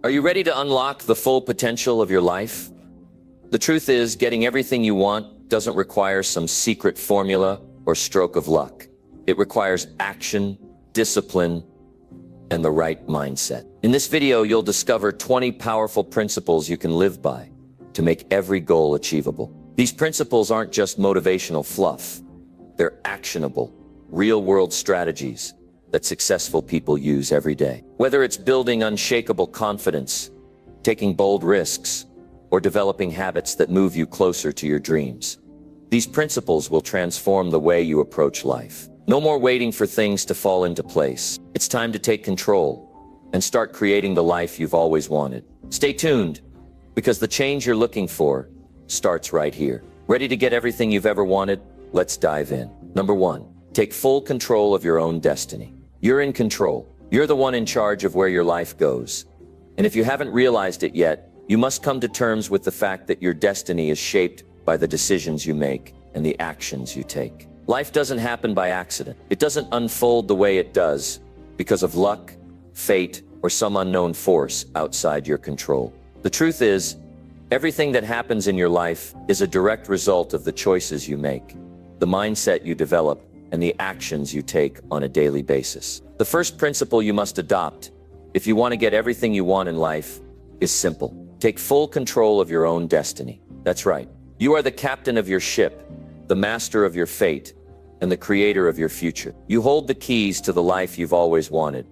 Are you ready to unlock the full potential of your life? The truth is, getting everything you want doesn't require some secret formula or stroke of luck. It requires action, discipline, and the right mindset. In this video, you'll discover 20 powerful principles you can live by to make every goal achievable. These principles aren't just motivational fluff. They're actionable, real-world strategies that successful people use every day. Whether it's building unshakable confidence, taking bold risks, or developing habits that move you closer to your dreams, these principles will transform the way you approach life. No more waiting for things to fall into place. It's time to take control and start creating the life you've always wanted. Stay tuned, because the change you're looking for starts right here. Ready to get everything you've ever wanted? Let's dive in. Number 1, take full control of your own destiny. You're in control. You're the one in charge of where your life goes. And if you haven't realized it yet, you must come to terms with the fact that your destiny is shaped by the decisions you make and the actions you take. Life doesn't happen by accident. It doesn't unfold the way it does because of luck, fate, or some unknown force outside your control. The truth is, everything that happens in your life is a direct result of the choices you make, the mindset you develop, and the actions you take on a daily basis. The first principle you must adopt, if you want to get everything you want in life, is simple. Take full control of your own destiny. That's right. You are the captain of your ship, the master of your fate, and the creator of your future. You hold the keys to the life you've always wanted.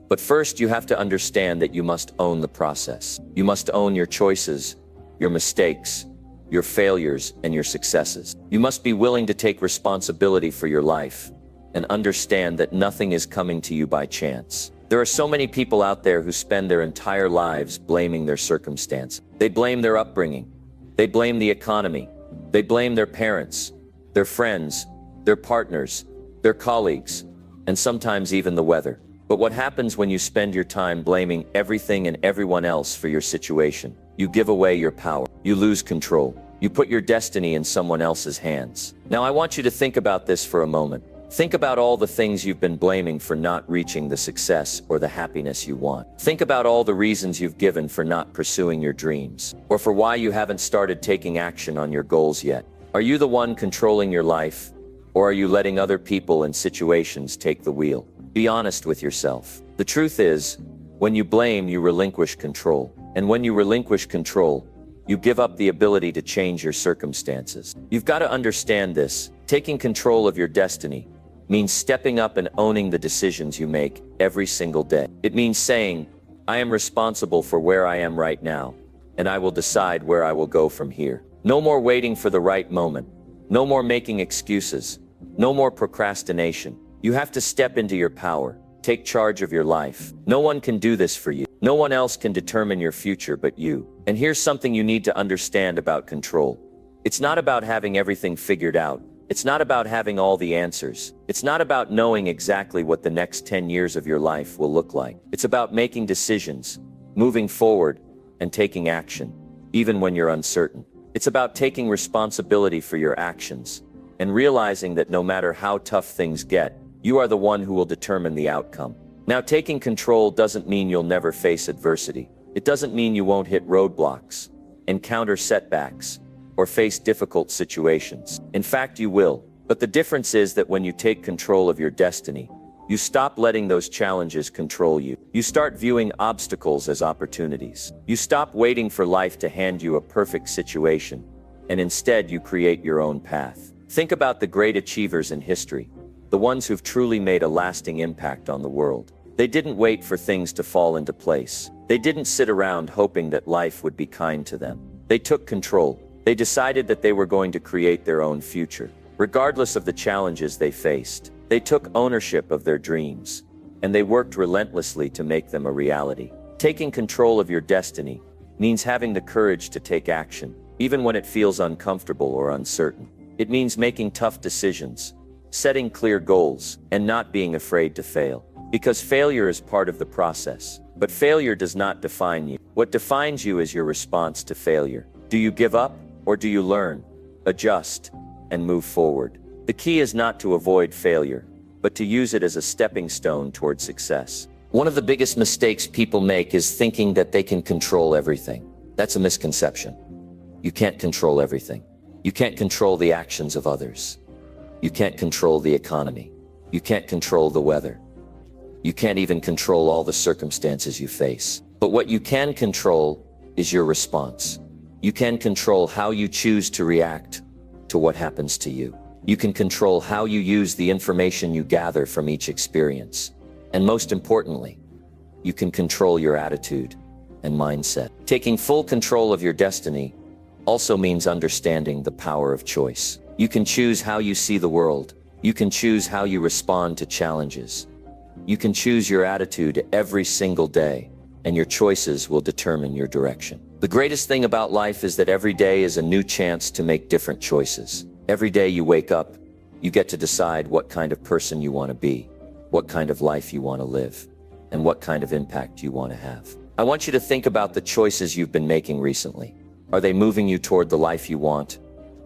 But first, you have to understand that you must own the process. You must own your choices, your mistakes, your failures, and your successes. You must be willing to take responsibility for your life and understand that nothing is coming to you by chance. There are so many people out there who spend their entire lives blaming their circumstance. They blame their upbringing. They blame the economy. They blame their parents, their friends, their partners, their colleagues, and sometimes even the weather. But what happens when you spend your time blaming everything and everyone else for your situation? You give away your power. You lose control. You put your destiny in someone else's hands. Now, I want you to think about this for a moment. Think about all the things you've been blaming for not reaching the success or the happiness you want. Think about all the reasons you've given for not pursuing your dreams, or for why you haven't started taking action on your goals yet. Are you the one controlling your life, or are you letting other people and situations take the wheel? Be honest with yourself. The truth is, when you blame, you relinquish control. And when you relinquish control, you give up the ability to change your circumstances. You've got to understand this. Taking control of your destiny means stepping up and owning the decisions you make every single day. It means saying, I am responsible for where I am right now, and I will decide where I will go from here. No more waiting for the right moment. No more making excuses. No more procrastination. You have to step into your power. Take charge of your life. No one can do this for you. No one else can determine your future but you. And here's something you need to understand about control. It's not about having everything figured out. It's not about having all the answers. It's not about knowing exactly what the next 10 years of your life will look like. It's about making decisions, moving forward, and taking action, even when you're uncertain. It's about taking responsibility for your actions and realizing that no matter how tough things get, you are the one who will determine the outcome. Now, taking control doesn't mean you'll never face adversity. It doesn't mean you won't hit roadblocks, encounter setbacks, or face difficult situations. In fact, you will. But the difference is that when you take control of your destiny, you stop letting those challenges control you. You start viewing obstacles as opportunities. You stop waiting for life to hand you a perfect situation, and instead you create your own path. Think about the great achievers in history, the ones who've truly made a lasting impact on the world. They didn't wait for things to fall into place. They didn't sit around hoping that life would be kind to them. They took control. They decided that they were going to create their own future, regardless of the challenges they faced. They took ownership of their dreams, and they worked relentlessly to make them a reality. Taking control of your destiny means having the courage to take action, even when it feels uncomfortable or uncertain. It means making tough decisions, setting clear goals, and not being afraid to fail. Because failure is part of the process. But failure does not define you. What defines you is your response to failure. Do you give up, or do you learn, adjust, and move forward? The key is not to avoid failure, but to use it as a stepping stone toward success. One of the biggest mistakes people make is thinking that they can control everything. That's a misconception. You can't control everything. You can't control the actions of others. You can't control the economy. You can't control the weather. You can't even control all the circumstances you face. But what you can control is your response. You can control how you choose to react to what happens to you. You can control how you use the information you gather from each experience. And most importantly, you can control your attitude and mindset. Taking full control of your destiny also means understanding the power of choice. You can choose how you see the world. You can choose how you respond to challenges. You can choose your attitude every single day, and your choices will determine your direction. The greatest thing about life is that every day is a new chance to make different choices. Every day you wake up, you get to decide what kind of person you want to be, what kind of life you want to live, and what kind of impact you want to have. I want you to think about the choices you've been making recently. Are they moving you toward the life you want,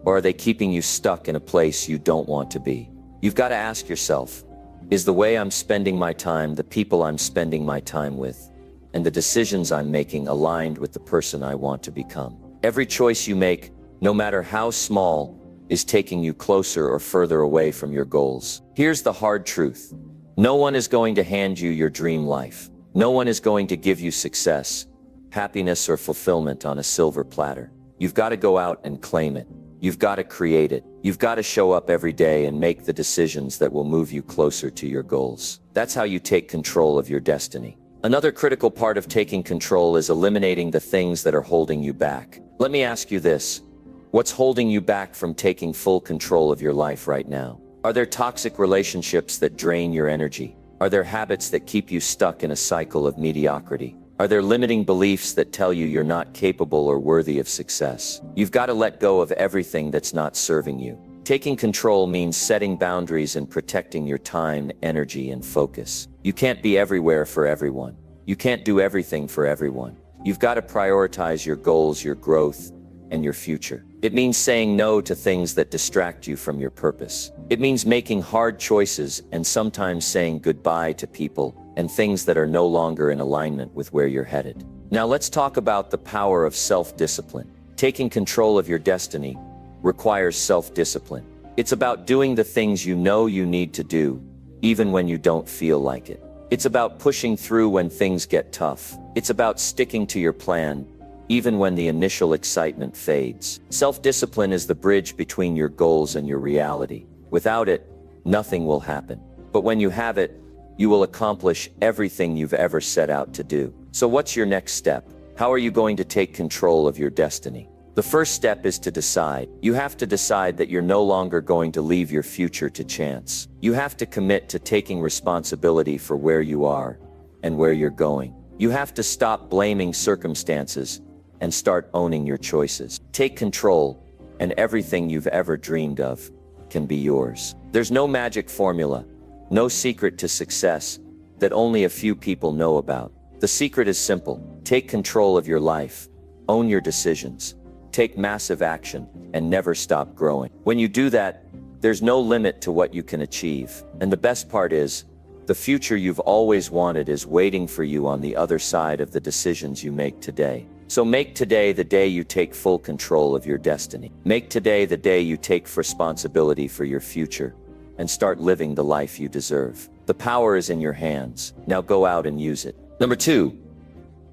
or are they keeping you stuck in a place you don't want to be? You've got to ask yourself, is the way I'm spending my time, the people I'm spending my time with, and the decisions I'm making aligned with the person I want to become? Every choice you make, no matter how small, is taking you closer or further away from your goals. Here's the hard truth. No one is going to hand you your dream life. No one is going to give you success, happiness, or fulfillment on a silver platter. You've got to go out and claim it. You've got to create it. You've got to show up every day and make the decisions that will move you closer to your goals. That's how you take control of your destiny. Another critical part of taking control is eliminating the things that are holding you back. Let me ask you this. What's holding you back from taking full control of your life right now? Are there toxic relationships that drain your energy? Are there habits that keep you stuck in a cycle of mediocrity? Are there limiting beliefs that tell you you're not capable or worthy of success? You've got to let go of everything that's not serving you. Taking control means setting boundaries and protecting your time, energy, and focus. You can't be everywhere for everyone. You can't do everything for everyone. You've got to prioritize your goals, your growth, and your future. It means saying no to things that distract you from your purpose. It means making hard choices and sometimes saying goodbye to people and things that are no longer in alignment with where you're headed. Now let's talk about the power of self-discipline. Taking control of your destiny requires self-discipline. It's about doing the things you know you need to do, even when you don't feel like it. It's about pushing through when things get tough. It's about sticking to your plan, even when the initial excitement fades. Self-discipline is the bridge between your goals and your reality. Without it, nothing will happen. But when you have it, you will accomplish everything you've ever set out to do. So what's your next step? How are you going to take control of your destiny? The first step is to decide. You have to decide that you're no longer going to leave your future to chance. You have to commit to taking responsibility for where you are and where you're going. You have to stop blaming circumstances and start owning your choices. Take control, and everything you've ever dreamed of can be yours. There's no magic formula, no secret to success that only a few people know about. The secret is simple. Take control of your life, own your decisions, take massive action, and never stop growing. When you do that, there's no limit to what you can achieve. And the best part is, the future you've always wanted is waiting for you on the other side of the decisions you make today. So make today the day you take full control of your destiny. Make today the day you take responsibility for your future and start living the life you deserve. The power is in your hands. Now go out and use it. Number 2,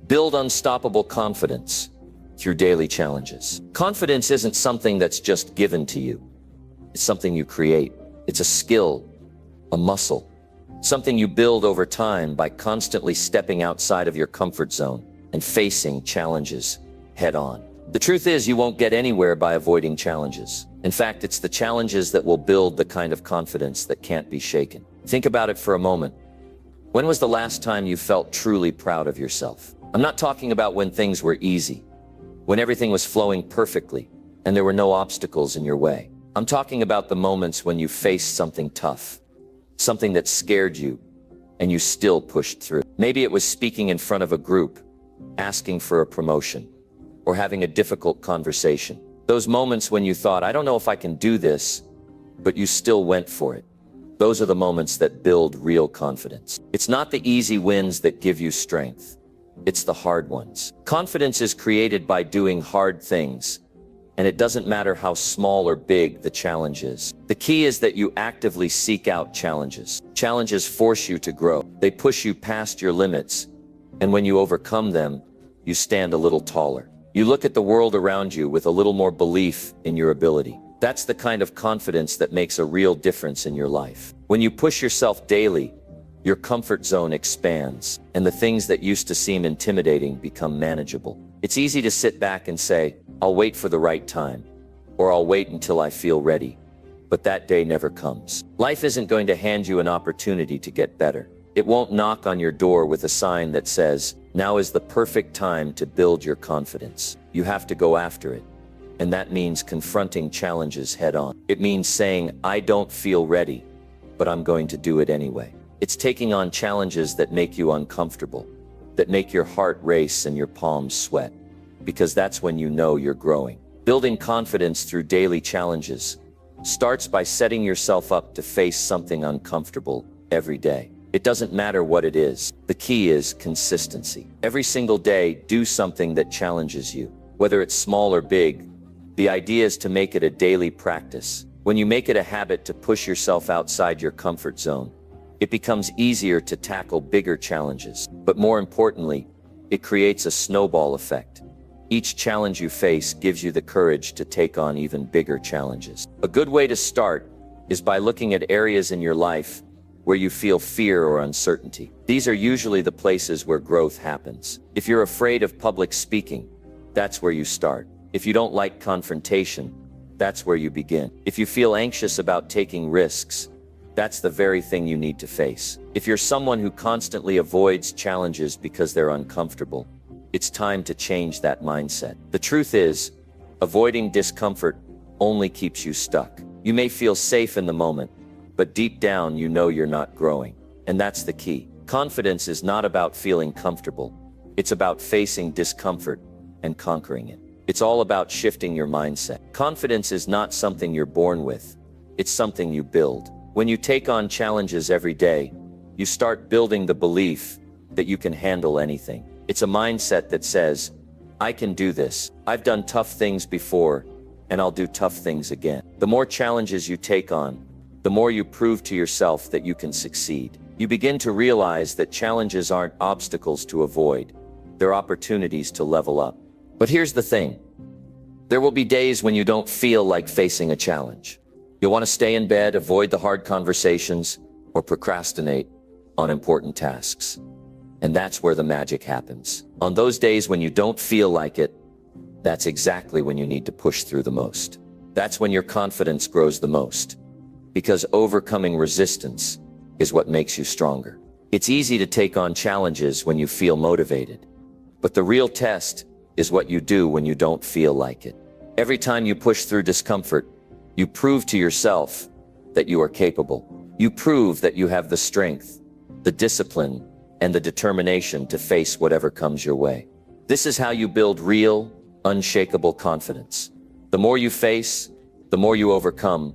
build unstoppable confidence through daily challenges. Confidence isn't something that's just given to you. It's something you create. It's a skill, a muscle, something you build over time by constantly stepping outside of your comfort zone and facing challenges head on. The truth is, you won't get anywhere by avoiding challenges. In fact, it's the challenges that will build the kind of confidence that can't be shaken. Think about it for a moment. When was the last time you felt truly proud of yourself? I'm not talking about when things were easy, when everything was flowing perfectly and there were no obstacles in your way. I'm talking about the moments when you faced something tough, something that scared you, and you still pushed through. Maybe it was speaking in front of a group, asking for a promotion, or having a difficult conversation. Those moments when you thought, I don't know if I can do this, but you still went for it. Those are the moments that build real confidence. It's not the easy wins that give you strength. It's the hard ones. Confidence is created by doing hard things, and it doesn't matter how small or big the challenge is. The key is that you actively seek out challenges. Challenges force you to grow. They push you past your limits, and when you overcome them, you stand a little taller. You look at the world around you with a little more belief in your ability. That's the kind of confidence that makes a real difference in your life. When you push yourself daily, your comfort zone expands, and the things that used to seem intimidating become manageable. It's easy to sit back and say, "I'll wait for the right time," or "I'll wait until I feel ready." But that day never comes. Life isn't going to hand you an opportunity to get better. It won't knock on your door with a sign that says, "Now is the perfect time to build your confidence." You have to go after it. And that means confronting challenges head on. It means saying, "I don't feel ready, but I'm going to do it anyway." It's taking on challenges that make you uncomfortable, that make your heart race and your palms sweat, because that's when you know you're growing. Building confidence through daily challenges starts by setting yourself up to face something uncomfortable every day. It doesn't matter what it is. The key is consistency. Every single day, do something that challenges you. Whether it's small or big, the idea is to make it a daily practice. When you make it a habit to push yourself outside your comfort zone, it becomes easier to tackle bigger challenges. But more importantly, it creates a snowball effect. Each challenge you face gives you the courage to take on even bigger challenges. A good way to start is by looking at areas in your life where you feel fear or uncertainty. These are usually the places where growth happens. If you're afraid of public speaking, that's where you start. If you don't like confrontation, that's where you begin. If you feel anxious about taking risks, that's the very thing you need to face. If you're someone who constantly avoids challenges because they're uncomfortable, it's time to change that mindset. The truth is, avoiding discomfort only keeps you stuck. You may feel safe in the moment, but deep down you know you're not growing. And that's the key. Confidence is not about feeling comfortable. It's about facing discomfort and conquering it. It's all about shifting your mindset. Confidence is not something you're born with. It's something you build. When you take on challenges every day, you start building the belief that you can handle anything. It's a mindset that says, "I can do this. I've done tough things before, and I'll do tough things again." The more challenges you take on, the more you prove to yourself that you can succeed. You begin to realize that challenges aren't obstacles to avoid. They're opportunities to level up. But here's the thing. There will be days when you don't feel like facing a challenge. You'll want to stay in bed, avoid the hard conversations, or procrastinate on important tasks. And that's where the magic happens. On those days when you don't feel like it, that's exactly when you need to push through the most. That's when your confidence grows the most. Because overcoming resistance is what makes you stronger. It's easy to take on challenges when you feel motivated. But the real test is what you do when you don't feel like it. Every time you push through discomfort, you prove to yourself that you are capable. You prove that you have the strength, the discipline, and the determination to face whatever comes your way. This is how you build real, unshakable confidence. The more you face, the more you overcome,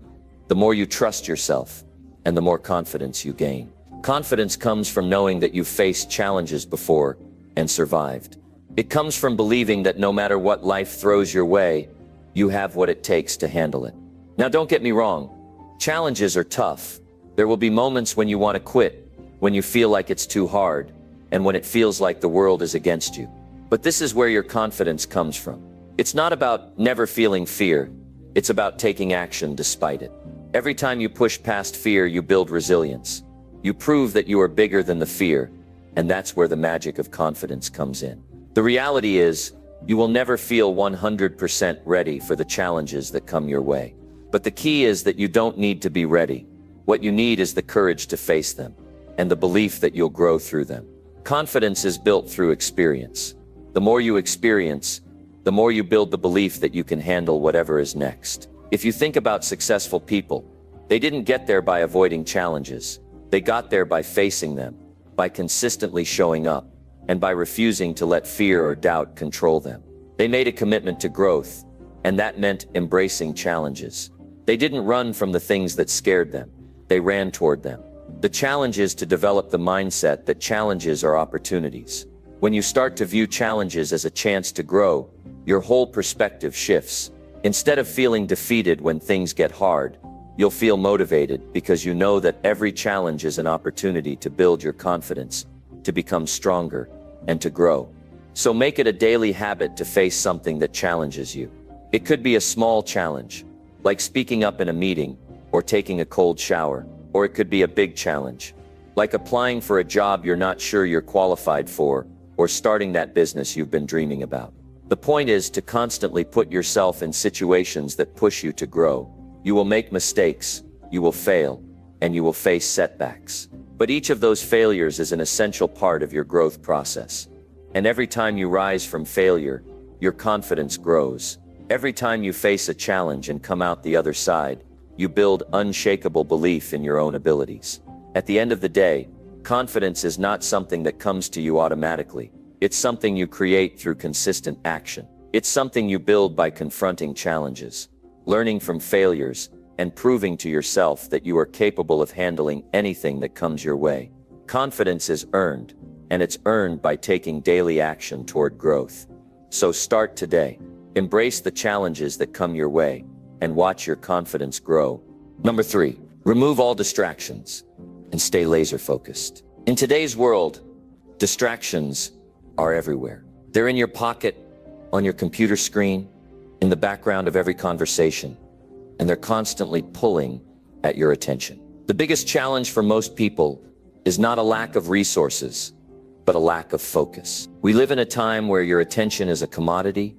the more you trust yourself, and the more confidence you gain. Confidence comes from knowing that you've faced challenges before and survived. It comes from believing that no matter what life throws your way, you have what it takes to handle it. Now, don't get me wrong. Challenges are tough. There will be moments when you want to quit, when you feel like it's too hard, and when it feels like the world is against you. But this is where your confidence comes from. It's not about never feeling fear. It's about taking action despite it. Every time you push past fear, you build resilience. You prove that you are bigger than the fear, and that's where the magic of confidence comes in. The reality is, you will never feel 100% ready for the challenges that come your way. But the key is that you don't need to be ready. What you need is the courage to face them, and the belief that you'll grow through them. Confidence is built through experience. The more you experience, the more you build the belief that you can handle whatever is next. If you think about successful people, they didn't get there by avoiding challenges. They got there by facing them, by consistently showing up, and by refusing to let fear or doubt control them. They made a commitment to growth, and that meant embracing challenges. They didn't run from the things that scared them. they ran toward them. The challenge is to develop the mindset that challenges are opportunities. When you start to view challenges as a chance to grow, your whole perspective shifts. Instead of feeling defeated when things get hard, you'll feel motivated because you know that every challenge is an opportunity to build your confidence, to become stronger, and to grow. So make it a daily habit to face something that challenges you. It could be a small challenge, like speaking up in a meeting or taking a cold shower, or it could be a big challenge, like applying for a job you're not sure you're qualified for, or starting that business you've been dreaming about. The point is to constantly put yourself in situations that push you to grow. You will make mistakes, you will fail, and you will face setbacks. But each of those failures is an essential part of your growth process. And every time you rise from failure, your confidence grows. Every time you face a challenge and come out the other side, you build unshakable belief in your own abilities. At the end of the day, confidence is not something that comes to you automatically. It's something you create through consistent action. It's something you build by confronting challenges, learning from failures, and proving to yourself that you are capable of handling anything that comes your way. Confidence is earned, and it's earned by taking daily action toward growth. So start today. Embrace the challenges that come your way, and watch your confidence grow. Number 3, remove all distractions and stay laser focused. In today's world, distractions are everywhere. They're in your pocket, on your computer screen, in the background of every conversation, and they're constantly pulling at your attention. The biggest challenge for most people is not a lack of resources, but a lack of focus. We live in a time where your attention is a commodity,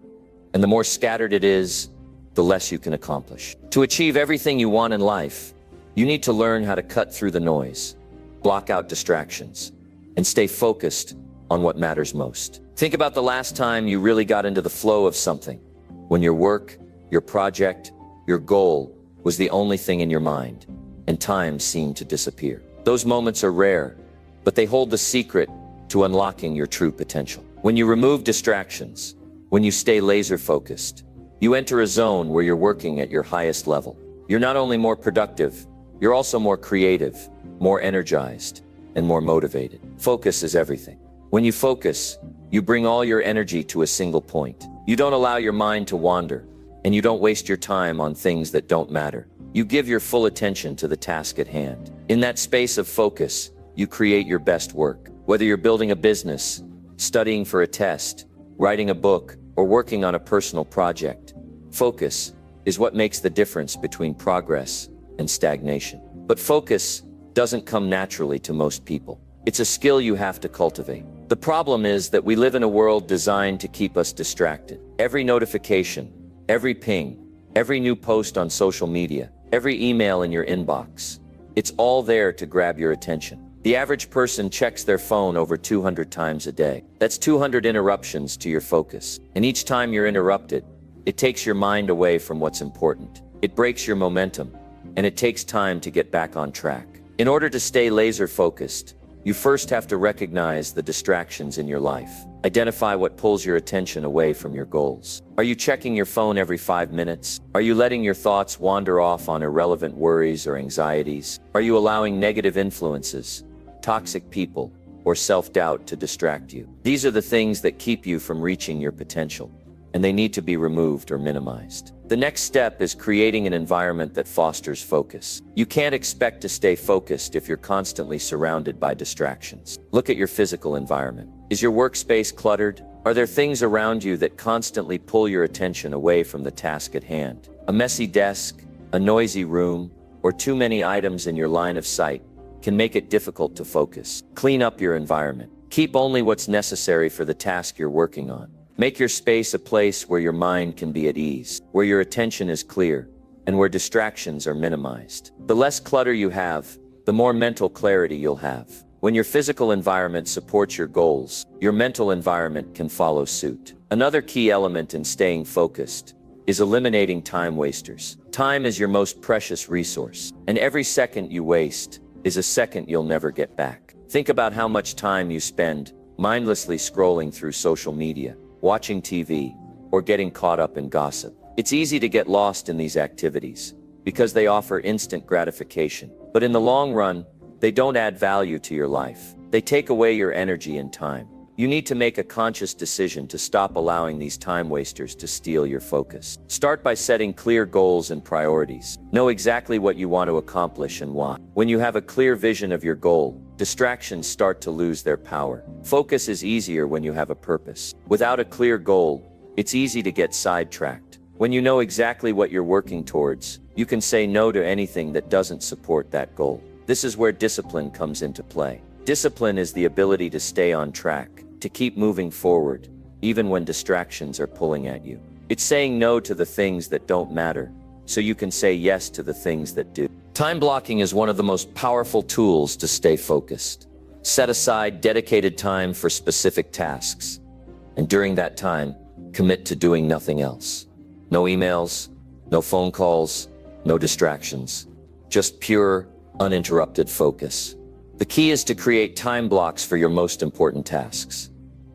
and the more scattered it is, the less you can accomplish. To achieve everything you want in life, you need to learn how to cut through the noise, block out distractions, and stay focused on what matters most. Think about the last time you really got into the flow of something, when your work, your project, your goal was the only thing in your mind, and time seemed to disappear. Those moments are rare, but they hold the secret to unlocking your true potential. When you remove distractions, when you stay laser focused, you enter a zone where you're working at your highest level. You're not only more productive, you're also more creative, more energized, and more motivated. Focus is everything. When you focus, you bring all your energy to a single point. You don't allow your mind to wander, and you don't waste your time on things that don't matter. You give your full attention to the task at hand. In that space of focus, you create your best work. Whether you're building a business, studying for a test, writing a book, or working on a personal project, focus is what makes the difference between progress and stagnation. But focus doesn't come naturally to most people. It's a skill you have to cultivate. The problem is that we live in a world designed to keep us distracted. Every notification, every ping, every new post on social media, every email in your inbox, it's all there to grab your attention. The average person checks their phone over 200 times a day. That's 200 interruptions to your focus. And each time you're interrupted, it takes your mind away from what's important. It breaks your momentum, and it takes time to get back on track. In order to stay laser focused, you first have to recognize the distractions in your life. Identify what pulls your attention away from your goals. Are you checking your phone every 5 minutes? Are you letting your thoughts wander off on irrelevant worries or anxieties? Are you allowing negative influences, toxic people, or self-doubt to distract you? These are the things that keep you from reaching your potential, and they need to be removed or minimized. The next step is creating an environment that fosters focus. You can't expect to stay focused if you're constantly surrounded by distractions. Look at your physical environment. Is your workspace cluttered? Are there things around you that constantly pull your attention away from the task at hand? A messy desk, a noisy room, or too many items in your line of sight can make it difficult to focus. Clean up your environment. Keep only what's necessary for the task you're working on. Make your space a place where your mind can be at ease, where your attention is clear, and where distractions are minimized. The less clutter you have, the more mental clarity you'll have. When your physical environment supports your goals, your mental environment can follow suit. Another key element in staying focused is eliminating time wasters. Time is your most precious resource, and every second you waste is a second you'll never get back. Think about how much time you spend mindlessly scrolling through social media, watching TV, or getting caught up in gossip. It's easy to get lost in these activities because they offer instant gratification. But in the long run, they don't add value to your life. They take away your energy and time. You need to make a conscious decision to stop allowing these time wasters to steal your focus. Start by setting clear goals and priorities. Know exactly what you want to accomplish and why. When you have a clear vision of your goal, distractions start to lose their power. Focus is easier when you have a purpose. Without a clear goal, it's easy to get sidetracked. When you know exactly what you're working towards, you can say no to anything that doesn't support that goal. This is where discipline comes into play. Discipline is the ability to stay on track, to keep moving forward, even when distractions are pulling at you. It's saying no to the things that don't matter, so you can say yes to the things that do. Time blocking is one of the most powerful tools to stay focused. Set aside dedicated time for specific tasks, and during that time, commit to doing nothing else. No emails, no phone calls, no distractions. Just pure, uninterrupted focus. The key is to create time blocks for your most important tasks,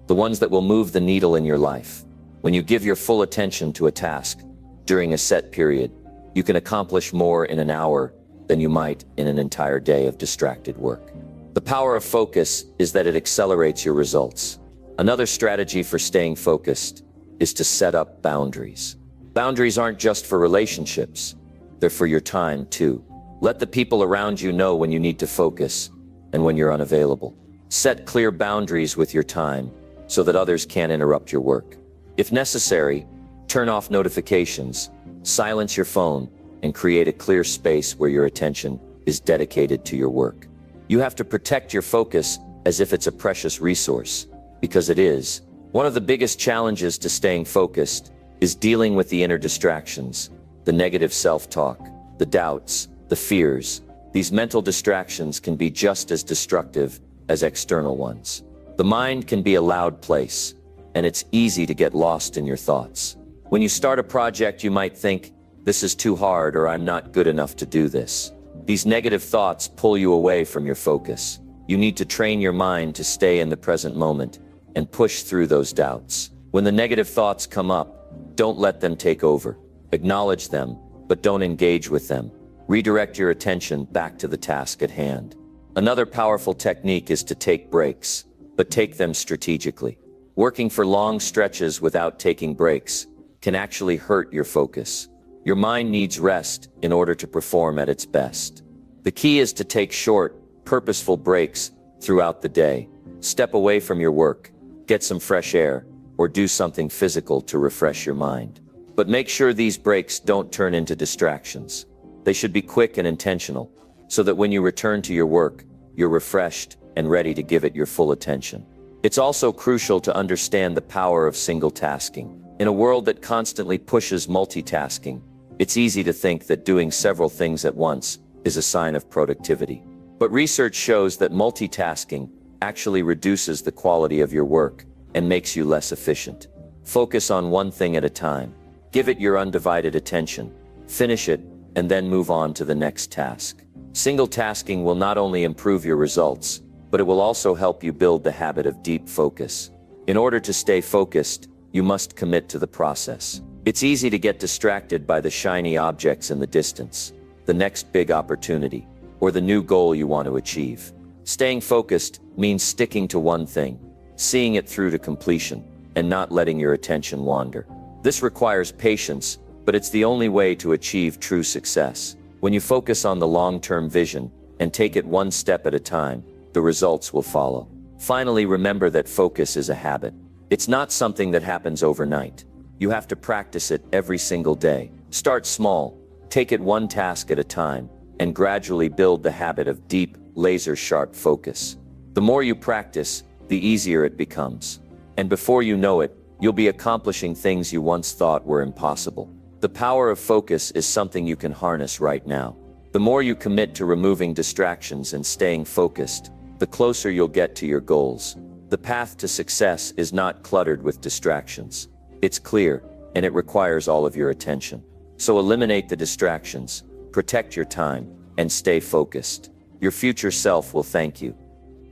the ones that will move the needle in your life. When you give your full attention to a task during a set period, you can accomplish more in an hour than you might in an entire day of distracted work. The power of focus is that it accelerates your results. Another strategy for staying focused is to set up boundaries. Boundaries aren't just for relationships, they're for your time too. Let the people around you know when you need to focus and when you're unavailable. Set clear boundaries with your time so that others can't interrupt your work. If necessary, turn off notifications, silence your phone, and create a clear space where your attention is dedicated to your work. You have to protect your focus as if it's a precious resource, because it is. One of the biggest challenges to staying focused is dealing with the inner distractions, the negative self-talk, the doubts, the fears. These mental distractions can be just as destructive as external ones. The mind can be a loud place, and it's easy to get lost in your thoughts. When you start a project, you might think, "This is too hard," or "I'm not good enough to do this." These negative thoughts pull you away from your focus. You need to train your mind to stay in the present moment and push through those doubts. When the negative thoughts come up, don't let them take over. Acknowledge them, but don't engage with them. Redirect your attention back to the task at hand. Another powerful technique is to take breaks, but take them strategically. Working for long stretches without taking breaks can actually hurt your focus. Your mind needs rest in order to perform at its best. The key is to take short, purposeful breaks throughout the day. Step away from your work, get some fresh air, or do something physical to refresh your mind. But make sure these breaks don't turn into distractions. They should be quick and intentional, so that when you return to your work, you're refreshed and ready to give it your full attention. It's also crucial to understand the power of single tasking. In a world that constantly pushes multitasking, it's easy to think that doing several things at once is a sign of productivity. But research shows that multitasking actually reduces the quality of your work and makes you less efficient. Focus on one thing at a time. Give it your undivided attention. Finish it, and then move on to the next task. Single tasking will not only improve your results, but it will also help you build the habit of deep focus. In order to stay focused, you must commit to the process. It's easy to get distracted by the shiny objects in the distance, the next big opportunity, or the new goal you want to achieve. Staying focused means sticking to one thing, seeing it through to completion, and not letting your attention wander. This requires patience, but it's the only way to achieve true success. When you focus on the long-term vision and take it one step at a time, the results will follow. Finally, remember that focus is a habit. It's not something that happens overnight. You have to practice it every single day. Start small, take it one task at a time, and gradually build the habit of deep, laser-sharp focus. The more you practice, the easier it becomes. And before you know it, you'll be accomplishing things you once thought were impossible. The power of focus is something you can harness right now. The more you commit to removing distractions and staying focused, the closer you'll get to your goals. The path to success is not cluttered with distractions. It's clear, and it requires all of your attention. So eliminate the distractions, protect your time, and stay focused. Your future self will thank you.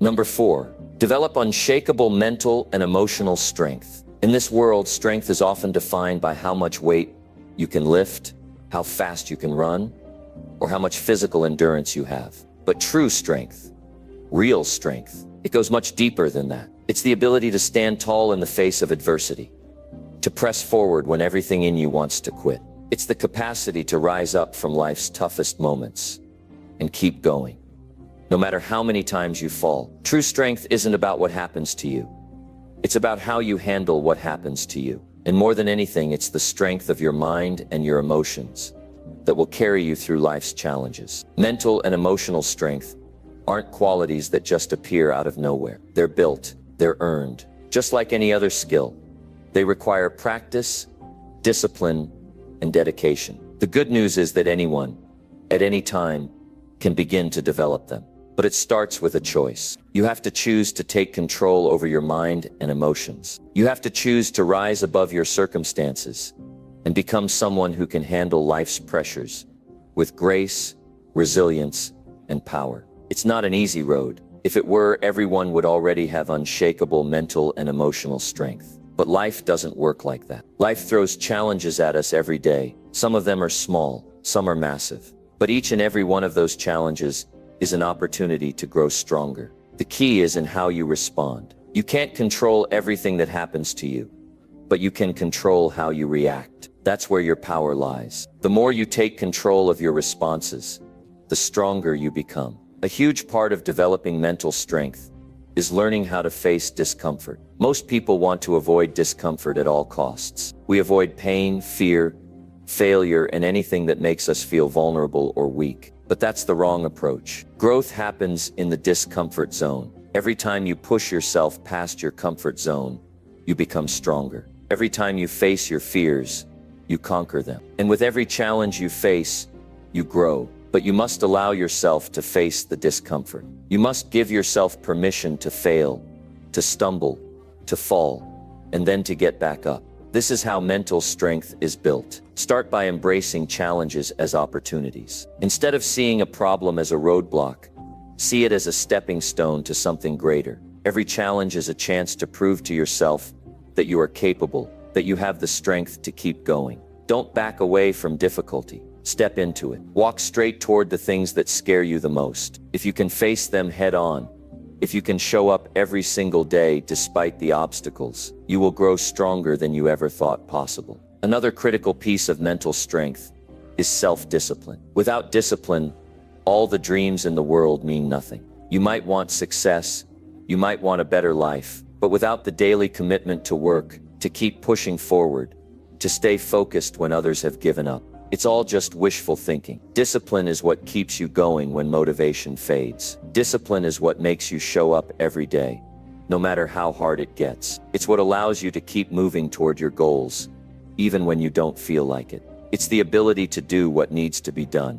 Number 4, develop unshakable mental and emotional strength. In this world, strength is often defined by how much weight you can lift, how fast you can run, or how much physical endurance you have. But true strength, real strength, it goes much deeper than that. It's the ability to stand tall in the face of adversity, to press forward when everything in you wants to quit. It's the capacity to rise up from life's toughest moments and keep going, no matter how many times you fall. True strength isn't about what happens to you. It's about how you handle what happens to you. And more than anything, it's the strength of your mind and your emotions that will carry you through life's challenges. Mental and emotional strength aren't qualities that just appear out of nowhere. They're built, they're earned. Just like any other skill, they require practice, discipline, and dedication. The good news is that anyone, at any time, can begin to develop them. But it starts with a choice. You have to choose to take control over your mind and emotions. You have to choose to rise above your circumstances and become someone who can handle life's pressures with grace, resilience, and power. It's not an easy road. If it were, everyone would already have unshakable mental and emotional strength. But life doesn't work like that. Life throws challenges at us every day. Some of them are small, some are massive. But each and every one of those challenges is an opportunity to grow stronger. The key is in how you respond. You can't control everything that happens to you, but you can control how you react. That's where your power lies. The more you take control of your responses, the stronger you become. A huge part of developing mental strength is learning how to face discomfort. Most people want to avoid discomfort at all costs. We avoid pain, fear, failure, and anything that makes us feel vulnerable or weak. But that's the wrong approach. Growth happens in the discomfort zone. Every time you push yourself past your comfort zone, you become stronger. Every time you face your fears, you conquer them. And with every challenge you face, you grow. But you must allow yourself to face the discomfort. You must give yourself permission to fail, to stumble, to fall, and then to get back up. This is how mental strength is built. Start by embracing challenges as opportunities. Instead of seeing a problem as a roadblock, see it as a stepping stone to something greater. Every challenge is a chance to prove to yourself that you are capable, that you have the strength to keep going. Don't back away from difficulty. Step into it. Walk straight toward the things that scare you the most. If you can face them head on, if you can show up every single day despite the obstacles, you will grow stronger than you ever thought possible. Another critical piece of mental strength is self-discipline. Without discipline, all the dreams in the world mean nothing. You might want success, you might want a better life, but without the daily commitment to work, to keep pushing forward, to stay focused when others have given up, it's all just wishful thinking. Discipline is what keeps you going when motivation fades. Discipline is what makes you show up every day, no matter how hard it gets. It's what allows you to keep moving toward your goals, even when you don't feel like it. It's the ability to do what needs to be done,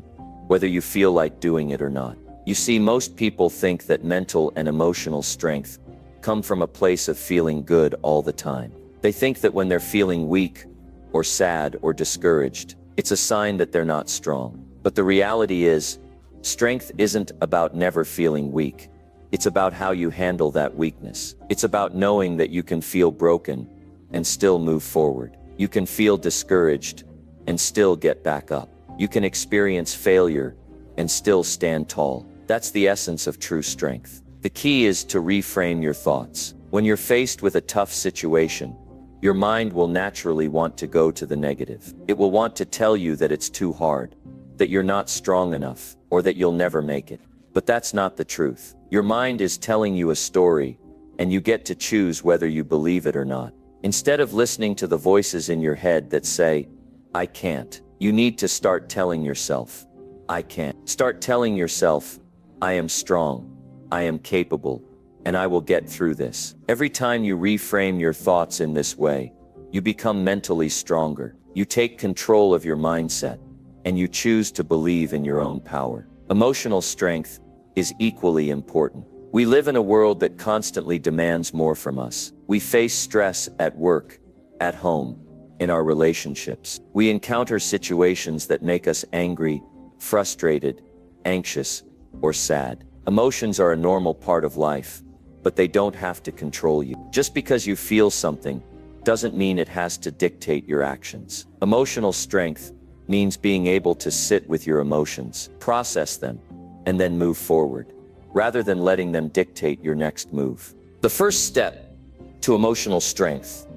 whether you feel like doing it or not. You see, most people think that mental and emotional strength come from a place of feeling good all the time. They think that when they're feeling weak, or sad, or discouraged, it's a sign that they're not strong. But the reality is, strength isn't about never feeling weak. It's about how you handle that weakness. It's about knowing that you can feel broken and still move forward. You can feel discouraged and still get back up. You can experience failure and still stand tall. That's the essence of true strength. The key is to reframe your thoughts. When you're faced with a tough situation, your mind will naturally want to go to the negative. It will want to tell you that it's too hard, that you're not strong enough, or that you'll never make it. But that's not the truth. Your mind is telling you a story, and you get to choose whether you believe it or not. Instead of listening to the voices in your head that say, "I can't," you need to start telling yourself, "I can." Start telling yourself, "I am strong, I am capable, and I will get through this." Every time you reframe your thoughts in this way, you become mentally stronger. You take control of your mindset, and you choose to believe in your own power. Emotional strength is equally important. We live in a world that constantly demands more from us. We face stress at work, at home, in our relationships. We encounter situations that make us angry, frustrated, anxious, or sad. Emotions are a normal part of life, but they don't have to control you. Just because you feel something doesn't mean it has to dictate your actions. Emotional strength means being able to sit with your emotions, process them, and then move forward, rather than letting them dictate your next move. The first step to emotional strength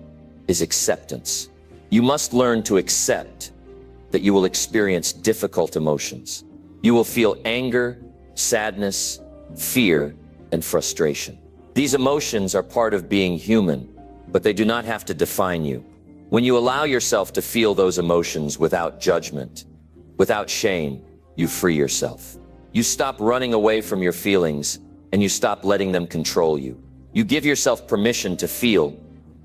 is acceptance. You must learn to accept that you will experience difficult emotions. You will feel anger, sadness, fear, and frustration. These emotions are part of being human, but they do not have to define you. When you allow yourself to feel those emotions without judgment, without shame, you free yourself. You stop running away from your feelings, and you stop letting them control you. You give yourself permission to feel,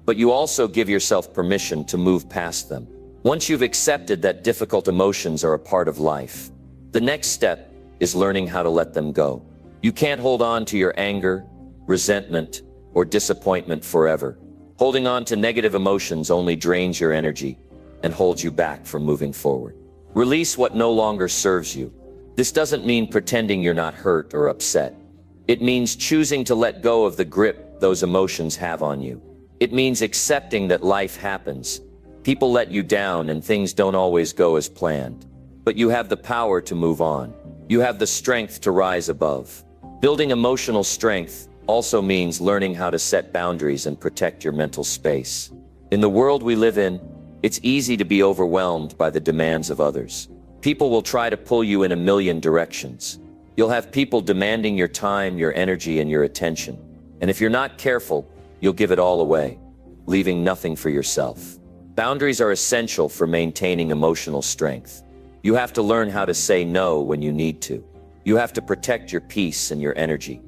but you also give yourself permission to move past them. Once you've accepted that difficult emotions are a part of life, the next step is learning how to let them go. You can't hold on to your anger, resentment, or disappointment forever. Holding on to negative emotions only drains your energy and holds you back from moving forward. Release what no longer serves you. This doesn't mean pretending you're not hurt or upset. It means choosing to let go of the grip those emotions have on you. It means accepting that life happens. People let you down and things don't always go as planned. But you have the power to move on. You have the strength to rise above. Building emotional strength also means learning how to set boundaries and protect your mental space. In the world we live in, it's easy to be overwhelmed by the demands of others. People will try to pull you in a million directions. You'll have people demanding your time, your energy, and your attention. And if you're not careful, you'll give it all away, leaving nothing for yourself. Boundaries are essential for maintaining emotional strength. You have to learn how to say no when you need to. You have to protect your peace and your energy.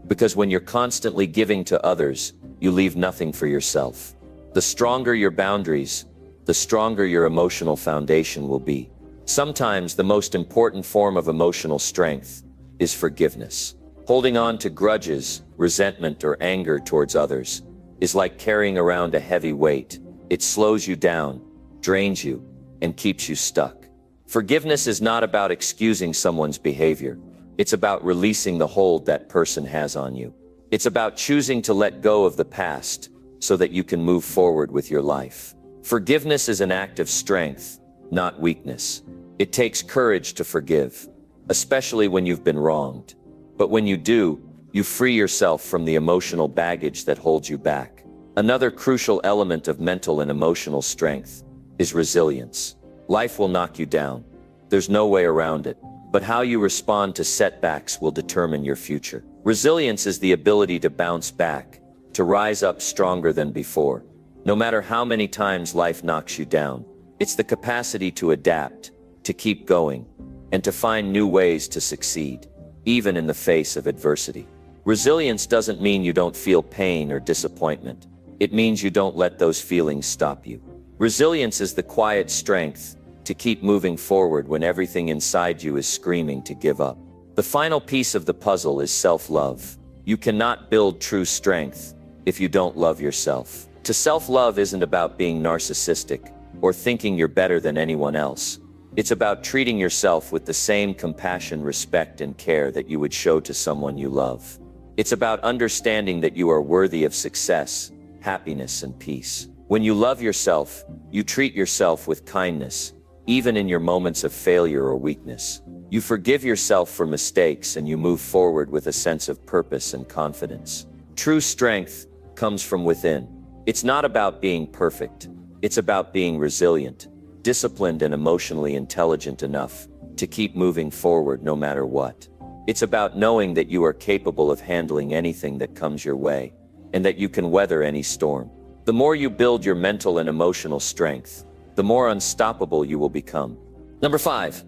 Because when you're constantly giving to others, you leave nothing for yourself. The stronger your boundaries, the stronger your emotional foundation will be. Sometimes the most important form of emotional strength is forgiveness. Holding on to grudges, resentment, or anger towards others is like carrying around a heavy weight. It slows you down, drains you, and keeps you stuck. Forgiveness is not about excusing someone's behavior. It's about releasing the hold that person has on you. It's about choosing to let go of the past so that you can move forward with your life. Forgiveness is an act of strength, not weakness. It takes courage to forgive, especially when you've been wronged. But when you do, you free yourself from the emotional baggage that holds you back. Another crucial element of mental and emotional strength is resilience. Life will knock you down. There's no way around it. But how you respond to setbacks will determine your future. Resilience is the ability to bounce back, to rise up stronger than before. No matter how many times life knocks you down, it's the capacity to adapt, to keep going, and to find new ways to succeed, even in the face of adversity. Resilience doesn't mean you don't feel pain or disappointment. It means you don't let those feelings stop you. Resilience is the quiet strength to keep moving forward when everything inside you is screaming to give up. The final piece of the puzzle is self-love. You cannot build true strength if you don't love yourself. To self-love isn't about being narcissistic or thinking you're better than anyone else. It's about treating yourself with the same compassion, respect, and care that you would show to someone you love. It's about understanding that you are worthy of success, happiness, and peace. When you love yourself, you treat yourself with kindness, even in your moments of failure or weakness. You forgive yourself for mistakes and you move forward with a sense of purpose and confidence. True strength comes from within. It's not about being perfect. It's about being resilient, disciplined, and emotionally intelligent enough to keep moving forward no matter what. It's about knowing that you are capable of handling anything that comes your way and that you can weather any storm. The more you build your mental and emotional strength, the more unstoppable you will become. Number 5,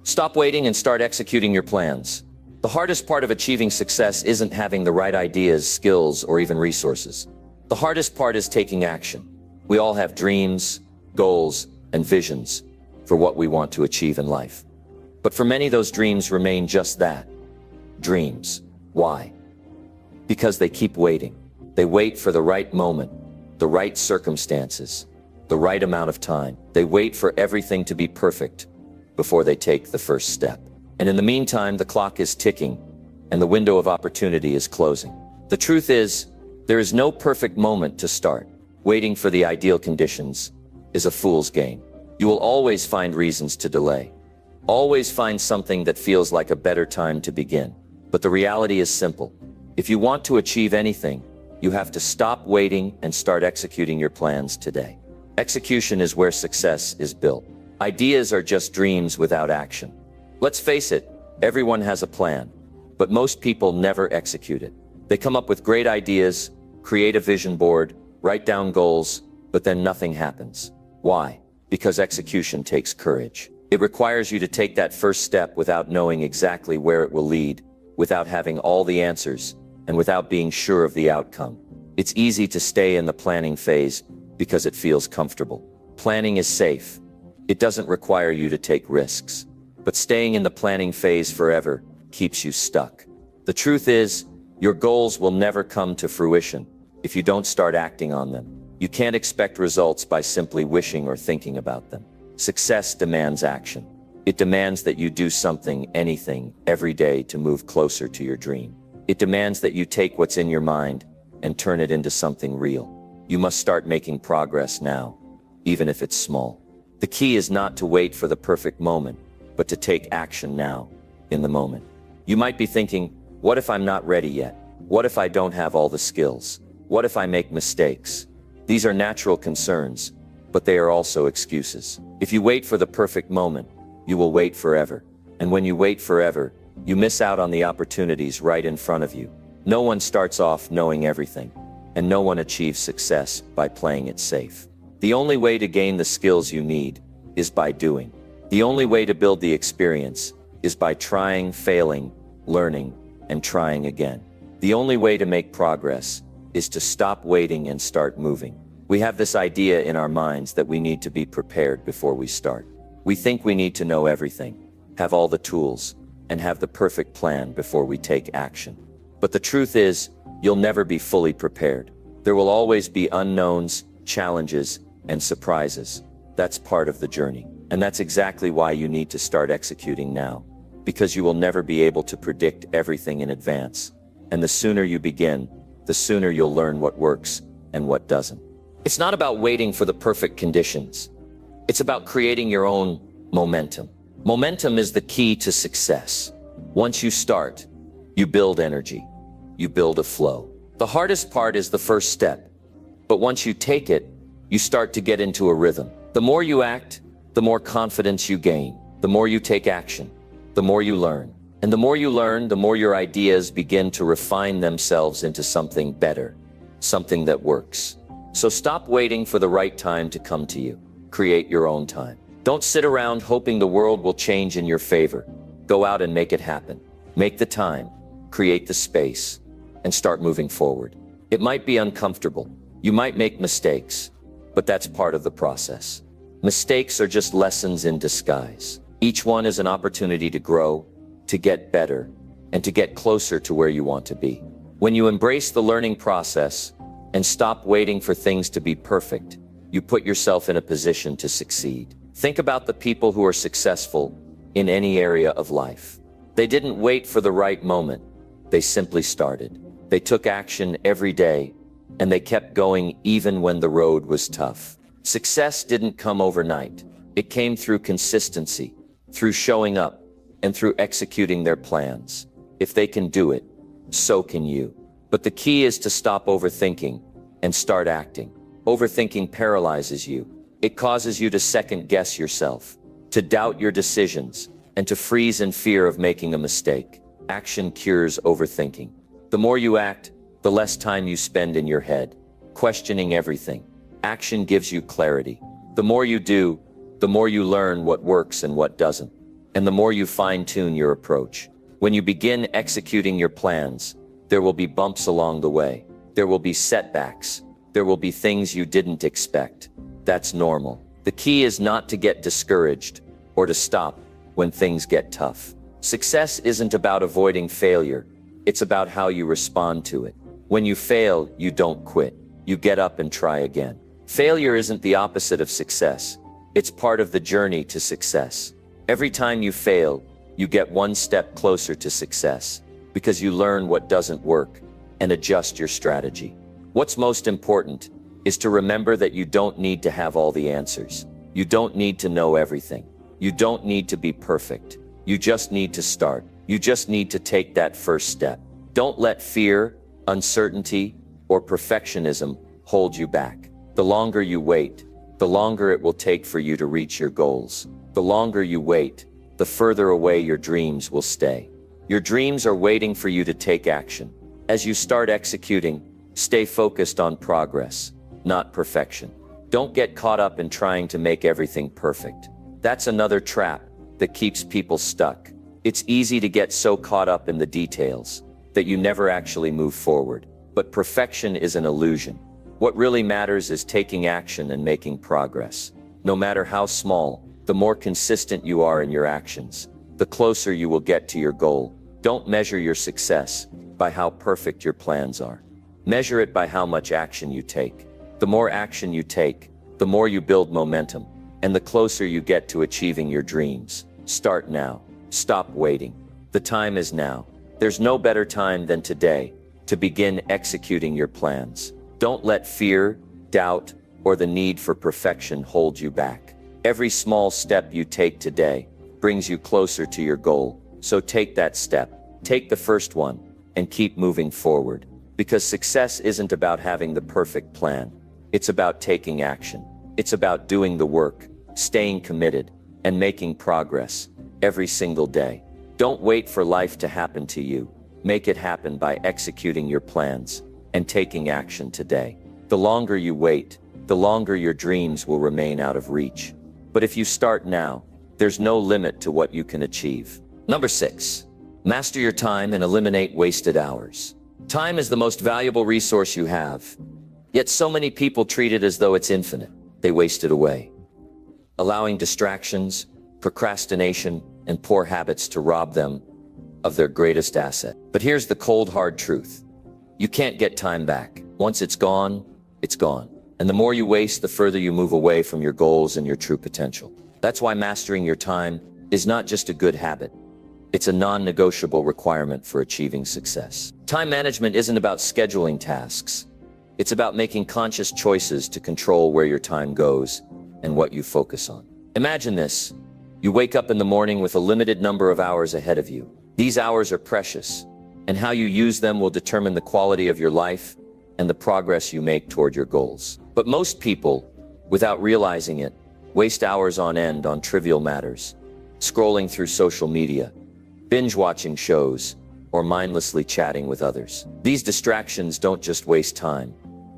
stop waiting and start executing your plans. The hardest part of achieving success isn't having the right ideas, skills, or even resources. The hardest part is taking action. We all have dreams, goals, and visions for what we want to achieve in life. But for many, those dreams remain just that, dreams. Why? Because they keep waiting. They wait for the right moment, the right circumstances, the right amount of time. They wait for everything to be perfect before they take the first step. And in the meantime, the clock is ticking and the window of opportunity is closing. The truth is, there is no perfect moment to start. Waiting for the ideal conditions is a fool's game. You will always find reasons to delay. Always find something that feels like a better time to begin. But the reality is simple. If you want to achieve anything, you have to stop waiting and start executing your plans today. Execution is where success is built. Ideas are just dreams without action. Let's face it, everyone has a plan, but most people never execute it. They come up with great ideas, create a vision board, write down goals, but then nothing happens. Why? Because execution takes courage. It requires you to take that first step without knowing exactly where it will lead, without having all the answers, and without being sure of the outcome. It's easy to stay in the planning phase because it feels comfortable. Planning is safe. It doesn't require you to take risks. But staying in the planning phase forever keeps you stuck. The truth is, your goals will never come to fruition if you don't start acting on them. You can't expect results by simply wishing or thinking about them. Success demands action. It demands that you do something, anything, every day to move closer to your dream. It demands that you take what's in your mind and turn it into something real. You must start making progress now, even if it's small. The key is not to wait for the perfect moment, but to take action now, in the moment. You might be thinking, what if I'm not ready yet? What if I don't have all the skills? What if I make mistakes? These are natural concerns, but they are also excuses. If you wait for the perfect moment, you will wait forever. And when you wait forever, you miss out on the opportunities right in front of you. No one starts off knowing everything, and no one achieves success by playing it safe. The only way to gain the skills you need is by doing. The only way to build the experience is by trying, failing, learning, and trying again. The only way to make progress is to stop waiting and start moving. We have this idea in our minds that we need to be prepared before we start. We think we need to know everything, have all the tools, and have the perfect plan before we take action. But the truth is, you'll never be fully prepared. There will always be unknowns, challenges, and surprises. That's part of the journey. And that's exactly why you need to start executing now. Because you will never be able to predict everything in advance. And the sooner you begin, the sooner you'll learn what works and what doesn't. It's not about waiting for the perfect conditions. It's about creating your own momentum. Momentum is the key to success. Once you start, you build energy. You build a flow. The hardest part is the first step. But once you take it, you start to get into a rhythm. The more you act, the more confidence you gain. The more you take action, the more you learn. And the more you learn, the more your ideas begin to refine themselves into something better, something that works. So stop waiting for the right time to come to you. Create your own time. Don't sit around hoping the world will change in your favor. Go out and make it happen. Make the time, create the space, and start moving forward. It might be uncomfortable. You might make mistakes, but that's part of the process. Mistakes are just lessons in disguise. Each one is an opportunity to grow, to get better, and to get closer to where you want to be. When you embrace the learning process and stop waiting for things to be perfect, you put yourself in a position to succeed. Think about the people who are successful in any area of life. They didn't wait for the right moment. They simply started. They took action every day, and they kept going even when the road was tough. Success didn't come overnight. It came through consistency, through showing up, and through executing their plans. If they can do it, so can you. But the key is to stop overthinking and start acting. Overthinking paralyzes you. It causes you to second-guess yourself, to doubt your decisions, and to freeze in fear of making a mistake. Action cures overthinking. The more you act, the less time you spend in your head, questioning everything. Action gives you clarity. The more you do, the more you learn what works and what doesn't, and the more you fine-tune your approach. When you begin executing your plans, there will be bumps along the way. There will be setbacks. There will be things you didn't expect. That's normal. The key is not to get discouraged or to stop when things get tough. Success isn't about avoiding failure. It's about how you respond to it. When you fail, you don't quit. You get up and try again. Failure isn't the opposite of success. It's part of the journey to success. Every time you fail, you get one step closer to success because you learn what doesn't work and adjust your strategy. What's most important is to remember that you don't need to have all the answers. You don't need to know everything. You don't need to be perfect. You just need to start. You just need to take that first step. Don't let fear, uncertainty, or perfectionism hold you back. The longer you wait, the longer it will take for you to reach your goals. The longer you wait, the further away your dreams will stay. Your dreams are waiting for you to take action. As you start executing, stay focused on progress, not perfection. Don't get caught up in trying to make everything perfect. That's another trap that keeps people stuck. It's easy to get so caught up in the details that you never actually move forward. But perfection is an illusion. What really matters is taking action and making progress. No matter how small, the more consistent you are in your actions, the closer you will get to your goal. Don't measure your success by how perfect your plans are. Measure it by how much action you take. The more action you take, the more you build momentum, and the closer you get to achieving your dreams. Start now. Stop waiting. The time is now. There's no better time than today to begin executing your plans. Don't let fear, doubt, or the need for perfection hold you back. Every small step you take today brings you closer to your goal. So take that step. Take the first one and keep moving forward. Because success isn't about having the perfect plan. It's about taking action. It's about doing the work, staying committed, and making progress every single day. Don't wait for life to happen to you. Make it happen by executing your plans and taking action today. The longer you wait, the longer your dreams will remain out of reach. But if you start now, there's no limit to what you can achieve. Number 6, master your time and eliminate wasted hours. Time is the most valuable resource you have. Yet so many people treat it as though it's infinite. They waste it away, allowing distractions, procrastination, and poor habits to rob them of their greatest asset. But here's the cold, hard truth. You can't get time back. Once it's gone, it's gone. And the more you waste, the further you move away from your goals and your true potential. That's why mastering your time is not just a good habit. It's a non-negotiable requirement for achieving success. Time management isn't about scheduling tasks. It's about making conscious choices to control where your time goes and what you focus on. Imagine this. You wake up in the morning with a limited number of hours ahead of you. These hours are precious, and how you use them will determine the quality of your life and the progress you make toward your goals. But most people, without realizing it, waste hours on end on trivial matters, scrolling through social media, binge-watching shows, or mindlessly chatting with others. These distractions don't just waste time,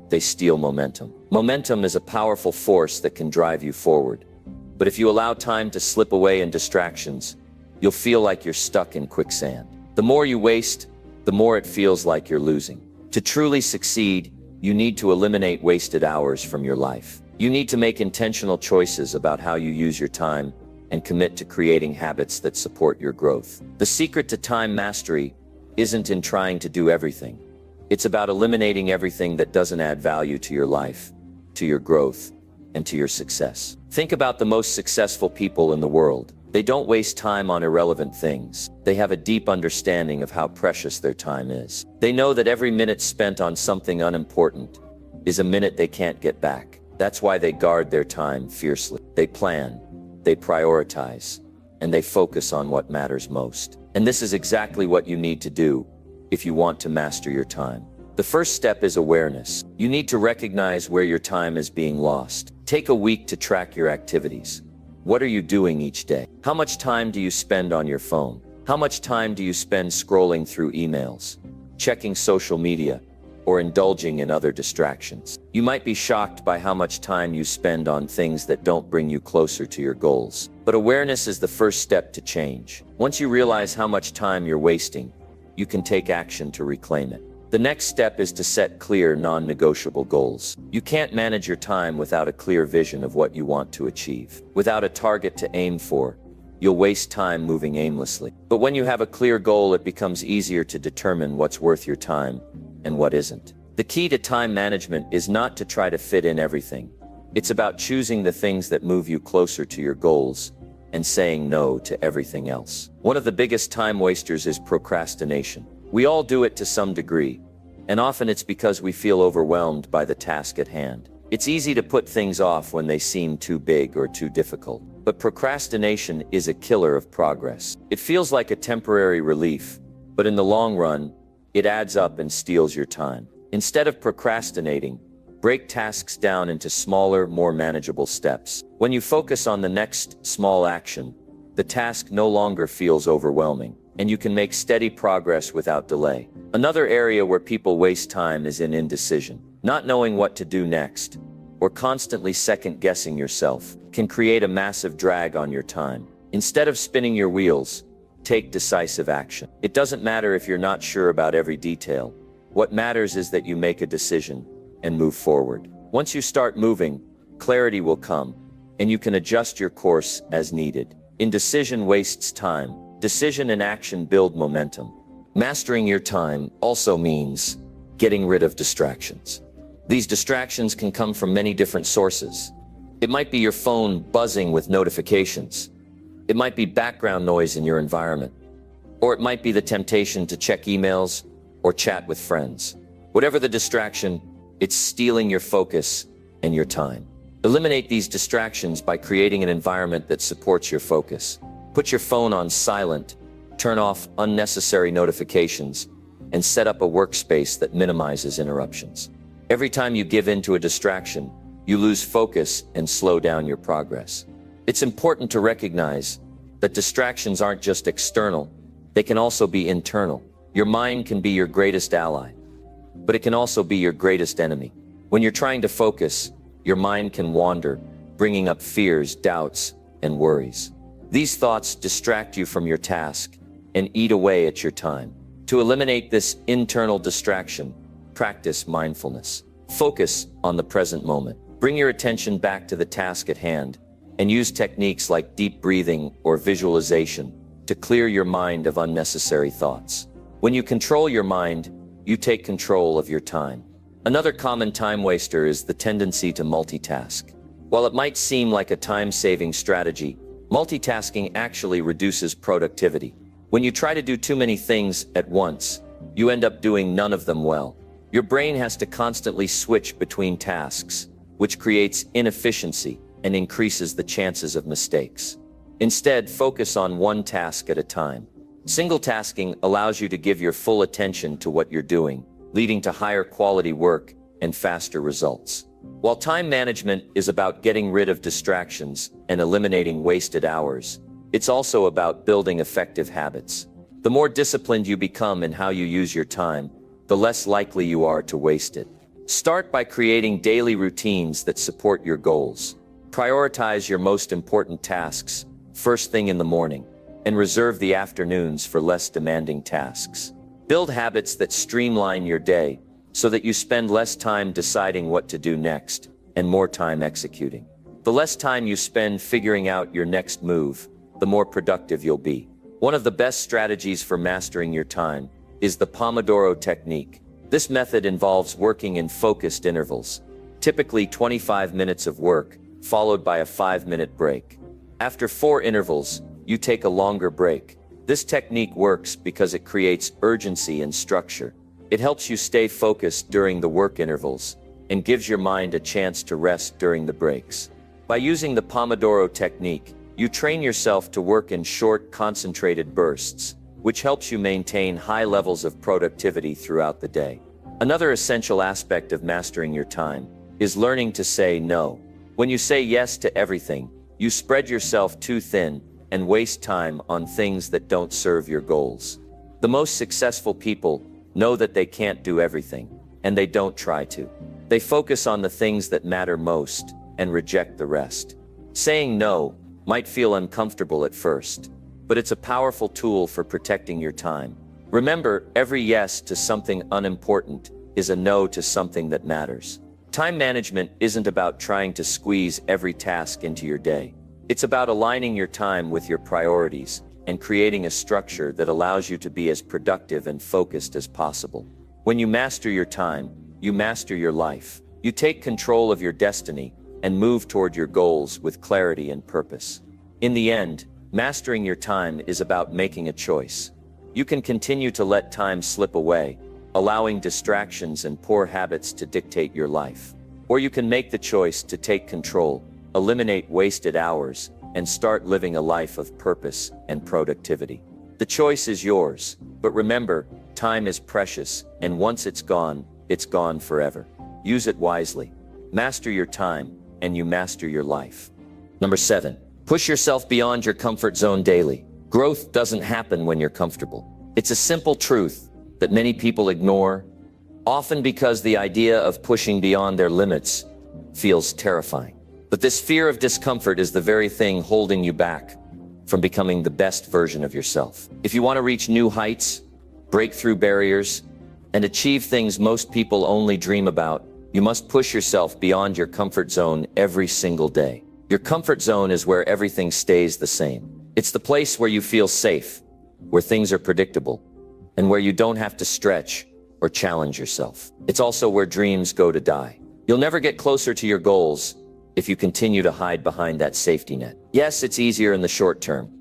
they steal momentum. Momentum is a powerful force that can drive you forward. But if you allow time to slip away in distractions, you'll feel like you're stuck in quicksand. The more you waste, the more it feels like you're losing. To truly succeed, you need to eliminate wasted hours from your life. You need to make intentional choices about how you use your time and commit to creating habits that support your growth. The secret to time mastery isn't in trying to do everything. It's about eliminating everything that doesn't add value to your life, to your growth, and to your success. Think about the most successful people in the world. They don't waste time on irrelevant things. They have a deep understanding of how precious their time is. They know that every minute spent on something unimportant is a minute they can't get back. That's why they guard their time fiercely. They plan, they prioritize, and they focus on what matters most. And this is exactly what you need to do if you want to master your time. The first step is awareness. You need to recognize where your time is being lost. Take a week to track your activities. What are you doing each day? How much time do you spend on your phone? How much time do you spend scrolling through emails, checking social media, or indulging in other distractions? You might be shocked by how much time you spend on things that don't bring you closer to your goals. But awareness is the first step to change. Once you realize how much time you're wasting, you can take action to reclaim it. The next step is to set clear, non-negotiable goals. You can't manage your time without a clear vision of what you want to achieve. Without a target to aim for, you'll waste time moving aimlessly. But when you have a clear goal, it becomes easier to determine what's worth your time and what isn't. The key to time management is not to try to fit in everything. It's about choosing the things that move you closer to your goals and saying no to everything else. One of the biggest time wasters is procrastination. We all do it to some degree, and often it's because we feel overwhelmed by the task at hand. It's easy to put things off when they seem too big or too difficult. But procrastination is a killer of progress. It feels like a temporary relief, but in the long run, it adds up and steals your time. Instead of procrastinating, break tasks down into smaller, more manageable steps. When you focus on the next small action, the task no longer feels overwhelming, and you can make steady progress without delay. Another area where people waste time is in indecision. Not knowing what to do next, or constantly second-guessing yourself, can create a massive drag on your time. Instead of spinning your wheels, take decisive action. It doesn't matter if you're not sure about every detail. What matters is that you make a decision and move forward. Once you start moving, clarity will come, and you can adjust your course as needed. Indecision wastes time. Decision and action build momentum. Mastering your time also means getting rid of distractions. These distractions can come from many different sources. It might be your phone buzzing with notifications. It might be background noise in your environment. Or it might be the temptation to check emails or chat with friends. Whatever the distraction, it's stealing your focus and your time. Eliminate these distractions by creating an environment that supports your focus. Put your phone on silent, turn off unnecessary notifications, and set up a workspace that minimizes interruptions. Every time you give in to a distraction, you lose focus and slow down your progress. It's important to recognize that distractions aren't just external, they can also be internal. Your mind can be your greatest ally, but it can also be your greatest enemy. When you're trying to focus, your mind can wander, bringing up fears, doubts, and worries. These thoughts distract you from your task and eat away at your time. To eliminate this internal distraction, practice mindfulness. Focus on the present moment. Bring your attention back to the task at hand and use techniques like deep breathing or visualization to clear your mind of unnecessary thoughts. When you control your mind, you take control of your time. Another common time waster is the tendency to multitask. While it might seem like a time-saving strategy, multitasking actually reduces productivity. When you try to do too many things at once, you end up doing none of them well. Your brain has to constantly switch between tasks, which creates inefficiency and increases the chances of mistakes. Instead, focus on one task at a time. Single tasking allows you to give your full attention to what you're doing, leading to higher quality work and faster results. While time management is about getting rid of distractions and eliminating wasted hours, it's also about building effective habits. The more disciplined you become in how you use your time, the less likely you are to waste it. Start by creating daily routines that support your goals. Prioritize your most important tasks first thing in the morning, and reserve the afternoons for less demanding tasks. Build habits that streamline your day so that you spend less time deciding what to do next and more time executing. The less time you spend figuring out your next move, the more productive you'll be. One of the best strategies for mastering your time is the Pomodoro technique. This method involves working in focused intervals, typically 25 minutes of work, followed by a 5-minute break. After 4 intervals, you take a longer break. This technique works because it creates urgency and structure. It helps you stay focused during the work intervals and gives your mind a chance to rest during the breaks. By using the Pomodoro technique, you train yourself to work in short, concentrated bursts, which helps you maintain high levels of productivity throughout the day. Another essential aspect of mastering your time is learning to say no. When you say yes to everything, you spread yourself too thin and waste time on things that don't serve your goals. The most successful people know that they can't do everything, and they don't try to. They focus on the things that matter most and reject the rest. Saying no might feel uncomfortable at first, but it's a powerful tool for protecting your time. Remember, every yes to something unimportant is a no to something that matters. Time management isn't about trying to squeeze every task into your day. It's about aligning your time with your priorities and creating a structure that allows you to be as productive and focused as possible. When you master your time, you master your life. You take control of your destiny and move toward your goals with clarity and purpose. In the end, mastering your time is about making a choice. You can continue to let time slip away, allowing distractions and poor habits to dictate your life. Or you can make the choice to take control, eliminate wasted hours, and start living a life of purpose and productivity. The choice is yours, but remember, time is precious, and once it's gone forever. Use it wisely. Master your time, and you master your life. Number 7, push yourself beyond your comfort zone daily. Growth doesn't happen when you're comfortable. It's a simple truth that many people ignore, often because the idea of pushing beyond their limits feels terrifying. But this fear of discomfort is the very thing holding you back from becoming the best version of yourself. If you want to reach new heights, break through barriers, and achieve things most people only dream about, you must push yourself beyond your comfort zone every single day. Your comfort zone is where everything stays the same. It's the place where you feel safe, where things are predictable, and where you don't have to stretch or challenge yourself. It's also where dreams go to die. You'll never get closer to your goals if you continue to hide behind that safety net. Yes, it's easier in the short term,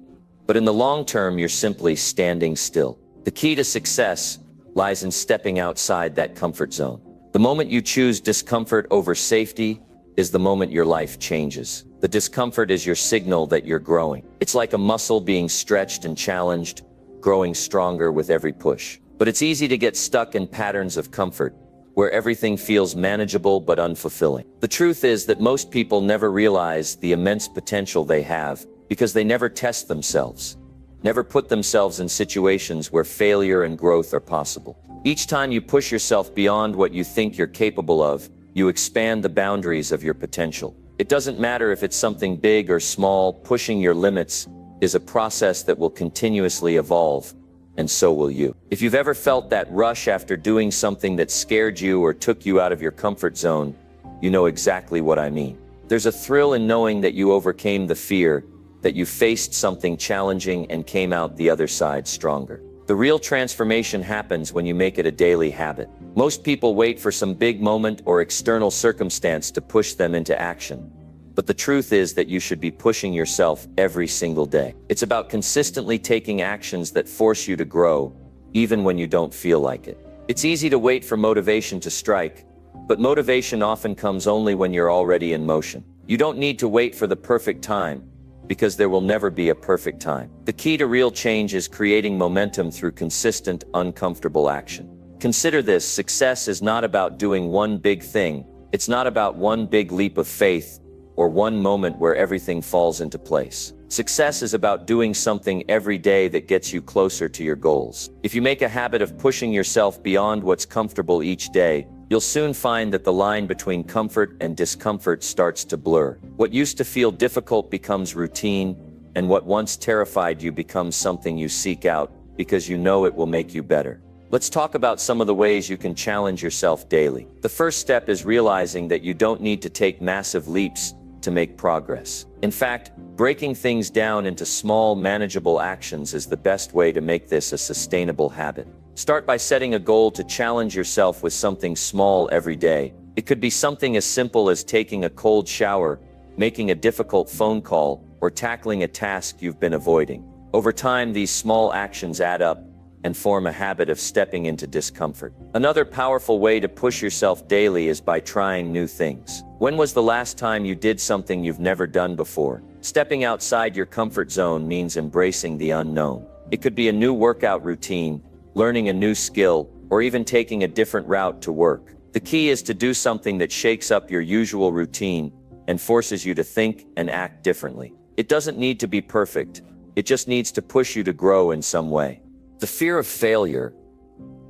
but in the long term, you're simply standing still. The key to success lies in stepping outside that comfort zone. The moment you choose discomfort over safety is the moment your life changes. The discomfort is your signal that you're growing. It's like a muscle being stretched and challenged, growing stronger with every push. But it's easy to get stuck in patterns of comfort, where everything feels manageable but unfulfilling. The truth is that most people never realize the immense potential they have because they never test themselves, never put themselves in situations where failure and growth are possible. Each time you push yourself beyond what you think you're capable of, you expand the boundaries of your potential. It doesn't matter if it's something big or small, pushing your limits is a process that will continuously evolve, and so will you. If you've ever felt that rush after doing something that scared you or took you out of your comfort zone, you know exactly what I mean. There's a thrill in knowing that you overcame the fear, that you faced something challenging and came out the other side stronger. The real transformation happens when you make it a daily habit. Most people wait for some big moment or external circumstance to push them into action. But the truth is that you should be pushing yourself every single day. It's about consistently taking actions that force you to grow, even when you don't feel like it. It's easy to wait for motivation to strike, but motivation often comes only when you're already in motion. You don't need to wait for the perfect time, because there will never be a perfect time. The key to real change is creating momentum through consistent, uncomfortable action. Consider this: success is not about doing one big thing. It's not about one big leap of faith or one moment where everything falls into place. Success is about doing something every day that gets you closer to your goals. If you make a habit of pushing yourself beyond what's comfortable each day, you'll soon find that the line between comfort and discomfort starts to blur. What used to feel difficult becomes routine, and what once terrified you becomes something you seek out because you know it will make you better. Let's talk about some of the ways you can challenge yourself daily. The first step is realizing that you don't need to take massive leaps to make progress. In fact, breaking things down into small, manageable actions is the best way to make this a sustainable habit. Start by setting a goal to challenge yourself with something small every day. It could be something as simple as taking a cold shower, making a difficult phone call, or tackling a task you've been avoiding. Over time, these small actions add up and form a habit of stepping into discomfort. Another powerful way to push yourself daily is by trying new things. When was the last time you did something you've never done before? Stepping outside your comfort zone means embracing the unknown. It could be a new workout routine, learning a new skill, or even taking a different route to work. The key is to do something that shakes up your usual routine and forces you to think and act differently. It doesn't need to be perfect. It just needs to push you to grow in some way. The fear of failure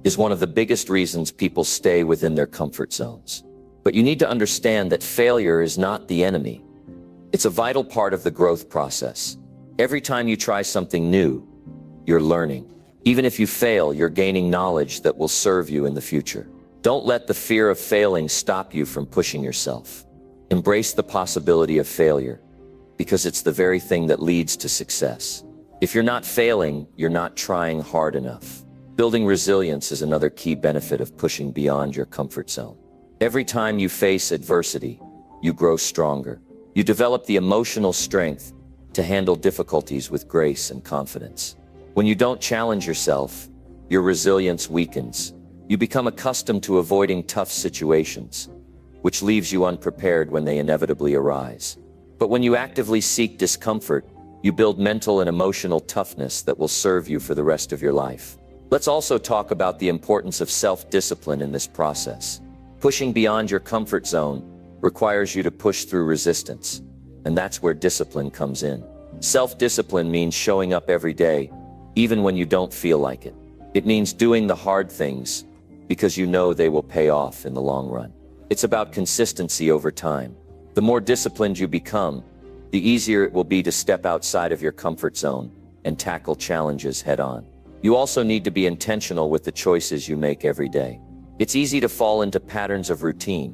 is one of the biggest reasons people stay within their comfort zones. But you need to understand that failure is not the enemy. It's a vital part of the growth process. Every time you try something new, you're learning. Even if you fail, you're gaining knowledge that will serve you in the future. Don't let the fear of failing stop you from pushing yourself. Embrace the possibility of failure, because it's the very thing that leads to success. If you're not failing, you're not trying hard enough. Building resilience is another key benefit of pushing beyond your comfort zone. Every time you face adversity, you grow stronger. You develop the emotional strength to handle difficulties with grace and confidence. When you don't challenge yourself, your resilience weakens. You become accustomed to avoiding tough situations, which leaves you unprepared when they inevitably arise. But when you actively seek discomfort, you build mental and emotional toughness that will serve you for the rest of your life. Let's also talk about the importance of self-discipline in this process. Pushing beyond your comfort zone requires you to push through resistance, and that's where discipline comes in. Self-discipline means showing up every day, even when you don't feel like it. It means doing the hard things because you know they will pay off in the long run. It's about consistency over time. The more disciplined you become, the easier it will be to step outside of your comfort zone and tackle challenges head-on. You also need to be intentional with the choices you make every day. It's easy to fall into patterns of routine,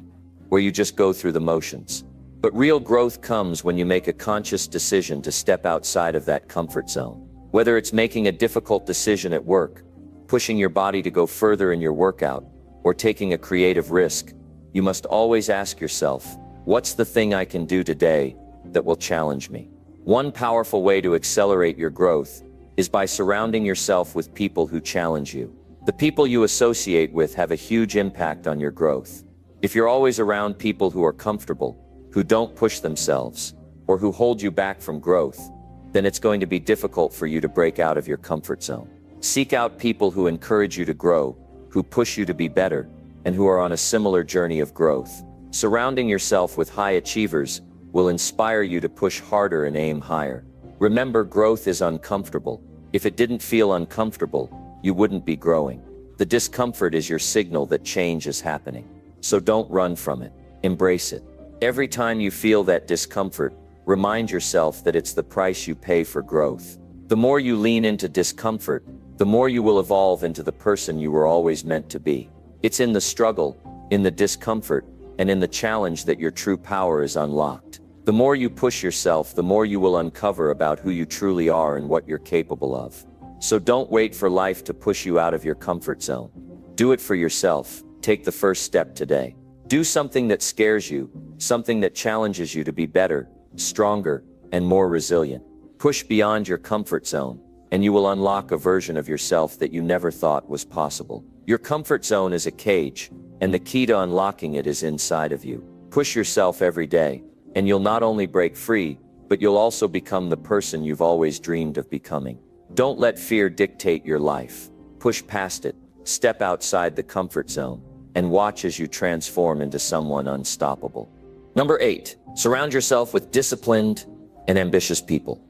where you just go through the motions. But real growth comes when you make a conscious decision to step outside of that comfort zone. Whether it's making a difficult decision at work, pushing your body to go further in your workout, or taking a creative risk, you must always ask yourself, what's the thing I can do today that will challenge me? One powerful way to accelerate your growth is by surrounding yourself with people who challenge you. The people you associate with have a huge impact on your growth. If you're always around people who are comfortable, who don't push themselves, or who hold you back from growth, then it's going to be difficult for you to break out of your comfort zone. Seek out people who encourage you to grow, who push you to be better, and who are on a similar journey of growth. Surrounding yourself with high achievers will inspire you to push harder and aim higher. Remember, growth is uncomfortable. If it didn't feel uncomfortable, you wouldn't be growing. The discomfort is your signal that change is happening. So don't run from it. Embrace it. Every time you feel that discomfort, remind yourself that it's the price you pay for growth. The more you lean into discomfort, the more you will evolve into the person you were always meant to be. It's in the struggle, in the discomfort, and in the challenge that your true power is unlocked. The more you push yourself, the more you will uncover about who you truly are and what you're capable of. So don't wait for life to push you out of your comfort zone. Do it for yourself. Take the first step today. Do something that scares you, something that challenges you to be better, stronger, and more resilient. Push beyond your comfort zone, and you will unlock a version of yourself that you never thought was possible. Your comfort zone is a cage, and the key to unlocking it is inside of you. Push yourself every day, and you'll not only break free, but you'll also become the person you've always dreamed of becoming. Don't let fear dictate your life. Push past it, step outside the comfort zone, and watch as you transform into someone unstoppable. Number 8, surround yourself with disciplined and ambitious people.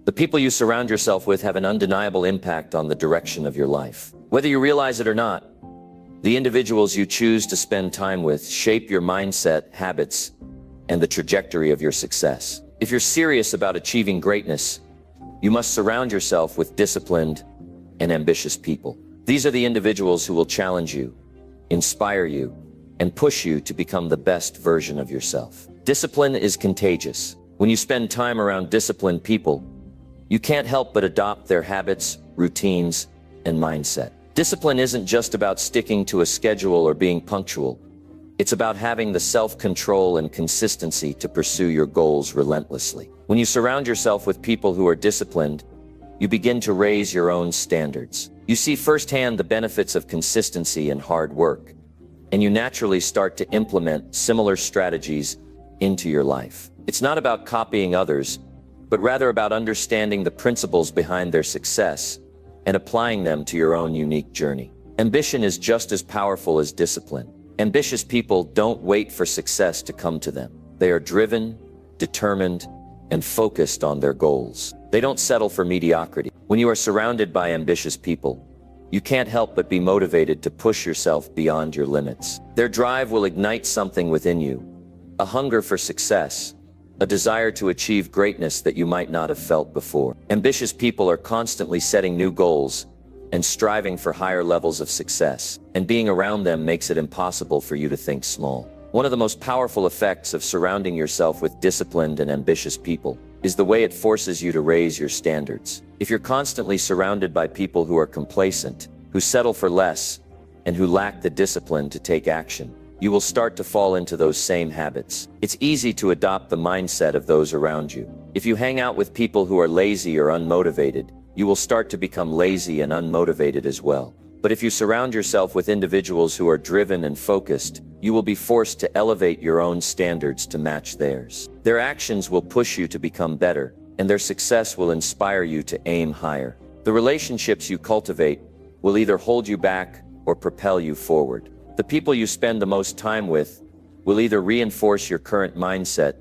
The people you surround yourself with have an undeniable impact on the direction of your life. Whether you realize it or not, the individuals you choose to spend time with shape your mindset, habits, and the trajectory of your success. If you're serious about achieving greatness, you must surround yourself with disciplined and ambitious people. These are the individuals who will challenge you, inspire you, and push you to become the best version of yourself. Discipline is contagious. When you spend time around disciplined people, you can't help but adopt their habits, routines, and mindset. Discipline isn't just about sticking to a schedule or being punctual. It's about having the self-control and consistency to pursue your goals relentlessly. When you surround yourself with people who are disciplined, you begin to raise your own standards. You see firsthand the benefits of consistency and hard work, and you naturally start to implement similar strategies into your life. It's not about copying others, but rather about understanding the principles behind their success and applying them to your own unique journey. Ambition is just as powerful as discipline. Ambitious people don't wait for success to come to them. They are driven, determined, and focused on their goals. They don't settle for mediocrity. When you are surrounded by ambitious people, you can't help but be motivated to push yourself beyond your limits. Their drive will ignite something within you, a hunger for success, a desire to achieve greatness that you might not have felt before. Ambitious people are constantly setting new goals and striving for higher levels of success, and being around them makes it impossible for you to think small. One of the most powerful effects of surrounding yourself with disciplined and ambitious people is the way it forces you to raise your standards. If you're constantly surrounded by people who are complacent, who settle for less, and who lack the discipline to take action, you will start to fall into those same habits. It's easy to adopt the mindset of those around you. If you hang out with people who are lazy or unmotivated, you will start to become lazy and unmotivated as well. But if you surround yourself with individuals who are driven and focused, you will be forced to elevate your own standards to match theirs. Their actions will push you to become better, and their success will inspire you to aim higher. The relationships you cultivate will either hold you back or propel you forward. The people you spend the most time with will either reinforce your current mindset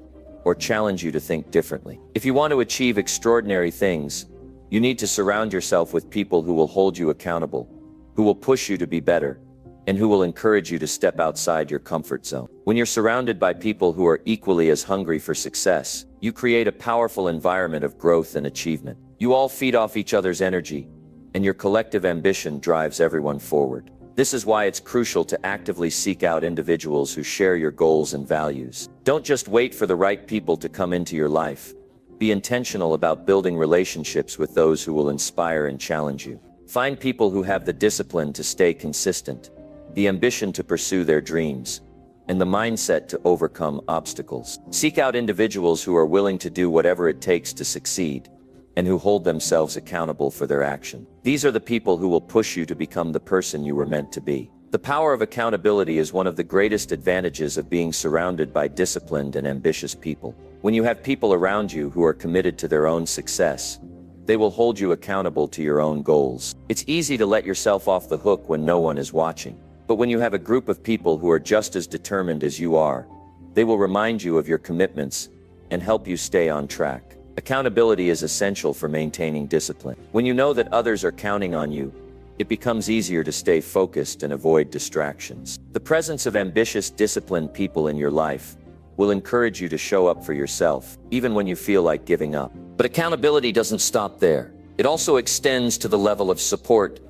or challenge you to think differently. If you want to achieve extraordinary things, you need to surround yourself with people who will hold you accountable, who will push you to be better, and who will encourage you to step outside your comfort zone. When you're surrounded by people who are equally as hungry for success, you create a powerful environment of growth and achievement. You all feed off each other's energy, and your collective ambition drives everyone forward. This is why it's crucial to actively seek out individuals who share your goals and values. Don't just wait for the right people to come into your life. Be intentional about building relationships with those who will inspire and challenge you. Find people who have the discipline to stay consistent, the ambition to pursue their dreams, and the mindset to overcome obstacles. Seek out individuals who are willing to do whatever it takes to succeed, and who hold themselves accountable for their action. These are the people who will push you to become the person you were meant to be. The power of accountability is one of the greatest advantages of being surrounded by disciplined and ambitious people. When you have people around you who are committed to their own success, they will hold you accountable to your own goals. It's easy to let yourself off the hook when no one is watching. But when you have a group of people who are just as determined as you are, they will remind you of your commitments and help you stay on track. Accountability is essential for maintaining discipline. When you know that others are counting on you, it becomes easier to stay focused and avoid distractions. The presence of ambitious, disciplined people in your life will encourage you to show up for yourself, even when you feel like giving up. But accountability doesn't stop there. It also extends to the level of support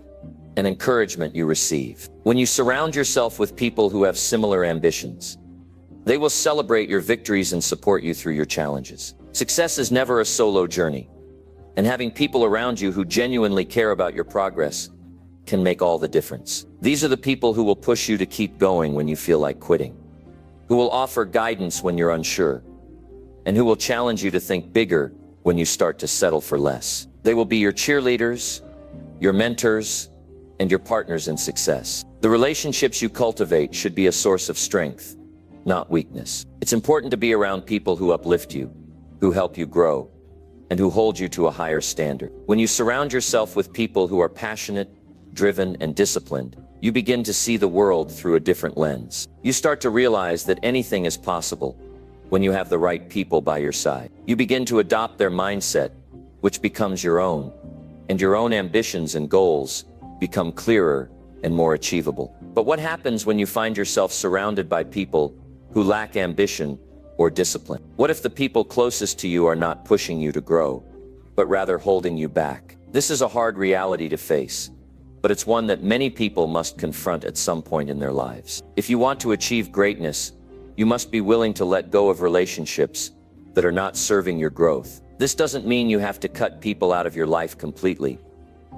and encouragement you receive. When you surround yourself with people who have similar ambitions, they will celebrate your victories and support you through your challenges. Success is never a solo journey, and having people around you who genuinely care about your progress can make all the difference. These are the people who will push you to keep going when you feel like quitting, who will offer guidance when you're unsure, and who will challenge you to think bigger when you start to settle for less. They will be your cheerleaders, your mentors, and your partners in success. The relationships you cultivate should be a source of strength, not weakness. It's important to be around people who uplift you, who help you grow, and who hold you to a higher standard. When you surround yourself with people who are passionate, driven, and disciplined, you begin to see the world through a different lens. You start to realize that anything is possible when you have the right people by your side. You begin to adopt their mindset, which becomes your own, and your own ambitions and goals become clearer and more achievable. But what happens when you find yourself surrounded by people who lack ambition or discipline? What if the people closest to you are not pushing you to grow, but rather holding you back? This is a hard reality to face, but it's one that many people must confront at some point in their lives. If you want to achieve greatness, you must be willing to let go of relationships that are not serving your growth. This doesn't mean you have to cut people out of your life completely,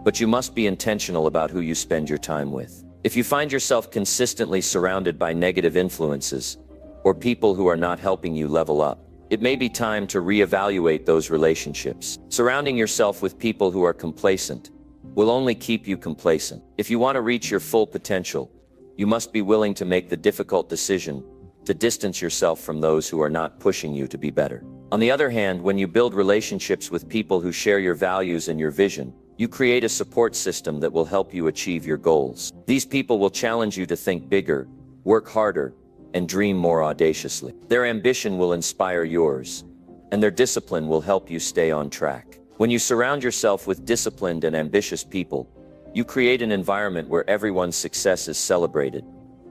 but you must be intentional about who you spend your time with. If you find yourself consistently surrounded by negative influences, or people who are not helping you level up, it may be time to reevaluate those relationships. Surrounding yourself with people who are complacent will only keep you complacent. If you want to reach your full potential, you must be willing to make the difficult decision to distance yourself from those who are not pushing you to be better. On the other hand, when you build relationships with people who share your values and your vision, you create a support system that will help you achieve your goals. These people will challenge you to think bigger, work harder, and dream more audaciously. Their ambition will inspire yours, and their discipline will help you stay on track. When you surround yourself with disciplined and ambitious people, you create an environment where everyone's success is celebrated,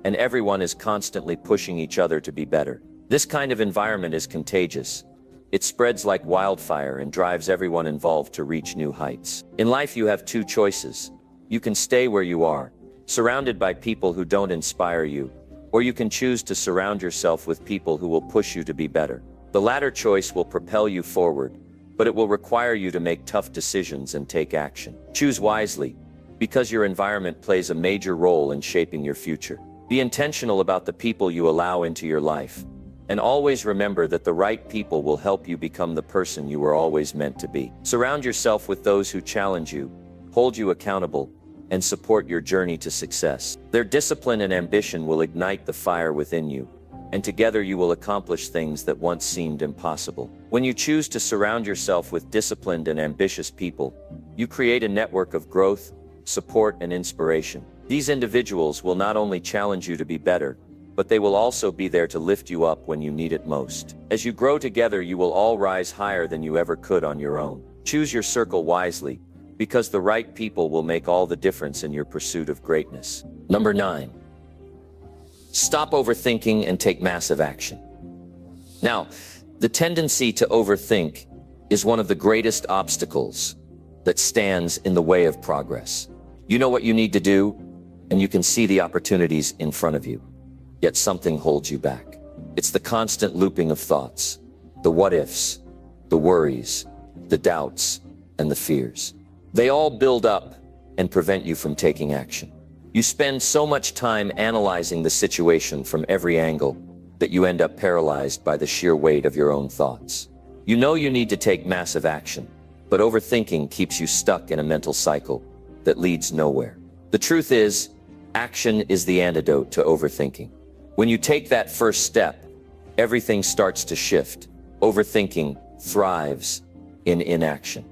and everyone is constantly pushing each other to be better. This kind of environment is contagious. It spreads like wildfire and drives everyone involved to reach new heights. In life, you have two choices. You can stay where you are, surrounded by people who don't inspire you, or you can choose to surround yourself with people who will push you to be better. The latter choice will propel you forward, but it will require you to make tough decisions and take action. Choose wisely, because your environment plays a major role in shaping your future. Be intentional about the people you allow into your life, and always remember that the right people will help you become the person you were always meant to be. Surround yourself with those who challenge you, hold you accountable, and support your journey to success. Their discipline and ambition will ignite the fire within you, and together you will accomplish things that once seemed impossible. When you choose to surround yourself with disciplined and ambitious people, you create a network of growth, support, and inspiration. These individuals will not only challenge you to be better, but they will also be there to lift you up when you need it most. As you grow together, you will all rise higher than you ever could on your own. Choose your circle wisely, because the right people will make all the difference in your pursuit of greatness. Number 9. Stop overthinking and take massive action. Now, the tendency to overthink is one of the greatest obstacles that stands in the way of progress. You know what you need to do, and you can see the opportunities in front of you, yet something holds you back. It's the constant looping of thoughts, the what-ifs, the worries, the doubts, and the fears. They all build up and prevent you from taking action. You spend so much time analyzing the situation from every angle that you end up paralyzed by the sheer weight of your own thoughts. You know you need to take massive action, but overthinking keeps you stuck in a mental cycle that leads nowhere. The truth is, action is the antidote to overthinking. When you take that first step, everything starts to shift. Overthinking thrives in inaction.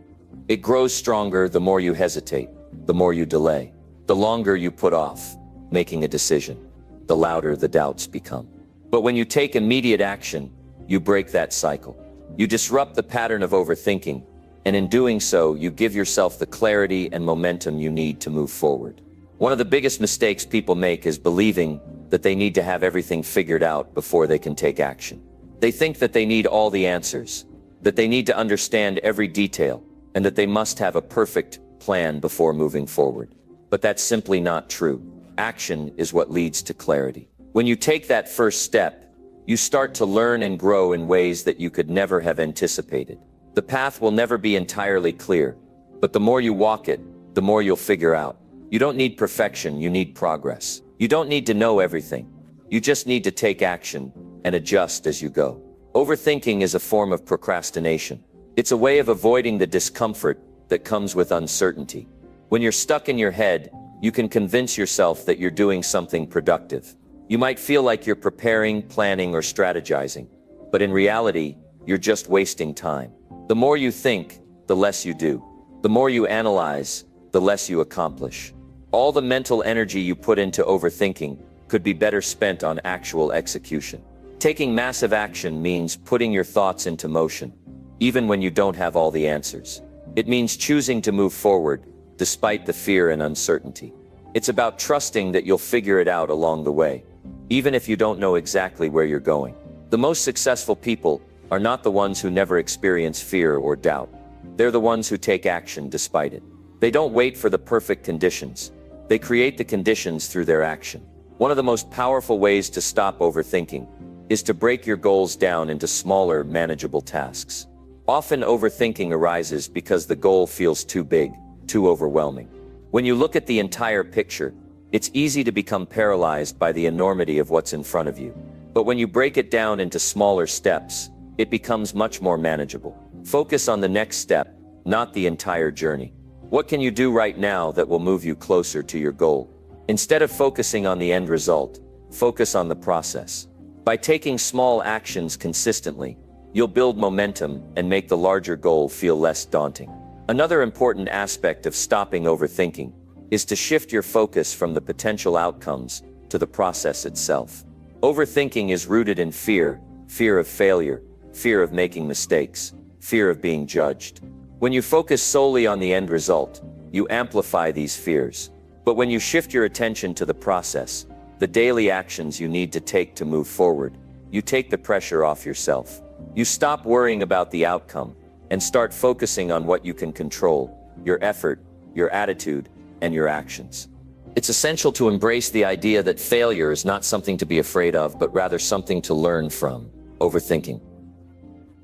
It grows stronger the more you hesitate, the more you delay, the longer you put off making a decision, the louder the doubts become. But when you take immediate action, you break that cycle. You disrupt the pattern of overthinking, and in doing so, you give yourself the clarity and momentum you need to move forward. One of the biggest mistakes people make is believing that they need to have everything figured out before they can take action. They think that they need all the answers, that they need to understand every detail, and that they must have a perfect plan before moving forward. But that's simply not true. Action is what leads to clarity. When you take that first step, you start to learn and grow in ways that you could never have anticipated. The path will never be entirely clear, but the more you walk it, the more you'll figure out. You don't need perfection, you need progress. You don't need to know everything. You just need to take action and adjust as you go. Overthinking is a form of procrastination. It's a way of avoiding the discomfort that comes with uncertainty. When you're stuck in your head, you can convince yourself that you're doing something productive. You might feel like you're preparing, planning, or strategizing, but in reality, you're just wasting time. The more you think, the less you do. The more you analyze, the less you accomplish. All the mental energy you put into overthinking could be better spent on actual execution. Taking massive action means putting your thoughts into motion, even when you don't have all the answers. It means choosing to move forward, despite the fear and uncertainty. It's about trusting that you'll figure it out along the way, even if you don't know exactly where you're going. The most successful people are not the ones who never experience fear or doubt. They're the ones who take action despite it. They don't wait for the perfect conditions. They create the conditions through their action. One of the most powerful ways to stop overthinking is to break your goals down into smaller, manageable tasks. Often overthinking arises because the goal feels too big, too overwhelming. When you look at the entire picture, it's easy to become paralyzed by the enormity of what's in front of you. But when you break it down into smaller steps, it becomes much more manageable. Focus on the next step, not the entire journey. What can you do right now that will move you closer to your goal? Instead of focusing on the end result, focus on the process. By taking small actions consistently, you'll build momentum and make the larger goal feel less daunting. Another important aspect of stopping overthinking is to shift your focus from the potential outcomes to the process itself. Overthinking is rooted in fear, fear of failure, fear of making mistakes, fear of being judged. When you focus solely on the end result, you amplify these fears. But when you shift your attention to the process, the daily actions you need to take to move forward, you take the pressure off yourself. You stop worrying about the outcome and start focusing on what you can control, your effort, your attitude, and your actions. It's essential to embrace the idea that failure is not something to be afraid of, but rather something to learn from. Overthinking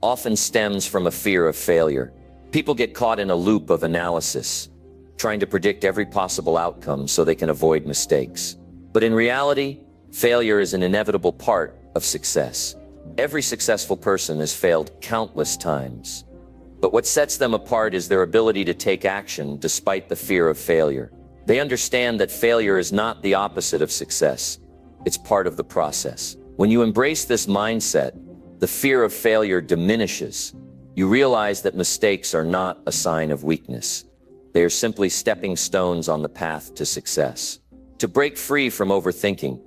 often stems from a fear of failure. People get caught in a loop of analysis, trying to predict every possible outcome so they can avoid mistakes. But in reality, failure is an inevitable part of success. Every successful person has failed countless times. But what sets them apart is their ability to take action despite the fear of failure. They understand that failure is not the opposite of success. It's part of the process. When you embrace this mindset, the fear of failure diminishes. You realize that mistakes are not a sign of weakness. They are simply stepping stones on the path to success. To break free from overthinking,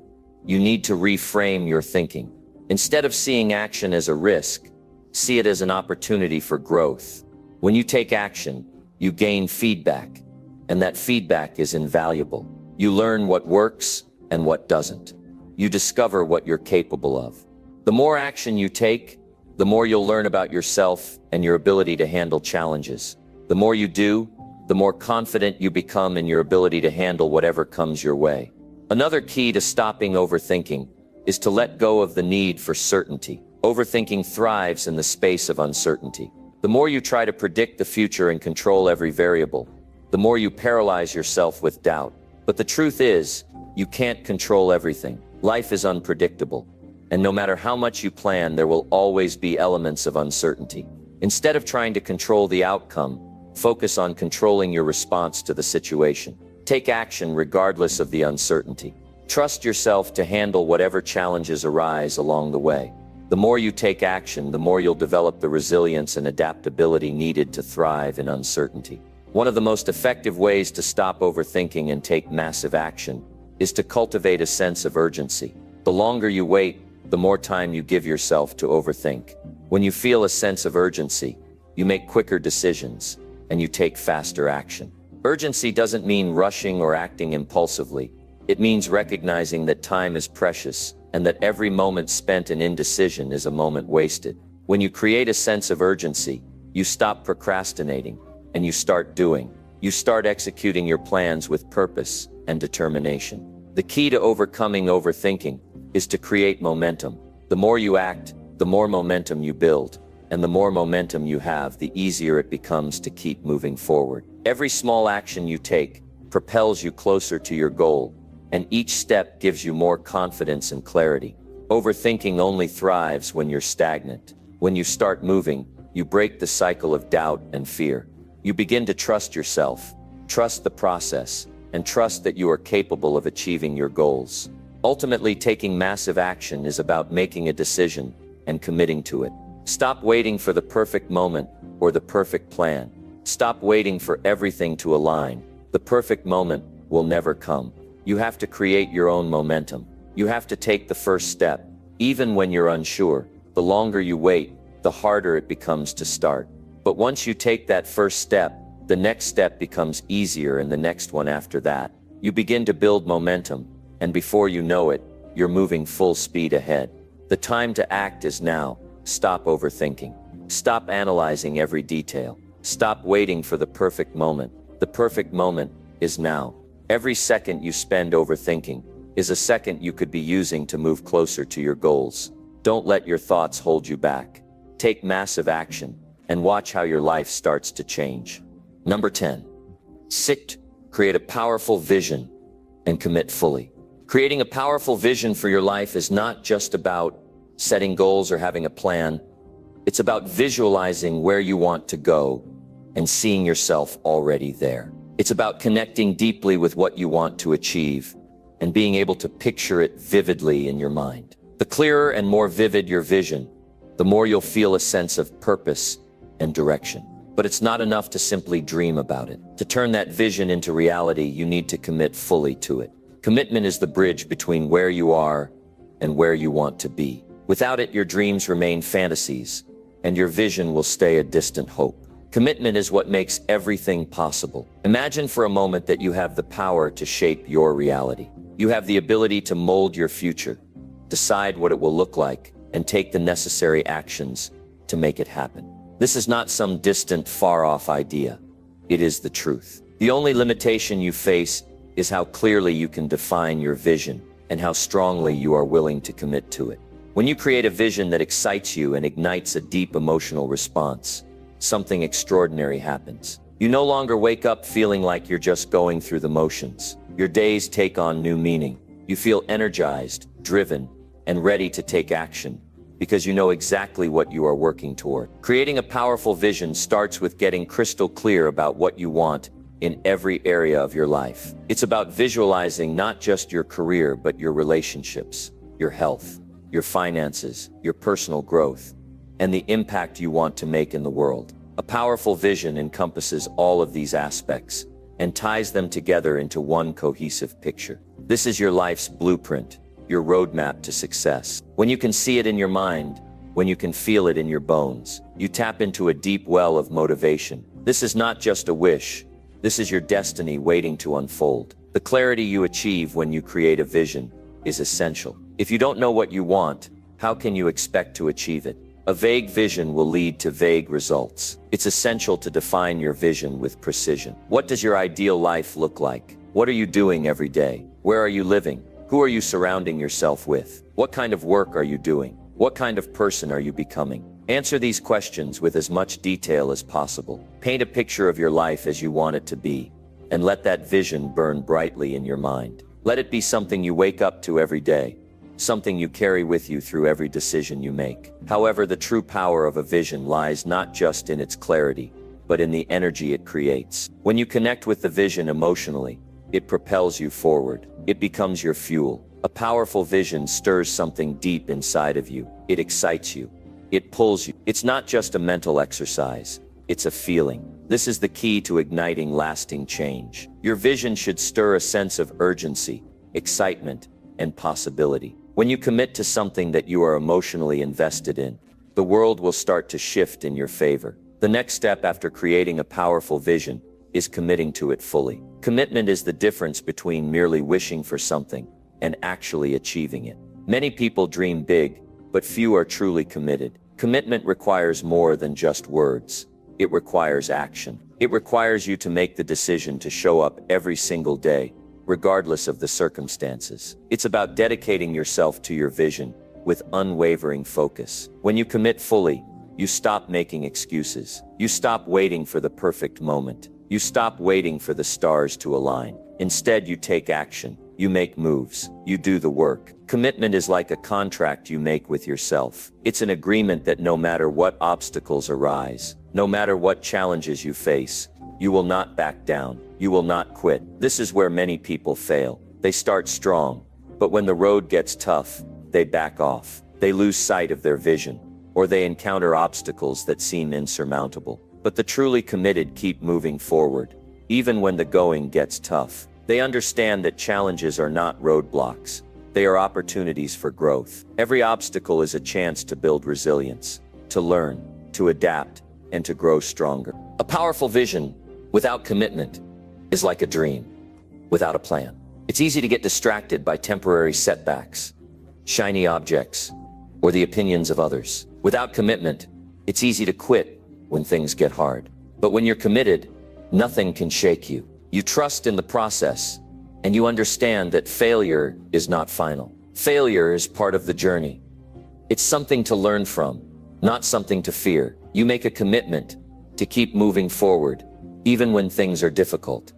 you need to reframe your thinking. Instead of seeing action as a risk, see it as an opportunity for growth. When you take action, you gain feedback, and that feedback is invaluable. You learn what works and what doesn't. You discover what you're capable of. The more action you take, the more you'll learn about yourself and your ability to handle challenges. The more you do, the more confident you become in your ability to handle whatever comes your way. Another key to stopping overthinking is to let go of the need for certainty. Overthinking thrives in the space of uncertainty. The more you try to predict the future and control every variable, the more you paralyze yourself with doubt. But the truth is, you can't control everything. Life is unpredictable. And no matter how much you plan, there will always be elements of uncertainty. Instead of trying to control the outcome, focus on controlling your response to the situation. Take action regardless of the uncertainty. Trust yourself to handle whatever challenges arise along the way. The more you take action, the more you'll develop the resilience and adaptability needed to thrive in uncertainty. One of the most effective ways to stop overthinking and take massive action is to cultivate a sense of urgency. The longer you wait, the more time you give yourself to overthink. When you feel a sense of urgency, you make quicker decisions and you take faster action. Urgency doesn't mean rushing or acting impulsively. It means recognizing that time is precious and that every moment spent in indecision is a moment wasted. When you create a sense of urgency, you stop procrastinating and you start doing. You start executing your plans with purpose and determination. The key to overcoming overthinking is to create momentum. The more you act, the more momentum you build. And the more momentum you have, the easier it becomes to keep moving forward. Every small action you take propels you closer to your goal, and each step gives you more confidence and clarity. Overthinking only thrives when you're stagnant. When you start moving, you break the cycle of doubt and fear. You begin to trust yourself, trust the process, and trust that you are capable of achieving your goals. Ultimately, taking massive action is about making a decision and committing to it. Stop waiting for the perfect moment or the perfect plan. Stop waiting for everything to align. The perfect moment will never come. You have to create your own momentum. You have to take the first step. Even when you're unsure, the longer you wait, the harder it becomes to start. But once you take that first step, the next step becomes easier and the next one after that. You begin to build momentum, and before you know it, you're moving full speed ahead. The time to act is now. Stop overthinking. Stop analyzing every detail. Stop waiting for the perfect moment. The perfect moment is now. Every second you spend overthinking is a second you could be using to move closer to your goals. Don't let your thoughts hold you back. Take massive action and watch how your life starts to change. Number 10. Create a powerful vision and commit fully. Creating a powerful vision for your life is not just about setting goals or having a plan. It's about visualizing where you want to go and seeing yourself already there. It's about connecting deeply with what you want to achieve and being able to picture it vividly in your mind. The clearer and more vivid your vision, the more you'll feel a sense of purpose and direction. But it's not enough to simply dream about it. To turn that vision into reality, you need to commit fully to it. Commitment is the bridge between where you are and where you want to be. Without it, your dreams remain fantasies, and your vision will stay a distant hope. Commitment is what makes everything possible. Imagine for a moment that you have the power to shape your reality. You have the ability to mold your future, decide what it will look like, and take the necessary actions to make it happen. This is not some distant, far-off idea. It is the truth. The only limitation you face is how clearly you can define your vision and how strongly you are willing to commit to it. When you create a vision that excites you and ignites a deep emotional response, something extraordinary happens. You no longer wake up feeling like you're just going through the motions. Your days take on new meaning. You feel energized, driven, and ready to take action because you know exactly what you are working toward. Creating a powerful vision starts with getting crystal clear about what you want in every area of your life. It's about visualizing not just your career, but your relationships, your health, your finances, your personal growth, and the impact you want to make in the world. A powerful vision encompasses all of these aspects and ties them together into one cohesive picture. This is your life's blueprint, your roadmap to success. When you can see it in your mind, when you can feel it in your bones, you tap into a deep well of motivation. This is not just a wish. This is your destiny waiting to unfold. The clarity you achieve when you create a vision is essential. If you don't know what you want, how can you expect to achieve it? A vague vision will lead to vague results. It's essential to define your vision with precision. What does your ideal life look like? What are you doing every day? Where are you living? Who are you surrounding yourself with? What kind of work are you doing? What kind of person are you becoming? Answer these questions with as much detail as possible. Paint a picture of your life as you want it to be, and let that vision burn brightly in your mind. Let it be something you wake up to every day, something you carry with you through every decision you make. However, the true power of a vision lies not just in its clarity, but in the energy it creates. When you connect with the vision emotionally, it propels you forward. It becomes your fuel. A powerful vision stirs something deep inside of you. It excites you. It pulls you. It's not just a mental exercise. It's a feeling. This is the key to igniting lasting change. Your vision should stir a sense of urgency, excitement, and possibility. When you commit to something that you are emotionally invested in, the world will start to shift in your favor. The next step after creating a powerful vision is committing to it fully. Commitment is the difference between merely wishing for something and actually achieving it. Many people dream big, but few are truly committed. Commitment requires more than just words. It requires action. It requires you to make the decision to show up every single day, regardless of the circumstances. It's about dedicating yourself to your vision with unwavering focus. When you commit fully, you stop making excuses. You stop waiting for the perfect moment. You stop waiting for the stars to align. Instead, you take action. You make moves. You do the work. Commitment is like a contract you make with yourself. It's an agreement that no matter what obstacles arise, no matter what challenges you face, you will not back down. You will not quit. This is where many people fail. They start strong, but when the road gets tough, they back off. They lose sight of their vision, or they encounter obstacles that seem insurmountable. But the truly committed keep moving forward, even when the going gets tough. They understand that challenges are not roadblocks. They are opportunities for growth. Every obstacle is a chance to build resilience, to learn, to adapt, and to grow stronger. A powerful vision without commitment is like a dream without a plan. It's easy to get distracted by temporary setbacks, shiny objects, or the opinions of others. Without commitment, it's easy to quit when things get hard. But when you're committed, nothing can shake you. You trust in the process, and you understand that failure is not final. Failure is part of the journey. It's something to learn from, not something to fear. You make a commitment to keep moving forward, even when things are difficult.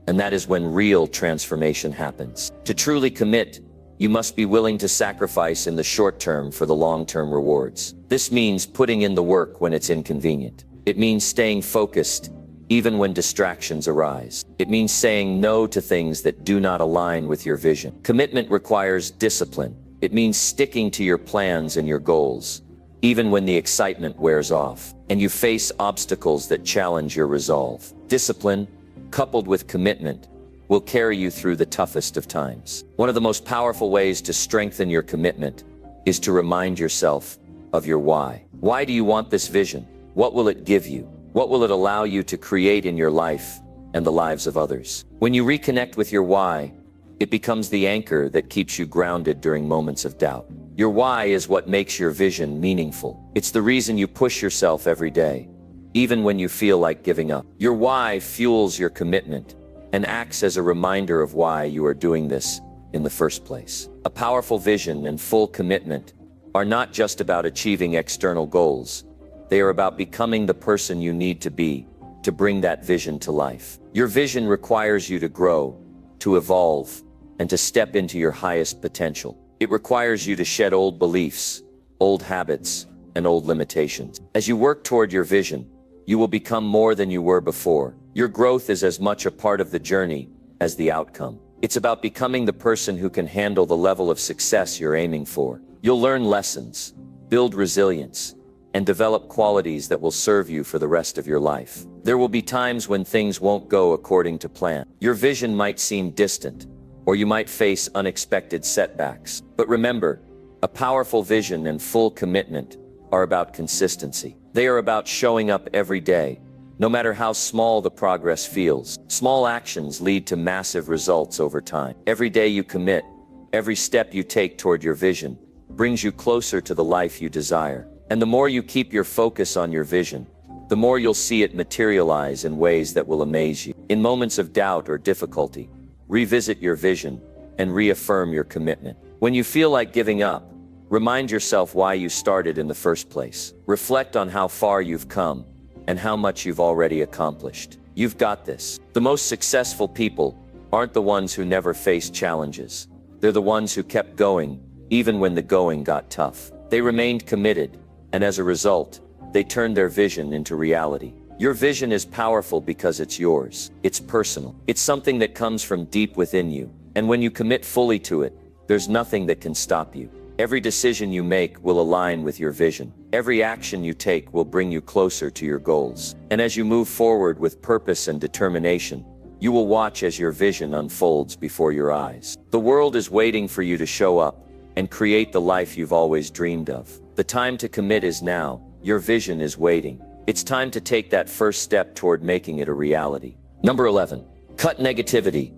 And that is when real transformation happens. To truly commit, you must be willing to sacrifice in the short term for the long-term rewards. This means putting in the work when it's inconvenient. It means staying focused even when distractions arise. It means saying no to things that do not align with your vision. Commitment requires discipline. It means sticking to your plans and your goals, even when the excitement wears off, and you face obstacles that challenge your resolve. Discipline, coupled with commitment, will carry you through the toughest of times. One of the most powerful ways to strengthen your commitment is to remind yourself of your why. Why do you want this vision? What will it give you? What will it allow you to create in your life and the lives of others? When you reconnect with your why, it becomes the anchor that keeps you grounded during moments of doubt. Your why is what makes your vision meaningful. It's the reason you push yourself every day, even when you feel like giving up. Your why fuels your commitment and acts as a reminder of why you are doing this in the first place. A powerful vision and full commitment are not just about achieving external goals. They are about becoming the person you need to be to bring that vision to life. Your vision requires you to grow, to evolve, and to step into your highest potential. It requires you to shed old beliefs, old habits, and old limitations. As you work toward your vision, you will become more than you were before. Your growth is as much a part of the journey as the outcome. It's about becoming the person who can handle the level of success you're aiming for. You'll learn lessons, build resilience, and develop qualities that will serve you for the rest of your life. There will be times when things won't go according to plan. Your vision might seem distant, or you might face unexpected setbacks. But remember, a powerful vision and full commitment are about consistency. They are about showing up every day, no matter how small the progress feels. Small actions lead to massive results over time. Every day you commit, every step you take toward your vision, brings you closer to the life you desire. And the more you keep your focus on your vision, the more you'll see it materialize in ways that will amaze you. In moments of doubt or difficulty, revisit your vision and reaffirm your commitment. When you feel like giving up, remind yourself why you started in the first place. Reflect on how far you've come and how much you've already accomplished. You've got this. The most successful people aren't the ones who never faced challenges. They're the ones who kept going, even when the going got tough. They remained committed, and as a result, they turned their vision into reality. Your vision is powerful because it's yours. It's personal. It's something that comes from deep within you. And when you commit fully to it, there's nothing that can stop you. Every decision you make will align with your vision. Every action you take will bring you closer to your goals. And as you move forward with purpose and determination, you will watch as your vision unfolds before your eyes. The world is waiting for you to show up and create the life you've always dreamed of. The time to commit is now. Your vision is waiting. It's time to take that first step toward making it a reality. Number 11, cut negativity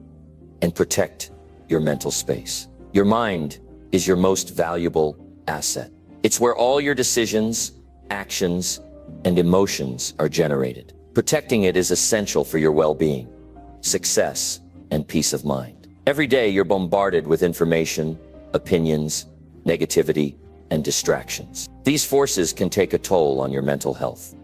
and protect your mental space. Your mind is your most valuable asset. It's where all your decisions, actions, and emotions are generated. Protecting it is essential for your well-being, success, and peace of mind. Every day you're bombarded with information, opinions, negativity, and distractions. These forces can take a toll on your mental health,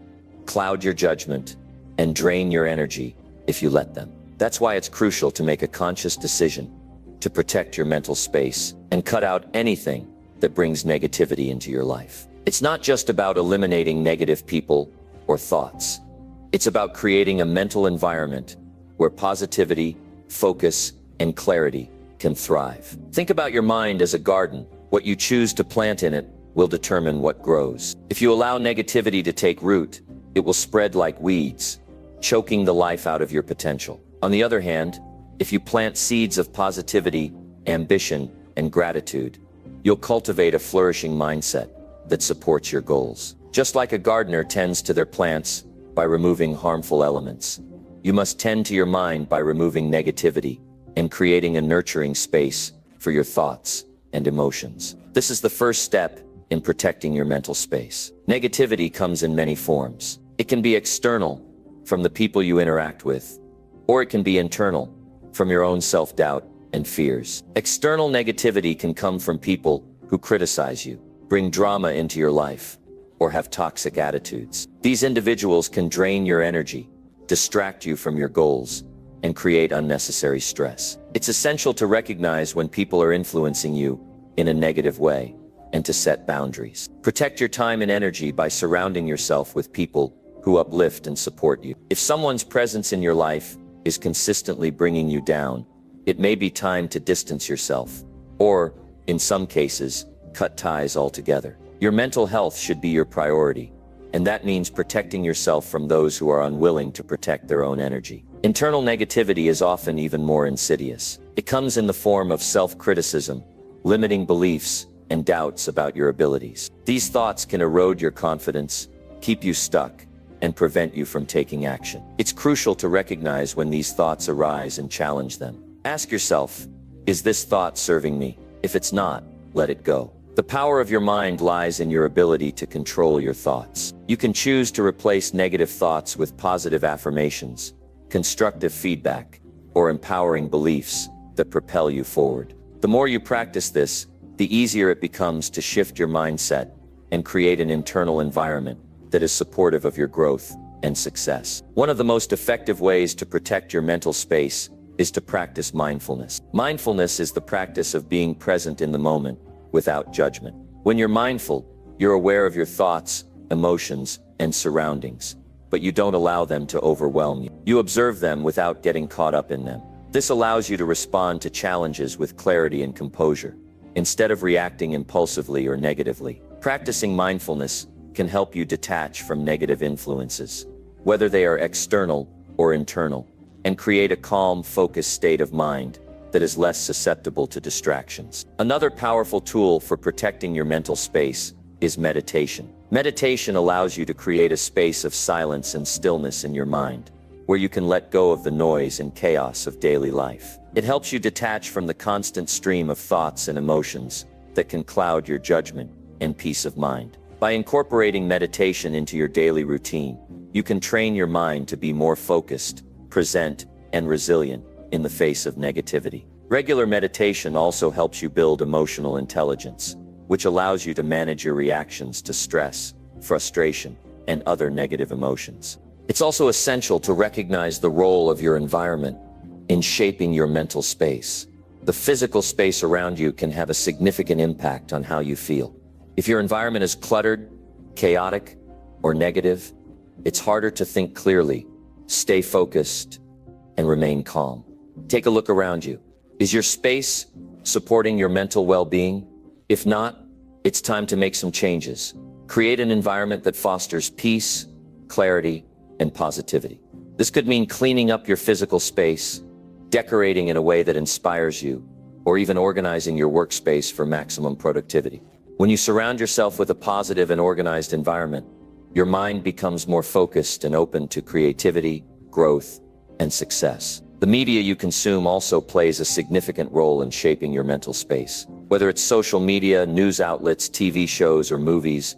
cloud your judgment, and drain your energy if you let them. That's why it's crucial to make a conscious decision to protect your mental space and cut out anything that brings negativity into your life. It's not just about eliminating negative people or thoughts. It's about creating a mental environment where positivity, focus, and clarity can thrive. Think about your mind as a garden. What you choose to plant in it will determine what grows. If you allow negativity to take root, it will spread like weeds, choking the life out of your potential. On the other hand, if you plant seeds of positivity, ambition, and gratitude, you'll cultivate a flourishing mindset that supports your goals. Just like a gardener tends to their plants by removing harmful elements, you must tend to your mind by removing negativity and creating a nurturing space for your thoughts and emotions. This is the first step in protecting your mental space. Negativity comes in many forms. It can be external, from the people you interact with, or it can be internal, from your own self-doubt and fears. External negativity can come from people who criticize you, bring drama into your life, or have toxic attitudes. These individuals can drain your energy, distract you from your goals, and create unnecessary stress. It's essential to recognize when people are influencing you in a negative way and to set boundaries. Protect your time and energy by surrounding yourself with people who uplift and support you. If someone's presence in your life is consistently bringing you down, it may be time to distance yourself, or, in some cases, cut ties altogether. Your mental health should be your priority, and that means protecting yourself from those who are unwilling to protect their own energy. Internal negativity is often even more insidious. It comes in the form of self-criticism, limiting beliefs, and doubts about your abilities. These thoughts can erode your confidence, keep you stuck, and prevent you from taking action. It's crucial to recognize when these thoughts arise and challenge them. Ask yourself, is this thought serving me? If it's not, let it go. The power of your mind lies in your ability to control your thoughts. You can choose to replace negative thoughts with positive affirmations, constructive feedback, or empowering beliefs that propel you forward. The more you practice this, the easier it becomes to shift your mindset and create an internal environment that is supportive of your growth and success. One of the most effective ways to protect your mental space is to practice mindfulness. Mindfulness is the practice of being present in the moment without judgment. When you're mindful, you're aware of your thoughts, emotions, and surroundings, but you don't allow them to overwhelm you. You observe them without getting caught up in them. This allows you to respond to challenges with clarity and composure, instead of reacting impulsively or negatively. Practicing mindfulness can help you detach from negative influences, whether they are external or internal, and create a calm, focused state of mind that is less susceptible to distractions. Another powerful tool for protecting your mental space is meditation. Meditation allows you to create a space of silence and stillness in your mind, where you can let go of the noise and chaos of daily life. It helps you detach from the constant stream of thoughts and emotions that can cloud your judgment and peace of mind. By incorporating meditation into your daily routine, you can train your mind to be more focused, present, and resilient in the face of negativity. Regular meditation also helps you build emotional intelligence, which allows you to manage your reactions to stress, frustration, and other negative emotions. It's also essential to recognize the role of your environment in shaping your mental space. The physical space around you can have a significant impact on how you feel. If your environment is cluttered, chaotic, or negative, it's harder to think clearly, stay focused, and remain calm. Take a look around you. Is your space supporting your mental well-being? If not, it's time to make some changes. Create an environment that fosters peace, clarity, and positivity. This could mean cleaning up your physical space, decorating in a way that inspires you, or even organizing your workspace for maximum productivity. When you surround yourself with a positive and organized environment, your mind becomes more focused and open to creativity, growth, and success. The media you consume also plays a significant role in shaping your mental space. Whether it's social media, news outlets, TV shows, or movies,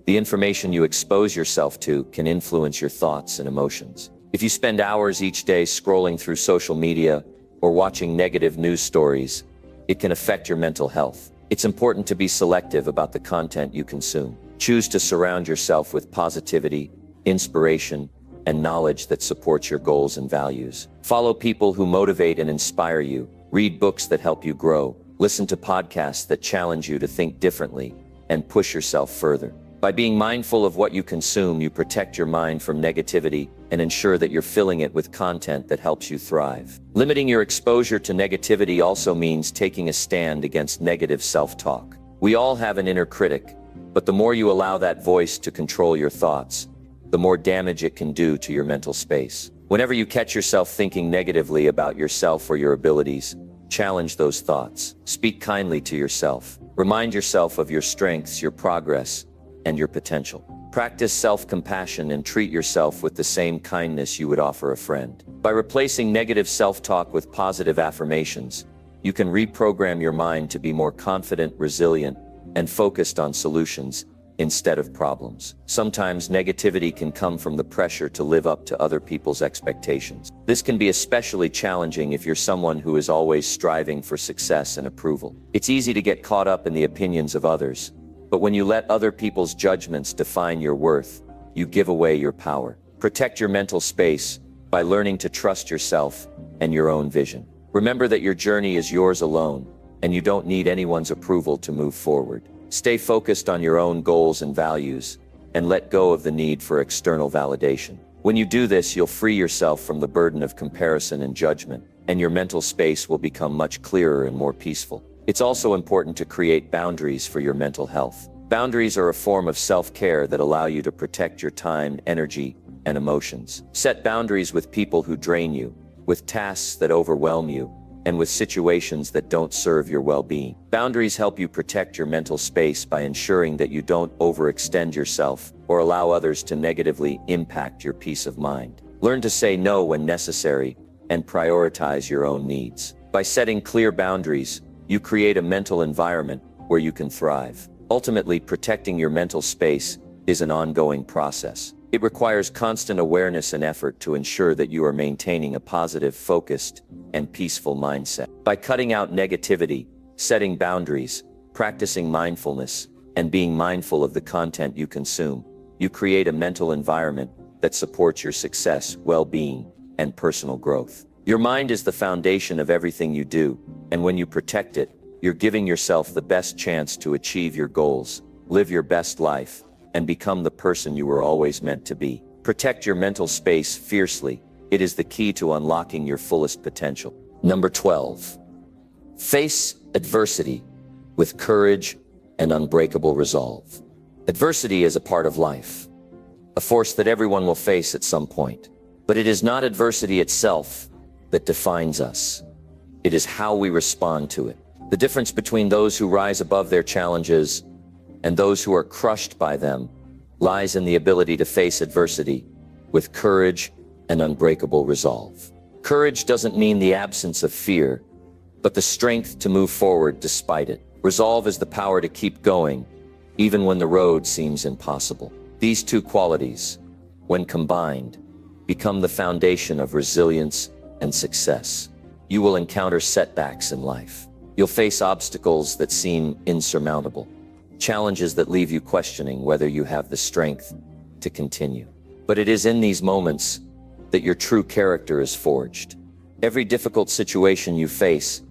the information you expose yourself to can influence your thoughts and emotions. If you spend hours each day scrolling through social media or watching negative news stories, it can affect your mental health. It's important to be selective about the content you consume. Choose to surround yourself with positivity, inspiration, and knowledge that supports your goals and values. Follow people who motivate and inspire you. Read books that help you grow. Listen to podcasts that challenge you to think differently and push yourself further. By being mindful of what you consume, you protect your mind from negativity and ensure that you're filling it with content that helps you thrive. Limiting your exposure to negativity also means taking a stand against negative self-talk. We all have an inner critic, but the more you allow that voice to control your thoughts, the more damage it can do to your mental space. Whenever you catch yourself thinking negatively about yourself or your abilities, challenge those thoughts. Speak kindly to yourself. Remind yourself of your strengths, your progress, and your potential. Practice self-compassion and treat yourself with the same kindness you would offer a friend. By replacing negative self-talk with positive affirmations, you can reprogram your mind to be more confident, resilient, and focused on solutions instead of problems. Sometimes negativity can come from the pressure to live up to other people's expectations. This can be especially challenging if you're someone who is always striving for success and approval. It's easy to get caught up in the opinions of others, but when you let other people's judgments define your worth, you give away your power. Protect your mental space by learning to trust yourself and your own vision. Remember that your journey is yours alone, and you don't need anyone's approval to move forward. Stay focused on your own goals and values, and let go of the need for external validation. When you do this, you'll free yourself from the burden of comparison and judgment, and your mental space will become much clearer and more peaceful. It's also important to create boundaries for your mental health. Boundaries are a form of self-care that allow you to protect your time, energy, and emotions. Set boundaries with people who drain you, with tasks that overwhelm you, and with situations that don't serve your well-being. Boundaries help you protect your mental space by ensuring that you don't overextend yourself or allow others to negatively impact your peace of mind. Learn to say no when necessary and prioritize your own needs. By setting clear boundaries, you create a mental environment where you can thrive. Ultimately, protecting your mental space is an ongoing process. It requires constant awareness and effort to ensure that you are maintaining a positive, focused, and peaceful mindset. By cutting out negativity, setting boundaries, practicing mindfulness, and being mindful of the content you consume, you create a mental environment that supports your success, well-being, and personal growth. Your mind is the foundation of everything you do, and when you protect it, you're giving yourself the best chance to achieve your goals, live your best life, and become the person you were always meant to be. Protect your mental space fiercely. It is the key to unlocking your fullest potential. Number 12. Face adversity with courage and unbreakable resolve. Adversity is a part of life, a force that everyone will face at some point. But it is not adversity itself that defines us. It is how we respond to it. The difference between those who rise above their challenges and those who are crushed by them lies in the ability to face adversity with courage and unbreakable resolve. Courage doesn't mean the absence of fear, but the strength to move forward despite it. Resolve is the power to keep going, even when the road seems impossible. These two qualities, when combined, become the foundation of resilience and success. You will encounter setbacks in life. You'll face obstacles that seem insurmountable, challenges that leave you questioning whether you have the strength to continue. But it is in these moments that your true character is forged. Every difficult situation you face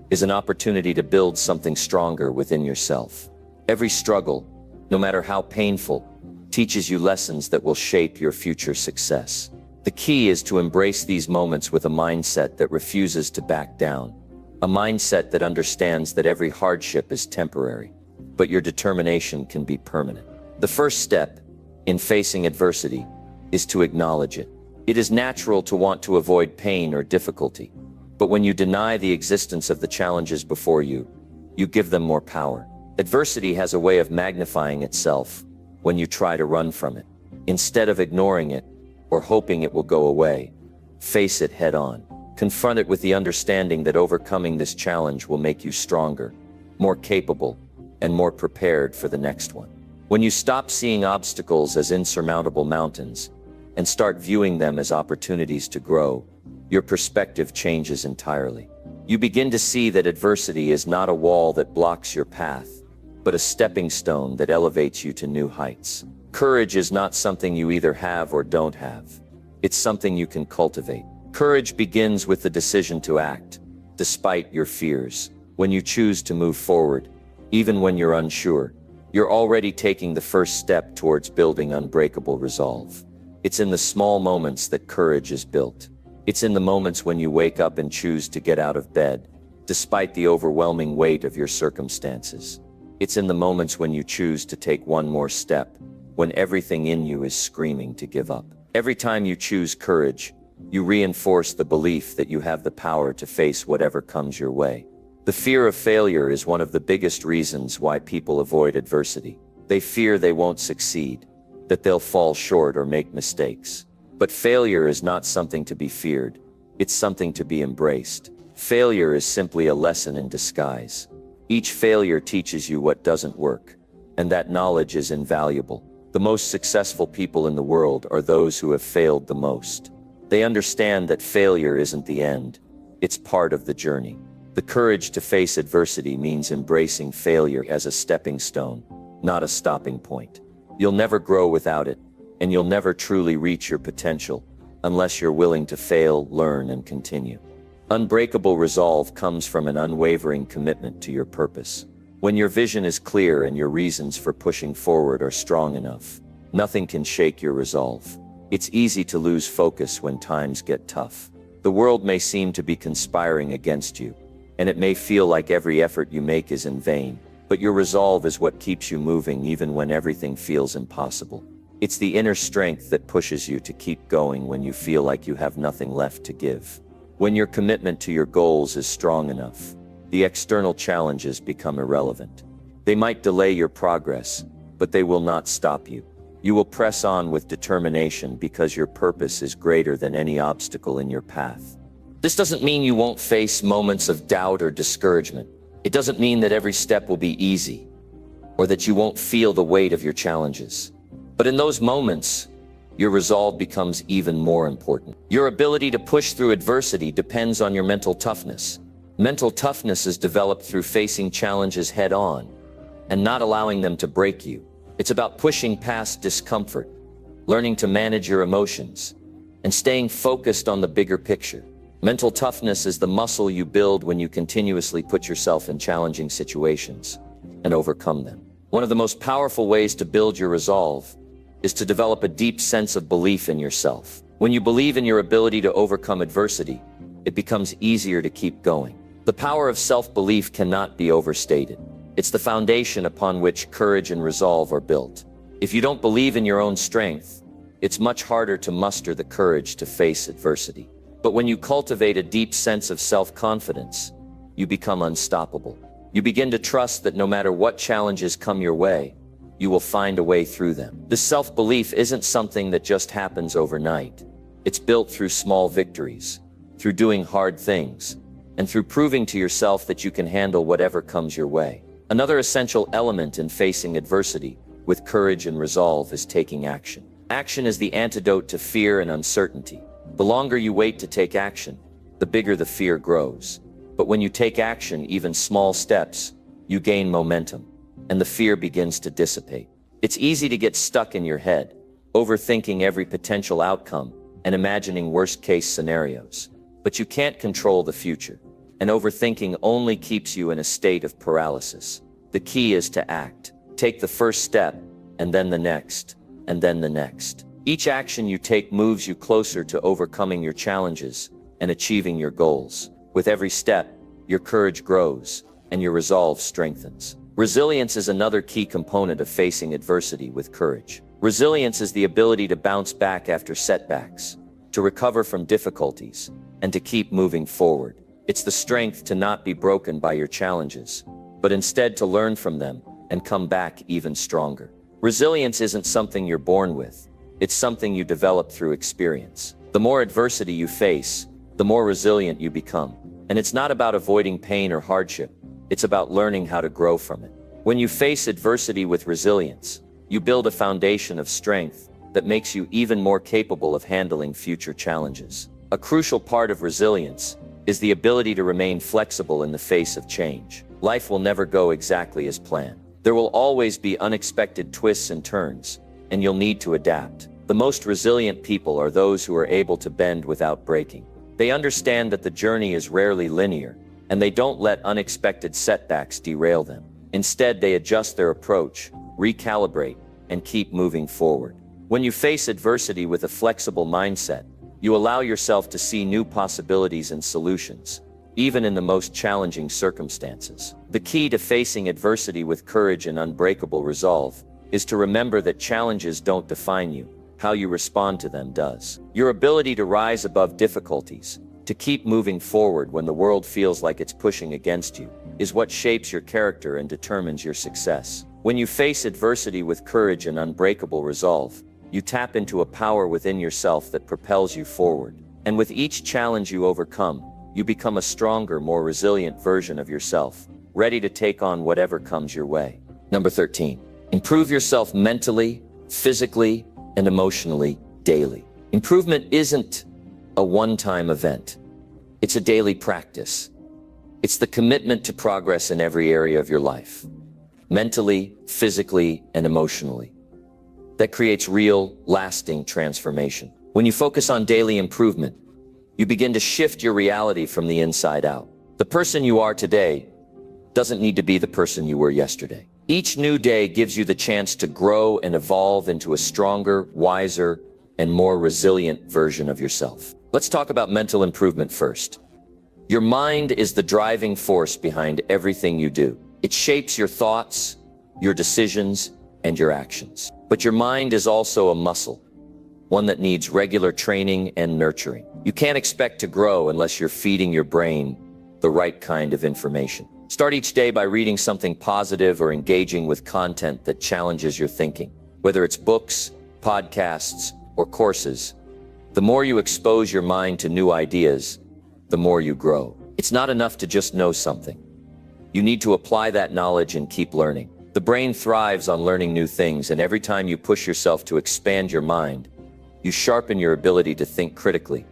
is an opportunity to build something stronger within yourself. Every struggle, no matter how painful, teaches you lessons that will shape your future success. The key is to embrace these moments with a mindset that refuses to back down, a mindset that understands that every hardship is temporary, but your determination can be permanent. The first step in facing adversity is to acknowledge it. It is natural to want to avoid pain or difficulty, but when you deny the existence of the challenges before you, you give them more power. Adversity has a way of magnifying itself when you try to run from it. Instead of ignoring it or hoping it will go away, face it head on. Confront it with the understanding that overcoming this challenge will make you stronger, more capable, and more prepared for the next one. When you stop seeing obstacles as insurmountable mountains and start viewing them as opportunities to grow, your perspective changes entirely. You begin to see that adversity is not a wall that blocks your path, but a stepping stone that elevates you to new heights. Courage is not something you either have or don't have. It's something you can cultivate. Courage begins with the decision to act, despite your fears. When you choose to move forward, even when you're unsure, you're already taking the first step towards building unbreakable resolve. It's in the small moments that courage is built. It's in the moments when you wake up and choose to get out of bed, despite the overwhelming weight of your circumstances. It's in the moments when you choose to take one more step, when everything in you is screaming to give up. Every time you choose courage, you reinforce the belief that you have the power to face whatever comes your way. The fear of failure is one of the biggest reasons why people avoid adversity. They fear they won't succeed, that they'll fall short or make mistakes. But failure is not something to be feared. It's something to be embraced. Failure is simply a lesson in disguise. Each failure teaches you what doesn't work, and that knowledge is invaluable. The most successful people in the world are those who have failed the most. They understand that failure isn't the end. It's part of the journey. The courage to face adversity means embracing failure as a stepping stone, not a stopping point. You'll never grow without it, and you'll never truly reach your potential unless you're willing to fail, learn, and continue. Unbreakable resolve comes from an unwavering commitment to your purpose. When your vision is clear and your reasons for pushing forward are strong enough, nothing can shake your resolve. It's easy to lose focus when times get tough. The world may seem to be conspiring against you, and it may feel like every effort you make is in vain, but your resolve is what keeps you moving even when everything feels impossible. It's the inner strength that pushes you to keep going when you feel like you have nothing left to give. When your commitment to your goals is strong enough, the external challenges become irrelevant. They might delay your progress, but they will not stop you. You will press on with determination because your purpose is greater than any obstacle in your path. This doesn't mean you won't face moments of doubt or discouragement. It doesn't mean that every step will be easy, or that you won't feel the weight of your challenges. But in those moments, your resolve becomes even more important. Your ability to push through adversity depends on your mental toughness. Mental toughness is developed through facing challenges head on and not allowing them to break you. It's about pushing past discomfort, learning to manage your emotions, and staying focused on the bigger picture. Mental toughness is the muscle you build when you continuously put yourself in challenging situations and overcome them. One of the most powerful ways to build your resolve is to develop a deep sense of belief in yourself. When you believe in your ability to overcome adversity, it becomes easier to keep going. The power of self-belief cannot be overstated. It's the foundation upon which courage and resolve are built. If you don't believe in your own strength, it's much harder to muster the courage to face adversity. But when you cultivate a deep sense of self-confidence, you become unstoppable. You begin to trust that no matter what challenges come your way, you will find a way through them. This self-belief isn't something that just happens overnight. It's built through small victories, through doing hard things, and through proving to yourself that you can handle whatever comes your way. Another essential element in facing adversity with courage and resolve is taking action. Action is the antidote to fear and uncertainty. The longer you wait to take action, the bigger the fear grows. But when you take action, even small steps, you gain momentum, and the fear begins to dissipate. It's easy to get stuck in your head, overthinking every potential outcome and imagining worst-case scenarios. But you can't control the future, and overthinking only keeps you in a state of paralysis. The key is to act. Take the first step, and then the next, and then the next. Each action you take moves you closer to overcoming your challenges and achieving your goals. With every step, your courage grows, and your resolve strengthens. Resilience is another key component of facing adversity with courage. Resilience is the ability to bounce back after setbacks, to recover from difficulties, and to keep moving forward. It's the strength to not be broken by your challenges, but instead to learn from them and come back even stronger. Resilience isn't something you're born with. It's something you develop through experience. The more adversity you face, the more resilient you become. And it's not about avoiding pain or hardship. It's about learning how to grow from it. When you face adversity with resilience, you build a foundation of strength that makes you even more capable of handling future challenges. A crucial part of resilience is the ability to remain flexible in the face of change. Life will never go exactly as planned. There will always be unexpected twists and turns, and you'll need to adapt. The most resilient people are those who are able to bend without breaking. They understand that the journey is rarely linear, and they don't let unexpected setbacks derail them. Instead, they adjust their approach, recalibrate, and keep moving forward. When you face adversity with a flexible mindset, you allow yourself to see new possibilities and solutions, even in the most challenging circumstances. The key to facing adversity with courage and unbreakable resolve is to remember that challenges don't define you. How you respond to them does. Your ability to rise above difficulties, to keep moving forward when the world feels like it's pushing against you, is what shapes your character and determines your success. When you face adversity with courage and unbreakable resolve, you tap into a power within yourself that propels you forward. And with each challenge you overcome, you become a stronger, more resilient version of yourself, ready to take on whatever comes your way. Number 13. Improve yourself mentally, physically, and emotionally daily. Improvement isn't a one-time event. It's a daily practice. It's the commitment to progress in every area of your life, mentally, physically, and emotionally, that creates real, lasting transformation. When you focus on daily improvement, you begin to shift your reality from the inside out. The person you are today doesn't need to be the person you were yesterday. Each new day gives you the chance to grow and evolve into a stronger, wiser, and more resilient version of yourself. Let's talk about mental improvement first. Your mind is the driving force behind everything you do. It shapes your thoughts, your decisions, and your actions. But your mind is also a muscle, one that needs regular training and nurturing. You can't expect to grow unless you're feeding your brain the right kind of information. Start each day by reading something positive or engaging with content that challenges your thinking. Whether it's books, podcasts, or courses, the more you expose your mind to new ideas, the more you grow. It's not enough to just know something. You need to apply that knowledge and keep learning. The brain thrives on learning new things, and every time you push yourself to expand your mind, you sharpen your ability to think critically,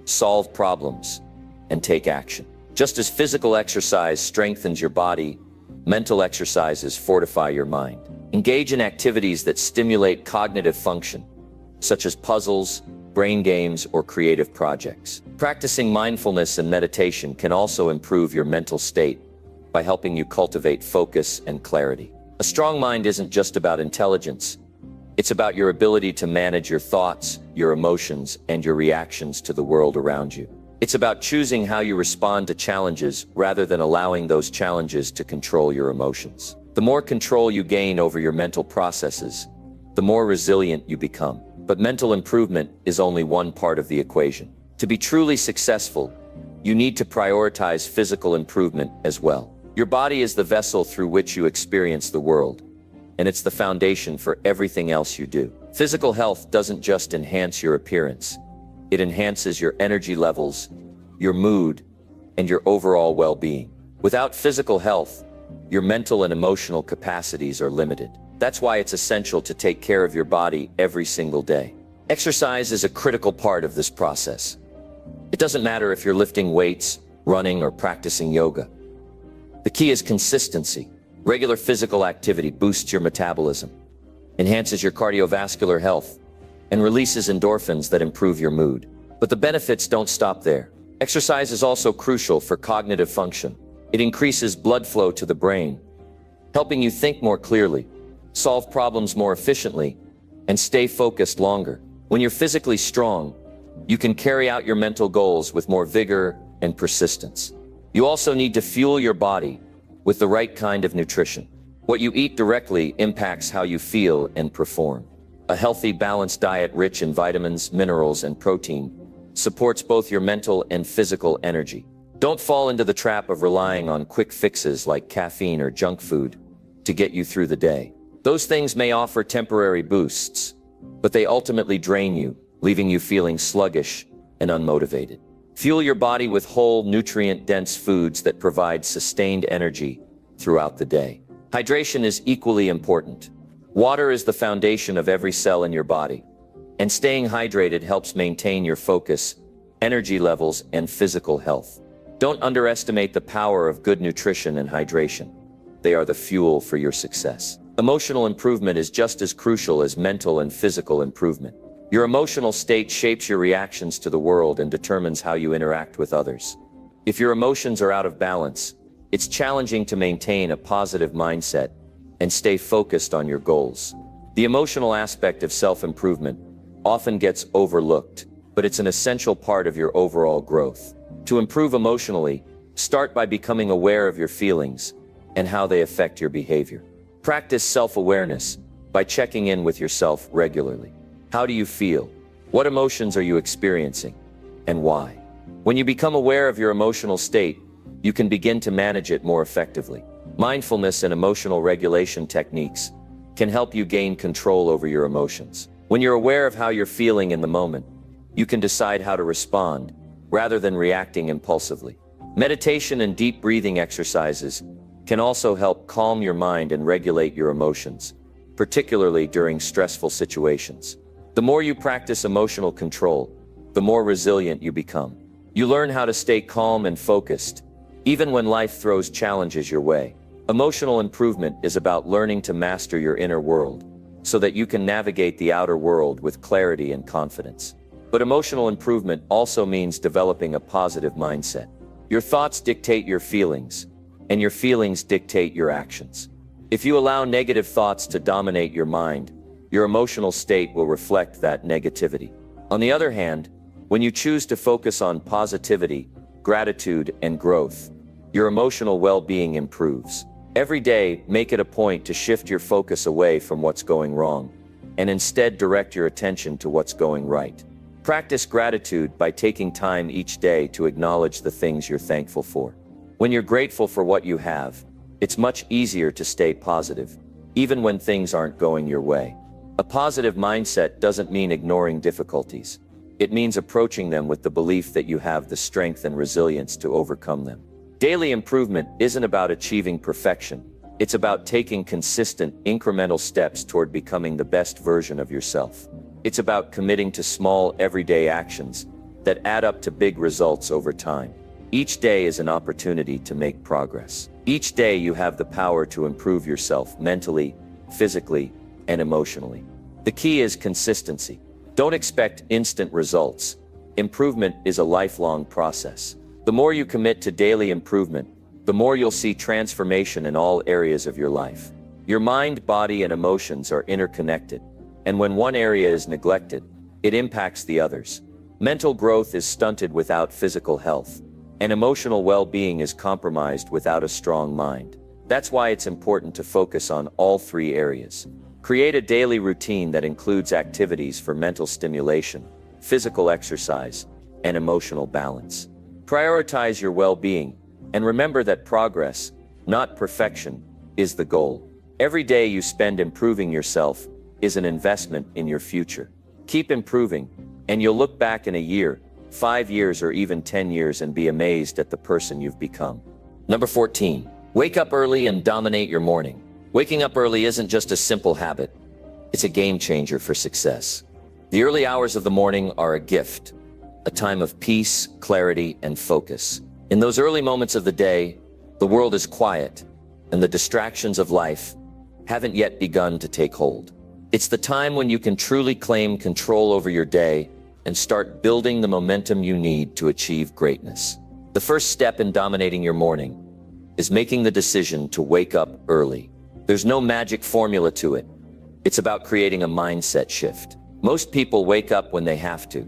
solve problems, and take action. Just as physical exercise strengthens your body, mental exercises fortify your mind. Engage in activities that stimulate cognitive function, such as puzzles, brain games, or creative projects. Practicing mindfulness and meditation can also improve your mental state by helping you cultivate focus and clarity. A strong mind isn't just about intelligence, It's about your ability to manage your thoughts, your emotions, and your reactions to the world around you. It's about choosing how you respond to challenges rather than allowing those challenges to control your emotions. The more control you gain over your mental processes, the more resilient you become. But mental improvement is only one part of the equation. To be truly successful, you need to prioritize physical improvement as well. Your body is the vessel through which you experience the world, and it's the foundation for everything else you do. Physical health doesn't just enhance your appearance. It enhances your energy levels, your mood, and your overall well-being. Without physical health, your mental and emotional capacities are limited. That's why it's essential to take care of your body every single day. Exercise is a critical part of this process. It doesn't matter if you're lifting weights, running, or practicing yoga. The key is consistency. Regular physical activity boosts your metabolism, enhances your cardiovascular health, and releases endorphins that improve your mood. But the benefits don't stop there. Exercise is also crucial for cognitive function. It increases blood flow to the brain, helping you think more clearly, solve problems more efficiently, and stay focused longer. When you're physically strong, you can carry out your mental goals with more vigor and persistence. You also need to fuel your body with the right kind of nutrition. What you eat directly impacts how you feel and perform. A healthy, balanced diet rich in vitamins, minerals, and protein supports both your mental and physical energy. Don't fall into the trap of relying on quick fixes like caffeine or junk food to get you through the day. Those things may offer temporary boosts, but they ultimately drain you, leaving you feeling sluggish and unmotivated. Fuel your body with whole, nutrient-dense foods that provide sustained energy throughout the day. Hydration is equally important. Water is the foundation of every cell in your body, and staying hydrated helps maintain your focus, energy levels, and physical health. Don't underestimate the power of good nutrition and hydration. They are the fuel for your success. Emotional improvement is just as crucial as mental and physical improvement. Your emotional state shapes your reactions to the world and determines how you interact with others. If your emotions are out of balance, it's challenging to maintain a positive mindset and stay focused on your goals. The emotional aspect of self-improvement often gets overlooked, but it's an essential part of your overall growth. To improve emotionally, start by becoming aware of your feelings and how they affect your behavior. Practice self-awareness by checking in with yourself regularly. How do you feel? What emotions are you experiencing? And why? When you become aware of your emotional state, you can begin to manage it more effectively. Mindfulness and emotional regulation techniques can help you gain control over your emotions. When you're aware of how you're feeling in the moment, you can decide how to respond rather than reacting impulsively. Meditation and deep breathing exercises can also help calm your mind and regulate your emotions, particularly during stressful situations. The more you practice emotional control, the more resilient you become. You learn how to stay calm and focused, even when life throws challenges your way. Emotional improvement is about learning to master your inner world so that you can navigate the outer world with clarity and confidence. But emotional improvement also means developing a positive mindset. Your thoughts dictate your feelings, and your feelings dictate your actions. If you allow negative thoughts to dominate your mind, your emotional state will reflect that negativity. On the other hand, when you choose to focus on positivity, gratitude, and growth, your emotional well-being improves. Every day, make it a point to shift your focus away from what's going wrong, and instead direct your attention to what's going right. Practice gratitude by taking time each day to acknowledge the things you're thankful for. When you're grateful for what you have, it's much easier to stay positive, even when things aren't going your way. A positive mindset doesn't mean ignoring difficulties. It means approaching them with the belief that you have the strength and resilience to overcome them. Daily improvement isn't about achieving perfection. It's about taking consistent, incremental steps toward becoming the best version of yourself. It's about committing to small, everyday actions that add up to big results over time. Each day is an opportunity to make progress. Each day you have the power to improve yourself mentally, physically, and emotionally. The key is consistency. Don't expect instant results. Improvement is a lifelong process. The more you commit to daily improvement, the more you'll see transformation in all areas of your life. Your mind, body, and emotions are interconnected, And when one area is neglected, it impacts the others. Mental growth is stunted without physical health, and emotional well-being is compromised without a strong mind. That's why it's important to focus on all three areas. Create a daily routine that includes activities for mental stimulation, physical exercise, and emotional balance. Prioritize your well-being, and remember that progress, not perfection, is the goal. Every day you spend improving yourself is an investment in your future. Keep improving, and you'll look back in a year, 5 years, or even 10 years and be amazed at the person you've become. Number 14, wake up early and dominate your morning. Waking up early isn't just a simple habit, it's a game changer for success. The early hours of the morning are a gift, a time of peace, clarity, and focus. In those early moments of the day, the world is quiet, and the distractions of life haven't yet begun to take hold. It's the time when you can truly claim control over your day and start building the momentum you need to achieve greatness. The first step in dominating your morning is making the decision to wake up early. There's no magic formula to it. It's about creating a mindset shift. Most people wake up when they have to,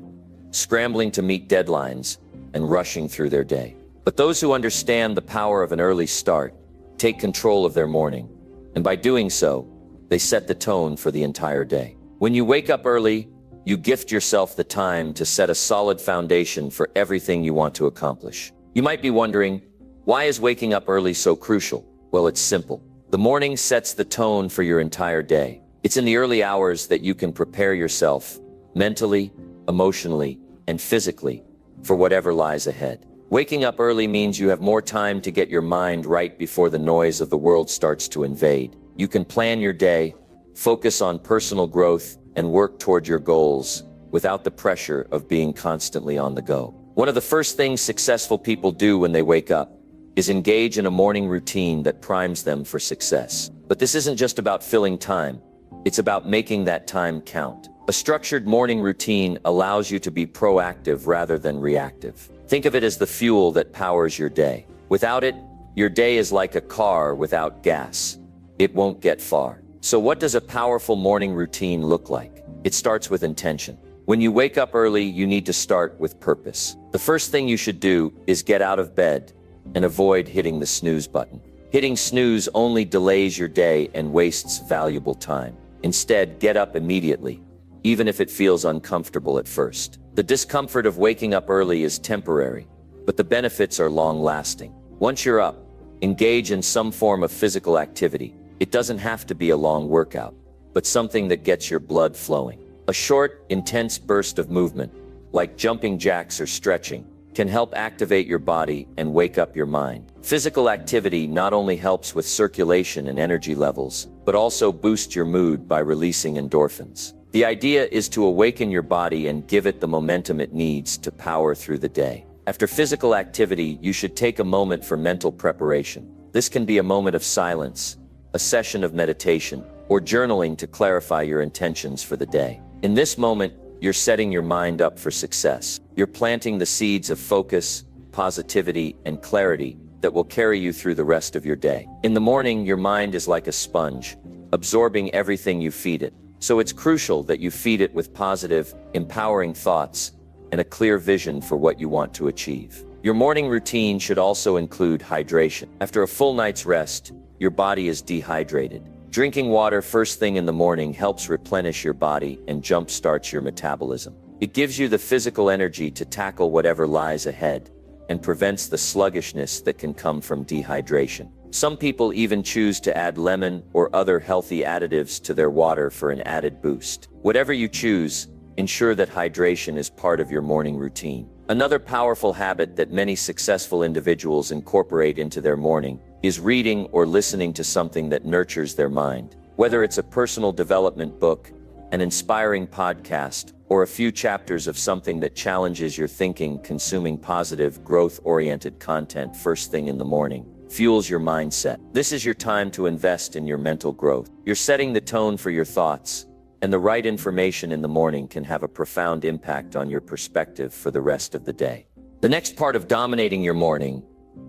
scrambling to meet deadlines and rushing through their day. But those who understand the power of an early start take control of their morning, and by doing so, they set the tone for the entire day. When you wake up early, you gift yourself the time to set a solid foundation for everything you want to accomplish. You might be wondering, why is waking up early so crucial? Well, it's simple. The morning sets the tone for your entire day. It's in the early hours that you can prepare yourself mentally, emotionally, and physically for whatever lies ahead. Waking up early means you have more time to get your mind right before the noise of the world starts to invade. You can plan your day, focus on personal growth, and work toward your goals without the pressure of being constantly on the go. One of the first things successful people do when they wake up is engage in a morning routine that primes them for success. But this isn't just about filling time. It's about making that time count. A structured morning routine allows you to be proactive rather than reactive. Think of it as the fuel that powers your day. Without it, your day is like a car without gas. It won't get far. So what does a powerful morning routine look like? It starts with intention. When you wake up early, you need to start with purpose. The first thing you should do is get out of bed and avoid hitting the snooze button. Hitting snooze only delays your day and wastes valuable time. Instead, get up immediately, even if it feels uncomfortable at first. The discomfort of waking up early is temporary, but the benefits are long-lasting. Once you're up, engage in some form of physical activity. It doesn't have to be a long workout, but something that gets your blood flowing. A short, intense burst of movement, like jumping jacks or stretching, can help activate your body and wake up your mind. Physical activity not only helps with circulation and energy levels, but also boosts your mood by releasing endorphins. The idea is to awaken your body and give it the momentum it needs to power through the day. After physical activity, you should take a moment for mental preparation. This can be a moment of silence, a session of meditation, or journaling to clarify your intentions for the day. In this moment, you're setting your mind up for success. You're planting the seeds of focus, positivity, and clarity that will carry you through the rest of your day. In the morning, your mind is like a sponge, absorbing everything you feed it. So it's crucial that you feed it with positive, empowering thoughts and a clear vision for what you want to achieve. Your morning routine should also include hydration. After a full night's rest, your body is dehydrated. Drinking water first thing in the morning helps replenish your body and jumpstarts your metabolism. It gives you the physical energy to tackle whatever lies ahead and prevents the sluggishness that can come from dehydration. Some people even choose to add lemon or other healthy additives to their water for an added boost. Whatever you choose, ensure that hydration is part of your morning routine. Another powerful habit that many successful individuals incorporate into their morning is reading or listening to something that nurtures their mind. Whether it's a personal development book, an inspiring podcast, or a few chapters of something that challenges your thinking, consuming positive, growth-oriented content first thing in the morning fuels your mindset. This is your time to invest in your mental growth. You're setting the tone for your thoughts, and the right information in the morning can have a profound impact on your perspective for the rest of the day. The next part of dominating your morning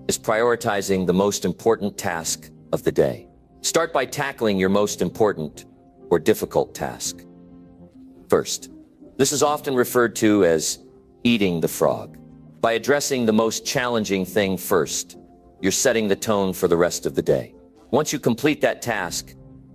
is prioritizing the most important task of the day. Start by tackling your most important or difficult task. First, this is often referred to as eating the frog. By addressing the most challenging thing first, you're setting the tone for the rest of the day. Once you complete that task,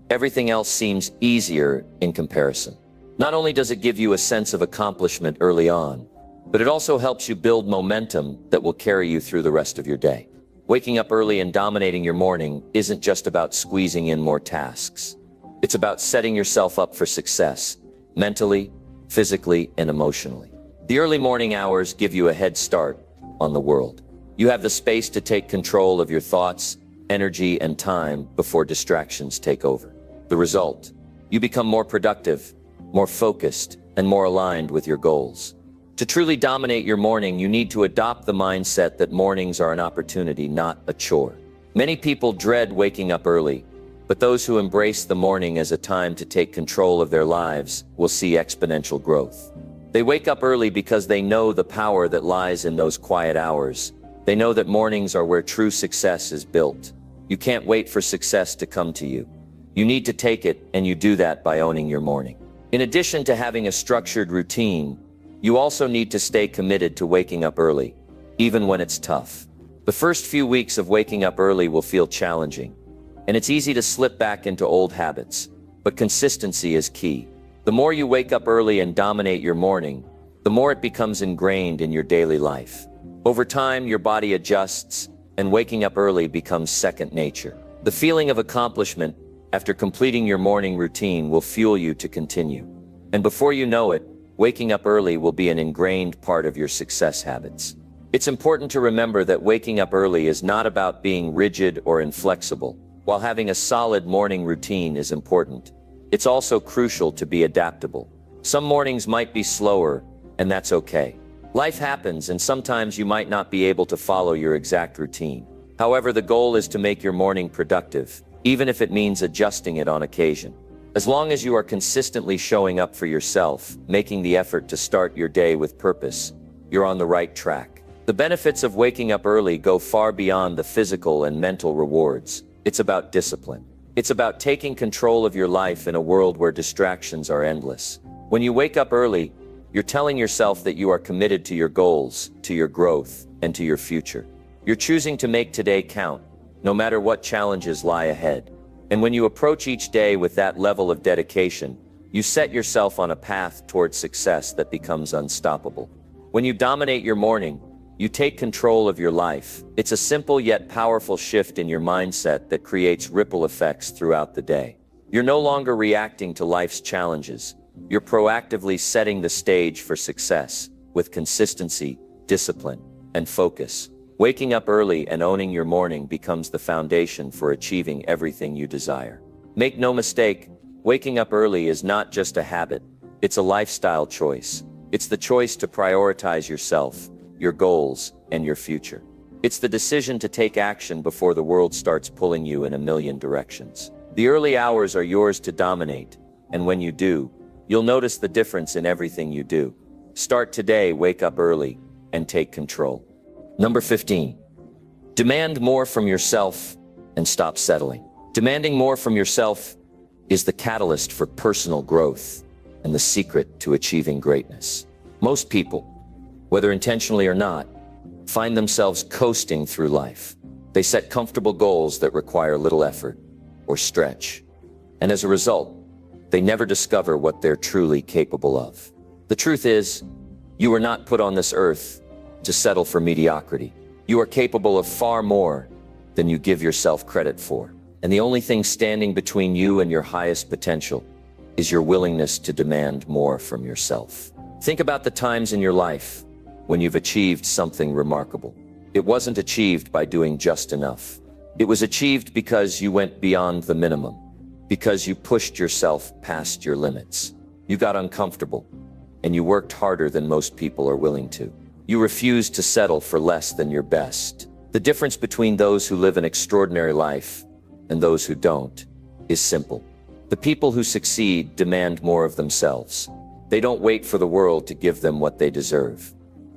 everything else seems easier in comparison. Not only does it give you a sense of accomplishment early on, but it also helps you build momentum that will carry you through the rest of your day. Waking up early and dominating your morning isn't just about squeezing in more tasks. It's about setting yourself up for success, mentally, physically, and emotionally. The early morning hours give you a head start on the world. You have the space to take control of your thoughts, energy, and time before distractions take over. The result, you become more productive, more focused, and more aligned with your goals. To truly dominate your morning, you need to adopt the mindset that mornings are an opportunity, not a chore. Many people dread waking up early, but those who embrace the morning as a time to take control of their lives will see exponential growth. They wake up early because they know the power that lies in those quiet hours. They know that mornings are where true success is built. You can't wait for success to come to you. You need to take it, and you do that by owning your morning. In addition to having a structured routine, you also need to stay committed to waking up early, even when it's tough. The first few weeks of waking up early will feel challenging, and it's easy to slip back into old habits, but consistency is key. The more you wake up early and dominate your morning, the more it becomes ingrained in your daily life. Over time, your body adjusts, and waking up early becomes second nature. The feeling of accomplishment after completing your morning routine will fuel you to continue. And before you know it, waking up early will be an ingrained part of your success habits. It's important to remember that waking up early is not about being rigid or inflexible. While having a solid morning routine is important, it's also crucial to be adaptable. Some mornings might be slower, and that's okay. Life happens, and sometimes you might not be able to follow your exact routine. However, the goal is to make your morning productive, even if it means adjusting it on occasion. As long as you are consistently showing up for yourself, making the effort to start your day with purpose, you're on the right track. The benefits of waking up early go far beyond the physical and mental rewards. It's about discipline. It's about taking control of your life in a world where distractions are endless. When you wake up early, you're telling yourself that you are committed to your goals, to your growth, and to your future. You're choosing to make today count, no matter what challenges lie ahead. And when you approach each day with that level of dedication, you set yourself on a path towards success that becomes unstoppable. When you dominate your morning, you take control of your life. It's a simple yet powerful shift in your mindset that creates ripple effects throughout the day. You're no longer reacting to life's challenges. You're proactively setting the stage for success with consistency, discipline, and focus. Waking up early and owning your morning becomes the foundation for achieving everything you desire. Make no mistake, waking up early is not just a habit. It's a lifestyle choice. It's the choice to prioritize yourself, your goals, and your future. It's the decision to take action before the world starts pulling you in a million directions. The early hours are yours to dominate, and when you do, you'll notice the difference in everything you do. Start today, wake up early, and take control. Number 15. Demand more from yourself and stop settling. Demanding more from yourself is the catalyst for personal growth and the secret to achieving greatness. Most people, whether intentionally or not, find themselves coasting through life. They set comfortable goals that require little effort or stretch, and as a result, they never discover what they're truly capable of. The truth is, you were not put on this earth to settle for mediocrity. You are capable of far more than you give yourself credit for, and the only thing standing between you and your highest potential is your willingness to demand more from yourself. Think about the times in your life when you've achieved something remarkable. It wasn't achieved by doing just enough. It was achieved because you went beyond the minimum, because you pushed yourself past your limits. You got uncomfortable, and you worked harder than most people are willing to. You refused to settle for less than your best. The difference between those who live an extraordinary life and those who don't is simple. The people who succeed demand more of themselves. They don't wait for the world to give them what they deserve.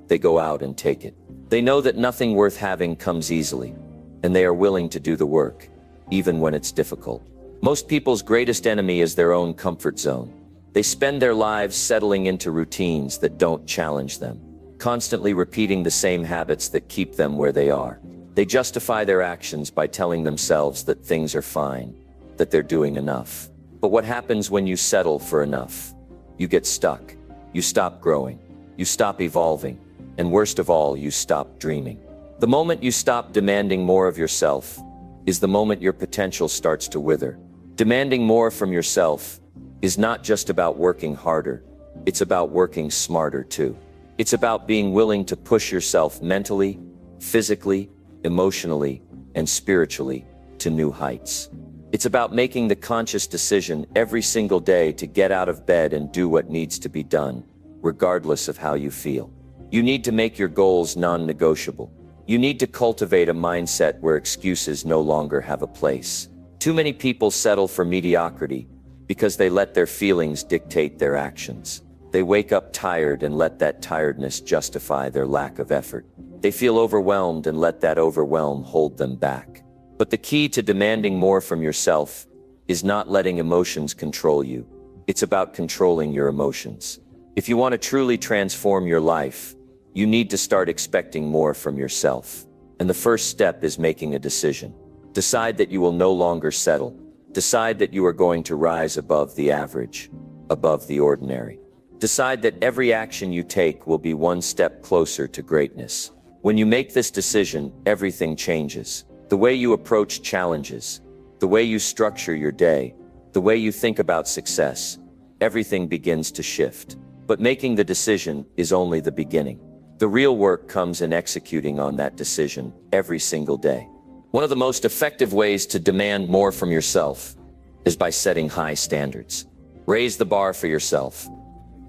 They go out and take it. They know that nothing worth having comes easily, and they are willing to do the work, even when it's difficult. Most people's greatest enemy is their own comfort zone. They spend their lives settling into routines that don't challenge them, constantly repeating the same habits that keep them where they are. They justify their actions by telling themselves that things are fine, that they're doing enough. But what happens when you settle for enough? You get stuck. You stop growing. You stop evolving. And worst of all, you stop dreaming. The moment you stop demanding more of yourself is the moment your potential starts to wither. Demanding more from yourself is not just about working harder. It's about working smarter too. It's about being willing to push yourself mentally, physically, emotionally, and spiritually to new heights. It's about making the conscious decision every single day to get out of bed and do what needs to be done, regardless of how you feel. You need to make your goals non-negotiable. You need to cultivate a mindset where excuses no longer have a place. Too many people settle for mediocrity because they let their feelings dictate their actions. They wake up tired and let that tiredness justify their lack of effort. They feel overwhelmed and let that overwhelm hold them back. But the key to demanding more from yourself is not letting emotions control you. It's about controlling your emotions. If you want to truly transform your life, you need to start expecting more from yourself. And the first step is making a decision. Decide that you will no longer settle. Decide that you are going to rise above the average, above the ordinary. Decide that every action you take will be one step closer to greatness. When you make this decision, everything changes. The way you approach challenges, the way you structure your day, the way you think about success, everything begins to shift. But making the decision is only the beginning. The real work comes in executing on that decision every single day. One of the most effective ways to demand more from yourself is by setting high standards. Raise the bar for yourself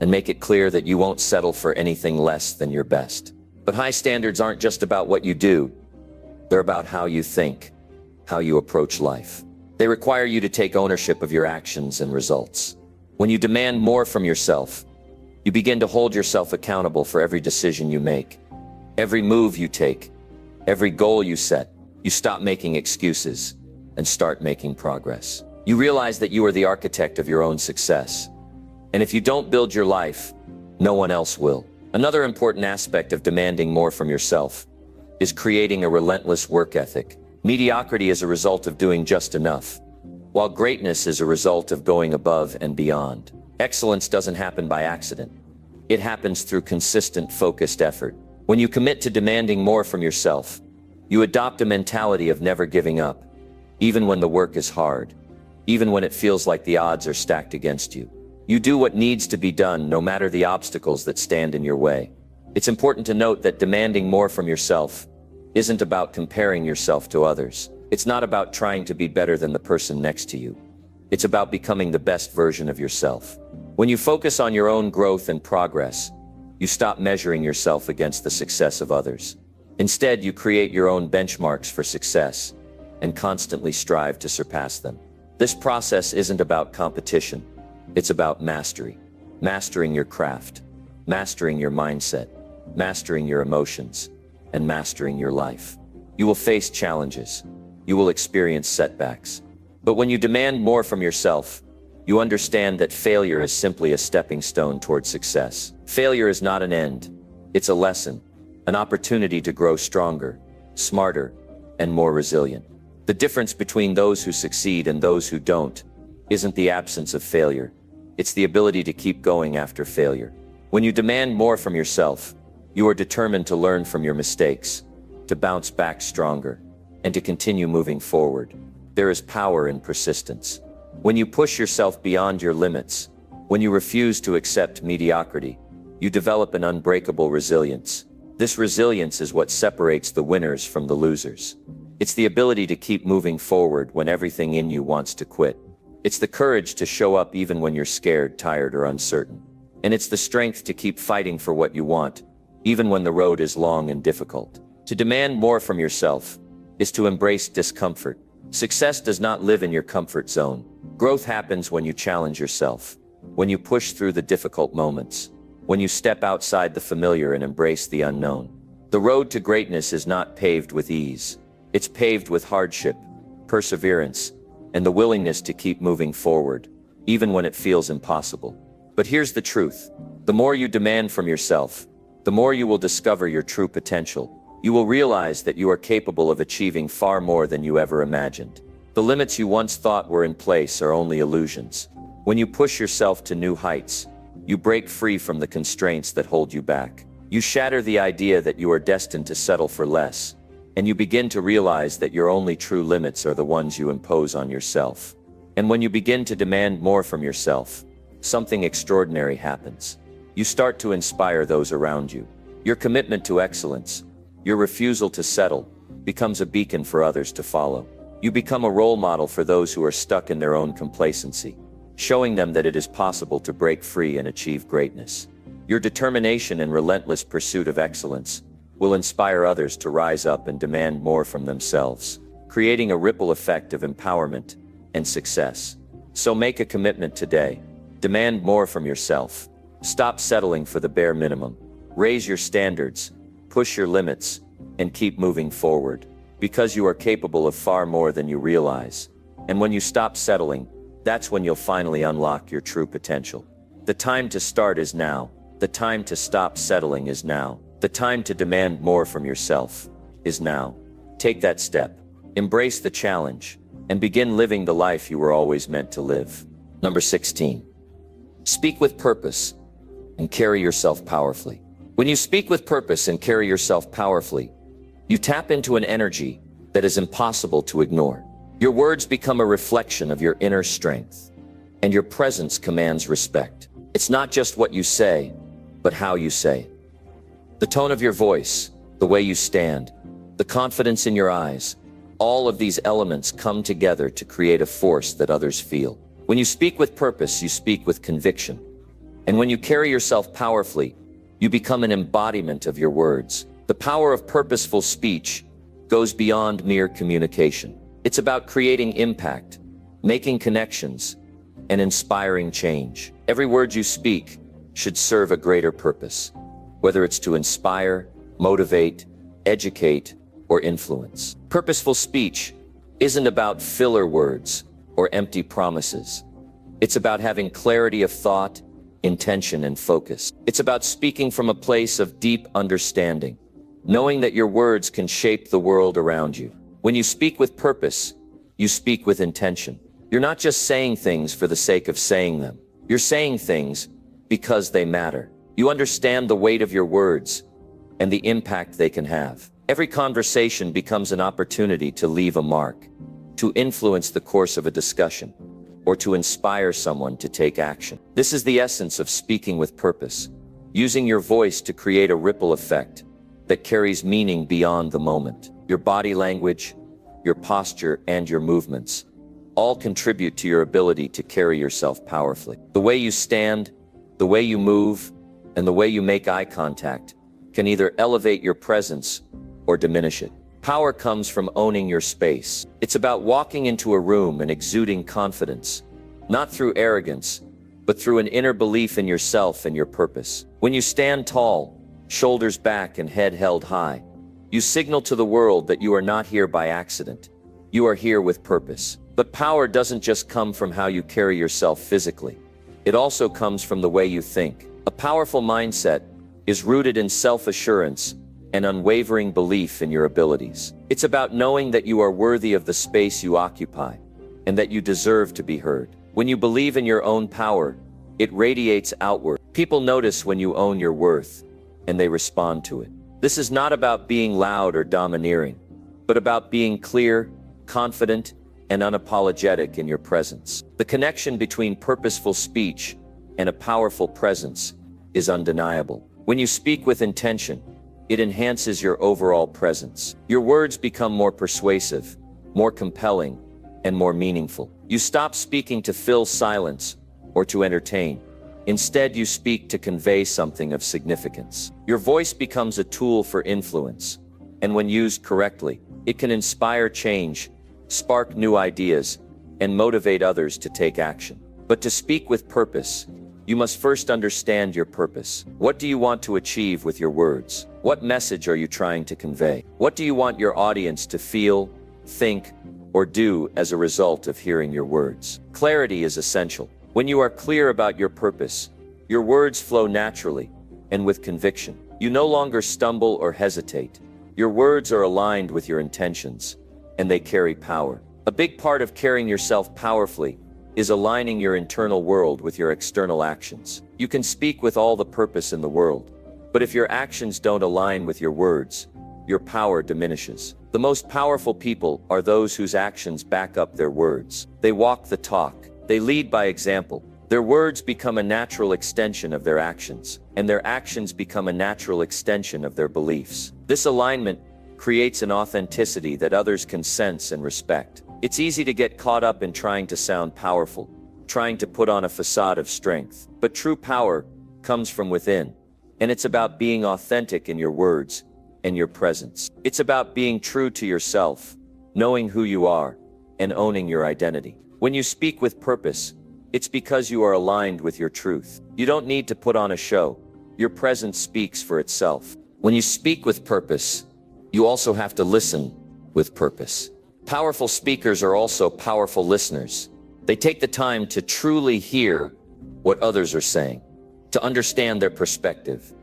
and make it clear that you won't settle for anything less than your best. But high standards aren't just about what you do. They're about how you think, how you approach life. They require you to take ownership of your actions and results. When you demand more from yourself, you begin to hold yourself accountable for every decision you make, every move you take, every goal you set. You stop making excuses and start making progress. You realize that you are the architect of your own success. And if you don't build your life, no one else will. Another important aspect of demanding more from yourself is creating a relentless work ethic. Mediocrity is a result of doing just enough, while greatness is a result of going above and beyond. Excellence doesn't happen by accident. It happens through consistent, focused effort. When you commit to demanding more from yourself, you adopt a mentality of never giving up, even when the work is hard, even when it feels like the odds are stacked against you. You do what needs to be done, no matter the obstacles that stand in your way. It's important to note that demanding more from yourself isn't about comparing yourself to others. It's not about trying to be better than the person next to you. It's about becoming the best version of yourself. When you focus on your own growth and progress, you stop measuring yourself against the success of others. Instead, you create your own benchmarks for success and constantly strive to surpass them. This process isn't about competition. It's about mastery. Mastering your craft, mastering your mindset, mastering your emotions, and mastering your life. You will face challenges. You will experience setbacks. But when you demand more from yourself, you understand that failure is simply a stepping stone toward success. Failure is not an end. It's a lesson, an opportunity to grow stronger, smarter, and more resilient. The difference between those who succeed and those who don't isn't the absence of failure. It's the ability to keep going after failure. When you demand more from yourself, you are determined to learn from your mistakes, to bounce back stronger, and to continue moving forward. There is power in persistence. When you push yourself beyond your limits, when you refuse to accept mediocrity, you develop an unbreakable resilience. This resilience is what separates the winners from the losers. It's the ability to keep moving forward when everything in you wants to quit. It's the courage to show up even when you're scared, tired, or uncertain. And it's the strength to keep fighting for what you want, even when the road is long and difficult. To demand more from yourself is to embrace discomfort. Success does not live in your comfort zone. Growth happens when you challenge yourself, when you push through the difficult moments, when you step outside the familiar and embrace the unknown. The road to greatness is not paved with ease. It's paved with hardship, perseverance, and the willingness to keep moving forward, even when it feels impossible. But here's the truth. The more you demand from yourself, the more you will discover your true potential. You will realize that you are capable of achieving far more than you ever imagined. The limits you once thought were in place are only illusions. When you push yourself to new heights, you break free from the constraints that hold you back. You shatter the idea that you are destined to settle for less, and you begin to realize that your only true limits are the ones you impose on yourself. And when you begin to demand more from yourself, something extraordinary happens. You start to inspire those around you. Your commitment to excellence, your refusal to settle, becomes a beacon for others to follow. You become a role model for those who are stuck in their own complacency, showing them that it is possible to break free and achieve greatness. Your determination and relentless pursuit of excellence will inspire others to rise up and demand more from themselves, creating a ripple effect of empowerment and success. So make a commitment today. Demand more from yourself. Stop settling for the bare minimum. Raise your standards, push your limits, and keep moving forward, because you are capable of far more than you realize. And when you stop settling, that's when you'll finally unlock your true potential. The time to start is now. The time to stop settling is now. The time to demand more from yourself is now. Take that step. Embrace the challenge and begin living the life you were always meant to live. Number 16. Speak with purpose and carry yourself powerfully. When you speak with purpose and carry yourself powerfully, you tap into an energy that is impossible to ignore. Your words become a reflection of your inner strength, and your presence commands respect. It's not just what you say, but how you say it. The tone of your voice, the way you stand, the confidence in your eyes, all of these elements come together to create a force that others feel. When you speak with purpose, you speak with conviction. And when you carry yourself powerfully, you become an embodiment of your words. The power of purposeful speech goes beyond mere communication. It's about creating impact, making connections, and inspiring change. Every word you speak should serve a greater purpose, whether it's to inspire, motivate, educate, or influence. Purposeful speech isn't about filler words or empty promises. It's about having clarity of thought, intention, and focus. It's about speaking from a place of deep understanding, knowing that your words can shape the world around you. When you speak with purpose, you speak with intention. You're not just saying things for the sake of saying them. You're saying things because they matter. You understand the weight of your words and the impact they can have. Every conversation becomes an opportunity to leave a mark, to influence the course of a discussion, or to inspire someone to take action. This is the essence of speaking with purpose, using your voice to create a ripple effect that carries meaning beyond the moment. Your body language, your posture, and your movements all contribute to your ability to carry yourself powerfully. The way you stand, the way you move, and the way you make eye contact can either elevate your presence or diminish it. Power comes from owning your space. It's about walking into a room and exuding confidence, not through arrogance, but through an inner belief in yourself and your purpose. When you stand tall, shoulders back and head held high, you signal to the world that you are not here by accident. You are here with purpose. But power doesn't just come from how you carry yourself physically. It also comes from the way you think. A powerful mindset is rooted in self-assurance and unwavering belief in your abilities. It's about knowing that you are worthy of the space you occupy and that you deserve to be heard. When you believe in your own power, it radiates outward. People notice when you own your worth, and they respond to it. This is not about being loud or domineering, but about being clear, confident, and unapologetic in your presence. The connection between purposeful speech and a powerful presence is undeniable. When you speak with intention, it enhances your overall presence. Your words become more persuasive, more compelling, and more meaningful. You stop speaking to fill silence or to entertain. Instead, you speak to convey something of significance. Your voice becomes a tool for influence, and when used correctly, it can inspire change, spark new ideas, and motivate others to take action. But to speak with purpose, you must first understand your purpose. What do you want to achieve with your words? What message are you trying to convey? What do you want your audience to feel, think, or do as a result of hearing your words? Clarity is essential. When you are clear about your purpose, Your words flow naturally and with conviction. You no longer stumble or hesitate. Your words are aligned with your intentions, and they carry power. A big part of carrying yourself powerfully is aligning your internal world with your external actions. You can speak with all the purpose in the world, but if your actions don't align with your words, your power diminishes. The most powerful people are those whose actions back up their words. They walk the talk. They lead by example. Their words become a natural extension of their actions, and their actions become a natural extension of their beliefs. This alignment creates an authenticity that others can sense and respect. It's easy to get caught up in trying to sound powerful, trying to put on a facade of strength. But true power comes from within, and it's about being authentic in your words and your presence. It's about being true to yourself, knowing who you are, and owning your identity. When you speak with purpose, it's because you are aligned with your truth. You don't need to put on a show. Your presence speaks for itself. When you speak with purpose, you also have to listen with purpose. Powerful speakers are also powerful listeners. They take the time to truly hear what others are saying, to understand their perspective,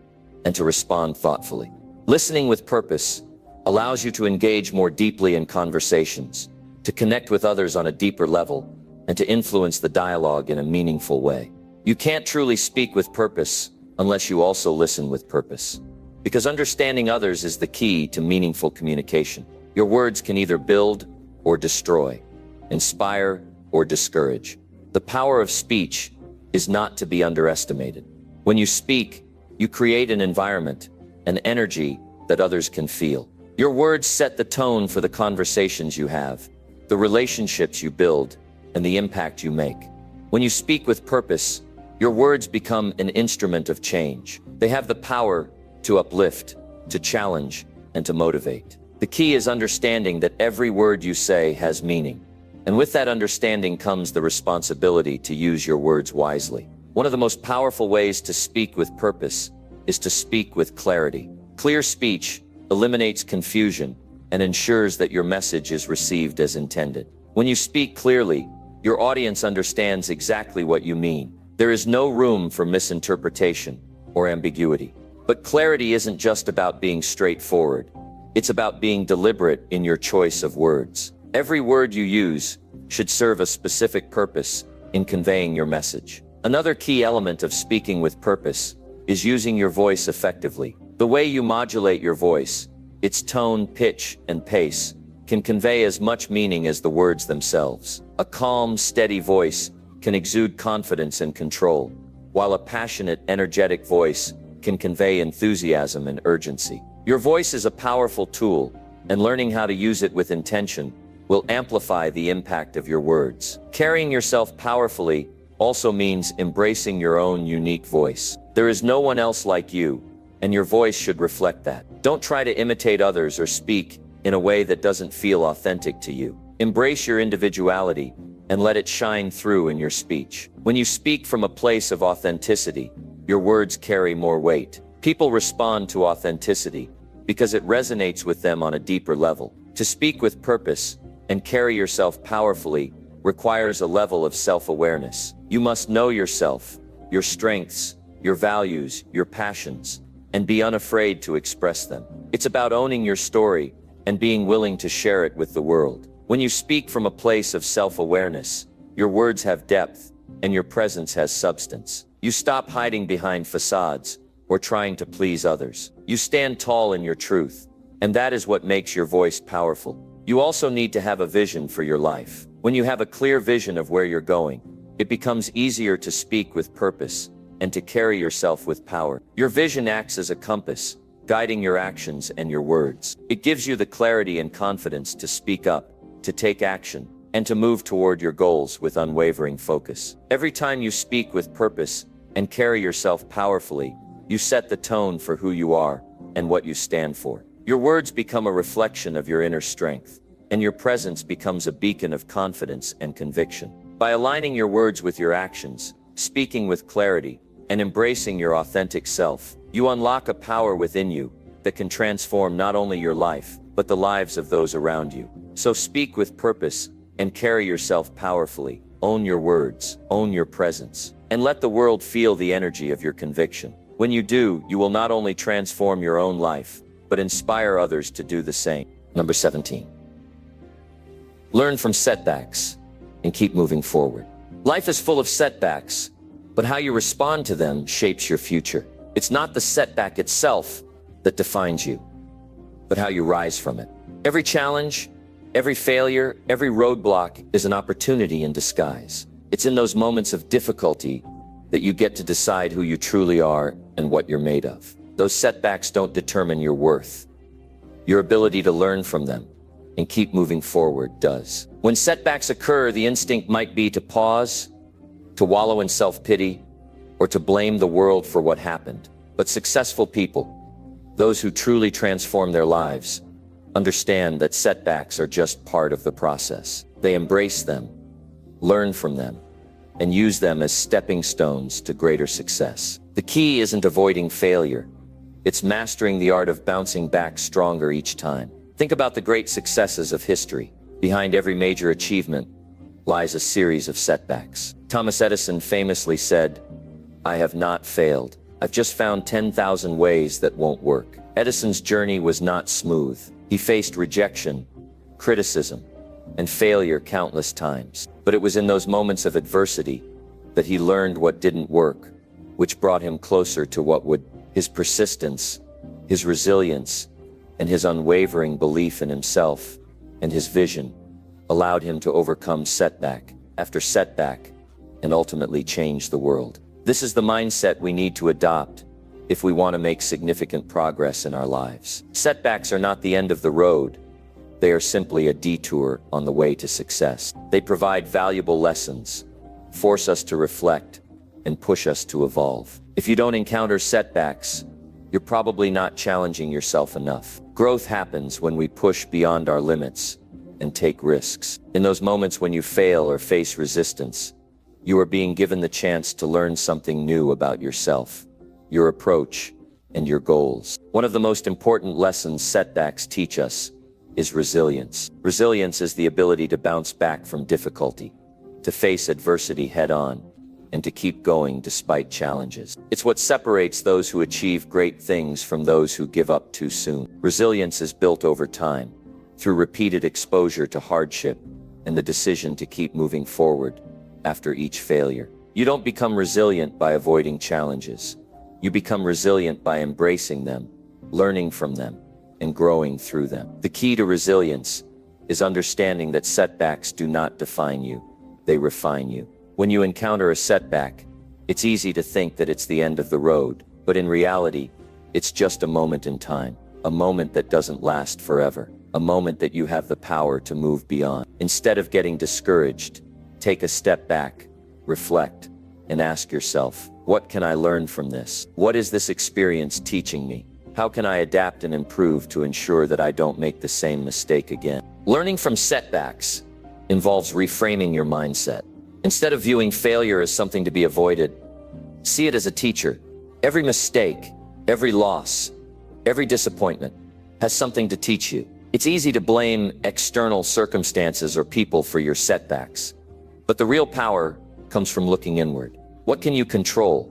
and to respond thoughtfully. Listening with purpose allows you to engage more deeply in conversations, to connect with others on a deeper level, and to influence the dialogue in a meaningful way. You can't truly speak with purpose unless you also listen with purpose, because understanding others is the key to meaningful communication. Your words can either build or destroy, inspire or discourage. The power of speech is not to be underestimated. When you speak, you create an environment, an energy that others can feel. Your words set the tone for the conversations you have, the relationships you build, and the impact you make. When you speak with purpose, your words become an instrument of change. They have the power to uplift, to challenge, and to motivate. The key is understanding that every word you say has meaning. And with that understanding comes the responsibility to use your words wisely. One of the most powerful ways to speak with purpose is to speak with clarity. Clear speech eliminates confusion and ensures that your message is received as intended. When you speak clearly, your audience understands exactly what you mean. There is no room for misinterpretation or ambiguity. But clarity isn't just about being straightforward. It's about being deliberate in your choice of words. Every word you use should serve a specific purpose in conveying your message. Another key element of speaking with purpose is using your voice effectively. The way you modulate your voice, its tone, pitch, and pace, can convey as much meaning as the words themselves. A calm, steady voice can exude confidence and control, while a passionate, energetic voice can convey enthusiasm and urgency. Your voice is a powerful tool, and learning how to use it with intention will amplify the impact of your words. Carrying yourself powerfully also means embracing your own unique voice. There is no one else like you, and your voice should reflect that. Don't try to imitate others or speak in a way that doesn't feel authentic to you. Embrace your individuality and let it shine through in your speech. When you speak from a place of authenticity, your words carry more weight. People respond to authenticity because it resonates with them on a deeper level. To speak with purpose and carry yourself powerfully requires a level of self-awareness. You must know yourself, your strengths, your values, your passions, and be unafraid to express them. It's about owning your story and being willing to share it with the world. When you speak from a place of self-awareness, your words have depth and your presence has substance. You stop hiding behind facades or trying to please others. You stand tall in your truth, and that is what makes your voice powerful. You also need to have a vision for your life. When you have a clear vision of where you're going, it becomes easier to speak with purpose and to carry yourself with power. Your vision acts as a compass, guiding your actions and your words. It gives you the clarity and confidence to speak up, to take action, and to move toward your goals with unwavering focus. Every time you speak with purpose and carry yourself powerfully, you set the tone for who you are and what you stand for. Your words become a reflection of your inner strength, and your presence becomes a beacon of confidence and conviction. By aligning your words with your actions, speaking with clarity, and embracing your authentic self, you unlock a power within you that can transform not only your life, but the lives of those around you. So speak with purpose and carry yourself powerfully. Own your words, own your presence, and let the world feel the energy of your conviction. When you do, you will not only transform your own life, but inspire others to do the same. Number 17. Learn from setbacks and keep moving forward. Life is full of setbacks, but how you respond to them shapes your future. It's not the setback itself that defines you, but how you rise from it. Every challenge, every failure, every roadblock is an opportunity in disguise. It's in those moments of difficulty that you get to decide who you truly are and what you're made of. Those setbacks don't determine your worth. Your ability to learn from them and keep moving forward does. When setbacks occur, the instinct might be to pause, to wallow in self-pity, or to blame the world for what happened. But successful people, those who truly transform their lives, understand that setbacks are just part of the process. They embrace them, learn from them, and use them as stepping stones to greater success. The key isn't avoiding failure. It's mastering the art of bouncing back stronger each time. Think about the great successes of history. Behind every major achievement lies a series of setbacks. Thomas Edison famously said, "I have not failed. I've just found 10,000 ways that won't work." Edison's journey was not smooth. He faced rejection, criticism, and failure countless times. But it was in those moments of adversity that he learned what didn't work, which brought him closer to what would. His persistence, his resilience, and his unwavering belief in himself and his vision allowed him to overcome setback after setback and ultimately change the world. This is the mindset we need to adopt if we want to make significant progress in our lives. Setbacks are not the end of the road. They are simply a detour on the way to success. They provide valuable lessons, force us to reflect, and push us to evolve. If you don't encounter setbacks, you're probably not challenging yourself enough. Growth happens when we push beyond our limits and take risks. In those moments when you fail or face resistance, you are being given the chance to learn something new about yourself, your approach, and your goals. One of the most important lessons setbacks teach us is resilience. Resilience is the ability to bounce back from difficulty, to face adversity head-on, and to keep going despite challenges. It's what separates those who achieve great things from those who give up too soon. Resilience is built over time, through repeated exposure to hardship and the decision to keep moving forward after each failure. You don't become resilient by avoiding challenges. You become resilient by embracing them, learning from them, and growing through them. The key to resilience is understanding that setbacks do not define you, they refine you. When you encounter a setback, it's easy to think that it's the end of the road, but in reality, it's just a moment in time, a moment that doesn't last forever, a moment that you have the power to move beyond. Instead of getting discouraged, take a step back, reflect, and ask yourself, what can I learn from this? What is this experience teaching me? How can I adapt and improve to ensure that I don't make the same mistake again? Learning from setbacks involves reframing your mindset. Instead of viewing failure as something to be avoided, see it as a teacher. Every mistake, every loss, every disappointment has something to teach you. It's easy to blame external circumstances or people for your setbacks, but the real power comes from looking inward. What can you control?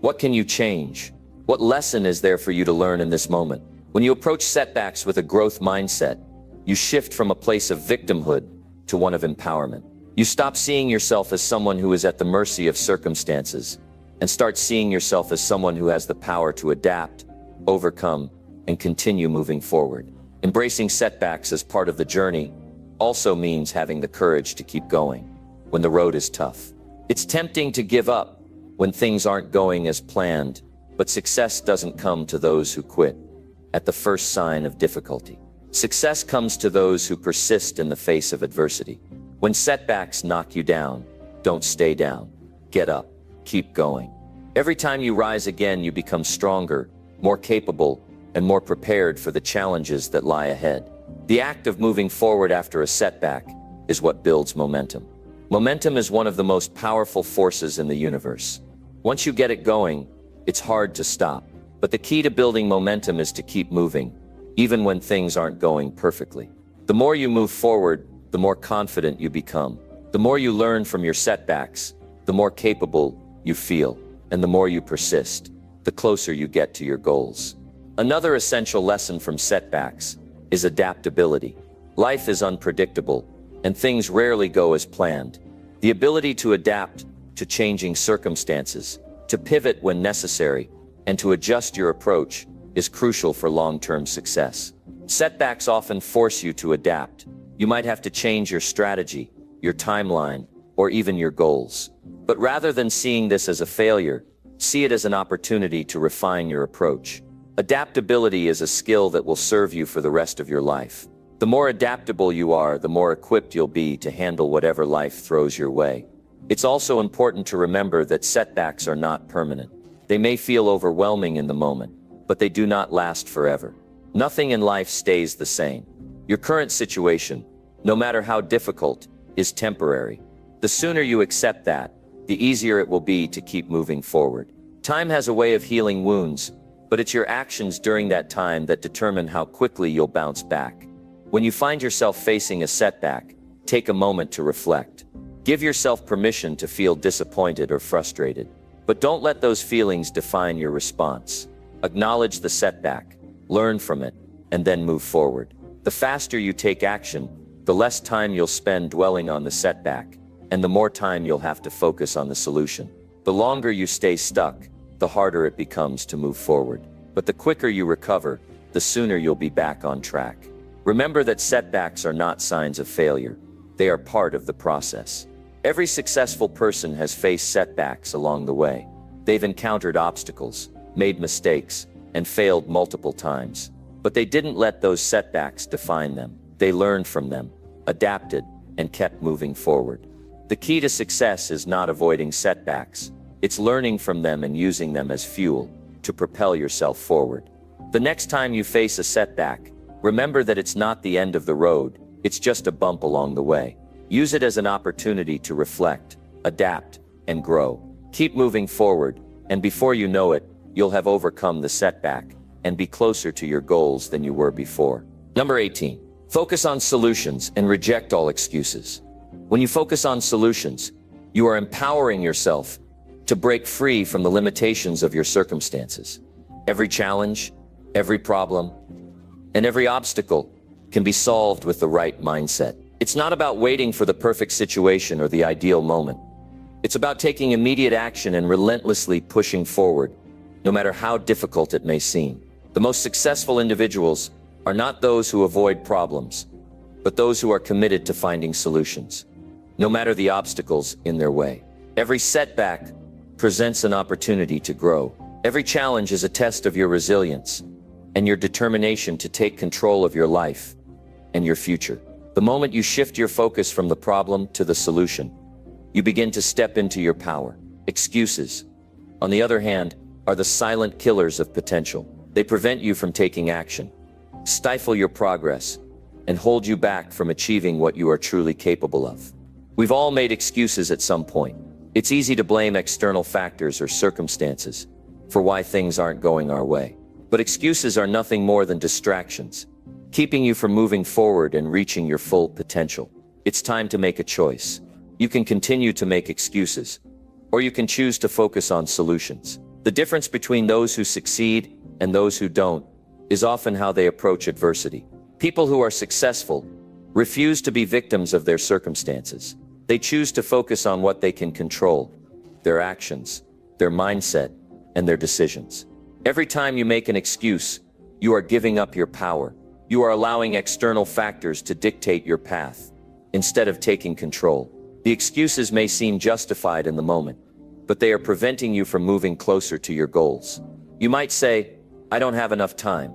What can you change? What lesson is there for you to learn in this moment? When you approach setbacks with a growth mindset, you shift from a place of victimhood to one of empowerment. You stop seeing yourself as someone who is at the mercy of circumstances and start seeing yourself as someone who has the power to adapt, overcome, and continue moving forward. Embracing setbacks as part of the journey also means having the courage to keep going when the road is tough. It's tempting to give up when things aren't going as planned, but success doesn't come to those who quit at the first sign of difficulty. Success comes to those who persist in the face of adversity. When setbacks knock you down, don't stay down. Get up, keep going. Every time you rise again, you become stronger, more capable, and more prepared for the challenges that lie ahead. The act of moving forward after a setback is what builds momentum. Momentum is one of the most powerful forces in the universe. Once you get it going, it's hard to stop. But the key to building momentum is to keep moving, even when things aren't going perfectly. The more you move forward, the more confident you become. The more you learn from your setbacks, the more capable you feel, and the more you persist, the closer you get to your goals. Another essential lesson from setbacks is adaptability. Life is unpredictable, and things rarely go as planned. The ability to adapt to changing circumstances, to pivot when necessary, and to adjust your approach is crucial for long-term success. Setbacks often force you to adapt. You might have to change your strategy, your timeline, or even your goals. But rather than seeing this as a failure, see it as an opportunity to refine your approach. Adaptability is a skill that will serve you for the rest of your life. The more adaptable you are, the more equipped you'll be to handle whatever life throws your way. It's also important to remember that setbacks are not permanent. They may feel overwhelming in the moment, but they do not last forever. Nothing in life stays the same. Your current situation, no matter how difficult, is temporary. The sooner you accept that, the easier it will be to keep moving forward. Time has a way of healing wounds, but it's your actions during that time that determine how quickly you'll bounce back. When you find yourself facing a setback, take a moment to reflect. Give yourself permission to feel disappointed or frustrated, but don't let those feelings define your response. Acknowledge the setback, learn from it, and then move forward. The faster you take action, the less time you'll spend dwelling on the setback, and the more time you'll have to focus on the solution. The longer you stay stuck, the harder it becomes to move forward. But the quicker you recover, the sooner you'll be back on track. Remember that setbacks are not signs of failure. They are part of the process. Every successful person has faced setbacks along the way. They've encountered obstacles, made mistakes, and failed multiple times. But they didn't let those setbacks define them. They learned from them, adapted, and kept moving forward. The key to success is not avoiding setbacks. It's learning from them and using them as fuel to propel yourself forward. The next time you face a setback, remember that it's not the end of the road, it's just a bump along the way. Use it as an opportunity to reflect, adapt, and grow. Keep moving forward, and before you know it, you'll have overcome the setback and be closer to your goals than you were before. Number 18. Focus on solutions and reject all excuses. When you focus on solutions, you are empowering yourself to break free from the limitations of your circumstances. Every challenge, every problem, and every obstacle can be solved with the right mindset. It's not about waiting for the perfect situation or the ideal moment. It's about taking immediate action and relentlessly pushing forward, no matter how difficult it may seem. The most successful individuals are not those who avoid problems, but those who are committed to finding solutions, no matter the obstacles in their way. Every setback presents an opportunity to grow. Every challenge is a test of your resilience and your determination to take control of your life and your future. The moment you shift your focus from the problem to the solution, you begin to step into your power. Excuses, on the other hand, are the silent killers of potential. They prevent you from taking action, stifle your progress, and hold you back from achieving what you are truly capable of. We've all made excuses at some point. It's easy to blame external factors or circumstances for why things aren't going our way. But excuses are nothing more than distractions, keeping you from moving forward and reaching your full potential. It's time to make a choice. You can continue to make excuses, or you can choose to focus on solutions. The difference between those who succeed and those who don't is often how they approach adversity. People who are successful refuse to be victims of their circumstances. They choose to focus on what they can control, their actions, their mindset, and their decisions. Every time you make an excuse, you are giving up your power. You are allowing external factors to dictate your path, instead of taking control. The excuses may seem justified in the moment, but they are preventing you from moving closer to your goals. You might say, "I don't have enough time.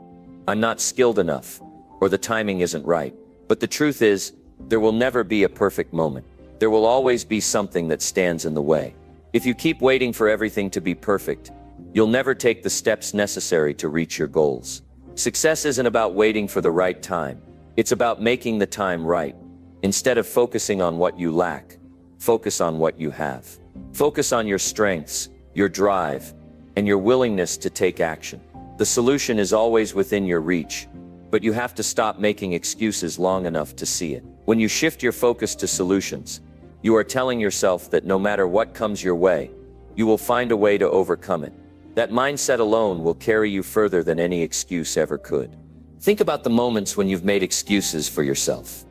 I'm not skilled enough," or "the timing isn't right." But the truth is, there will never be a perfect moment. There will always be something that stands in the way. If you keep waiting for everything to be perfect, you'll never take the steps necessary to reach your goals. Success isn't about waiting for the right time. It's about making the time right. Instead of focusing on what you lack, focus on what you have. Focus on your strengths, your drive, and your willingness to take action. The solution is always within your reach, but you have to stop making excuses long enough to see it. When you shift your focus to solutions, you are telling yourself that no matter what comes your way, you will find a way to overcome it. That mindset alone will carry you further than any excuse ever could. Think about the moments when you've made excuses for yourself.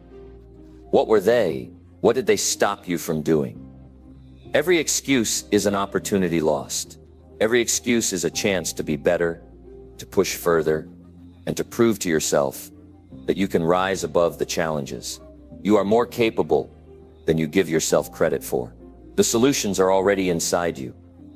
What were they? What did they stop you from doing? Every excuse is an opportunity lost. Every excuse is a chance to be better, to push further, and to prove to yourself that you can rise above the challenges. You are more capable than you give yourself credit for. The solutions are already inside you,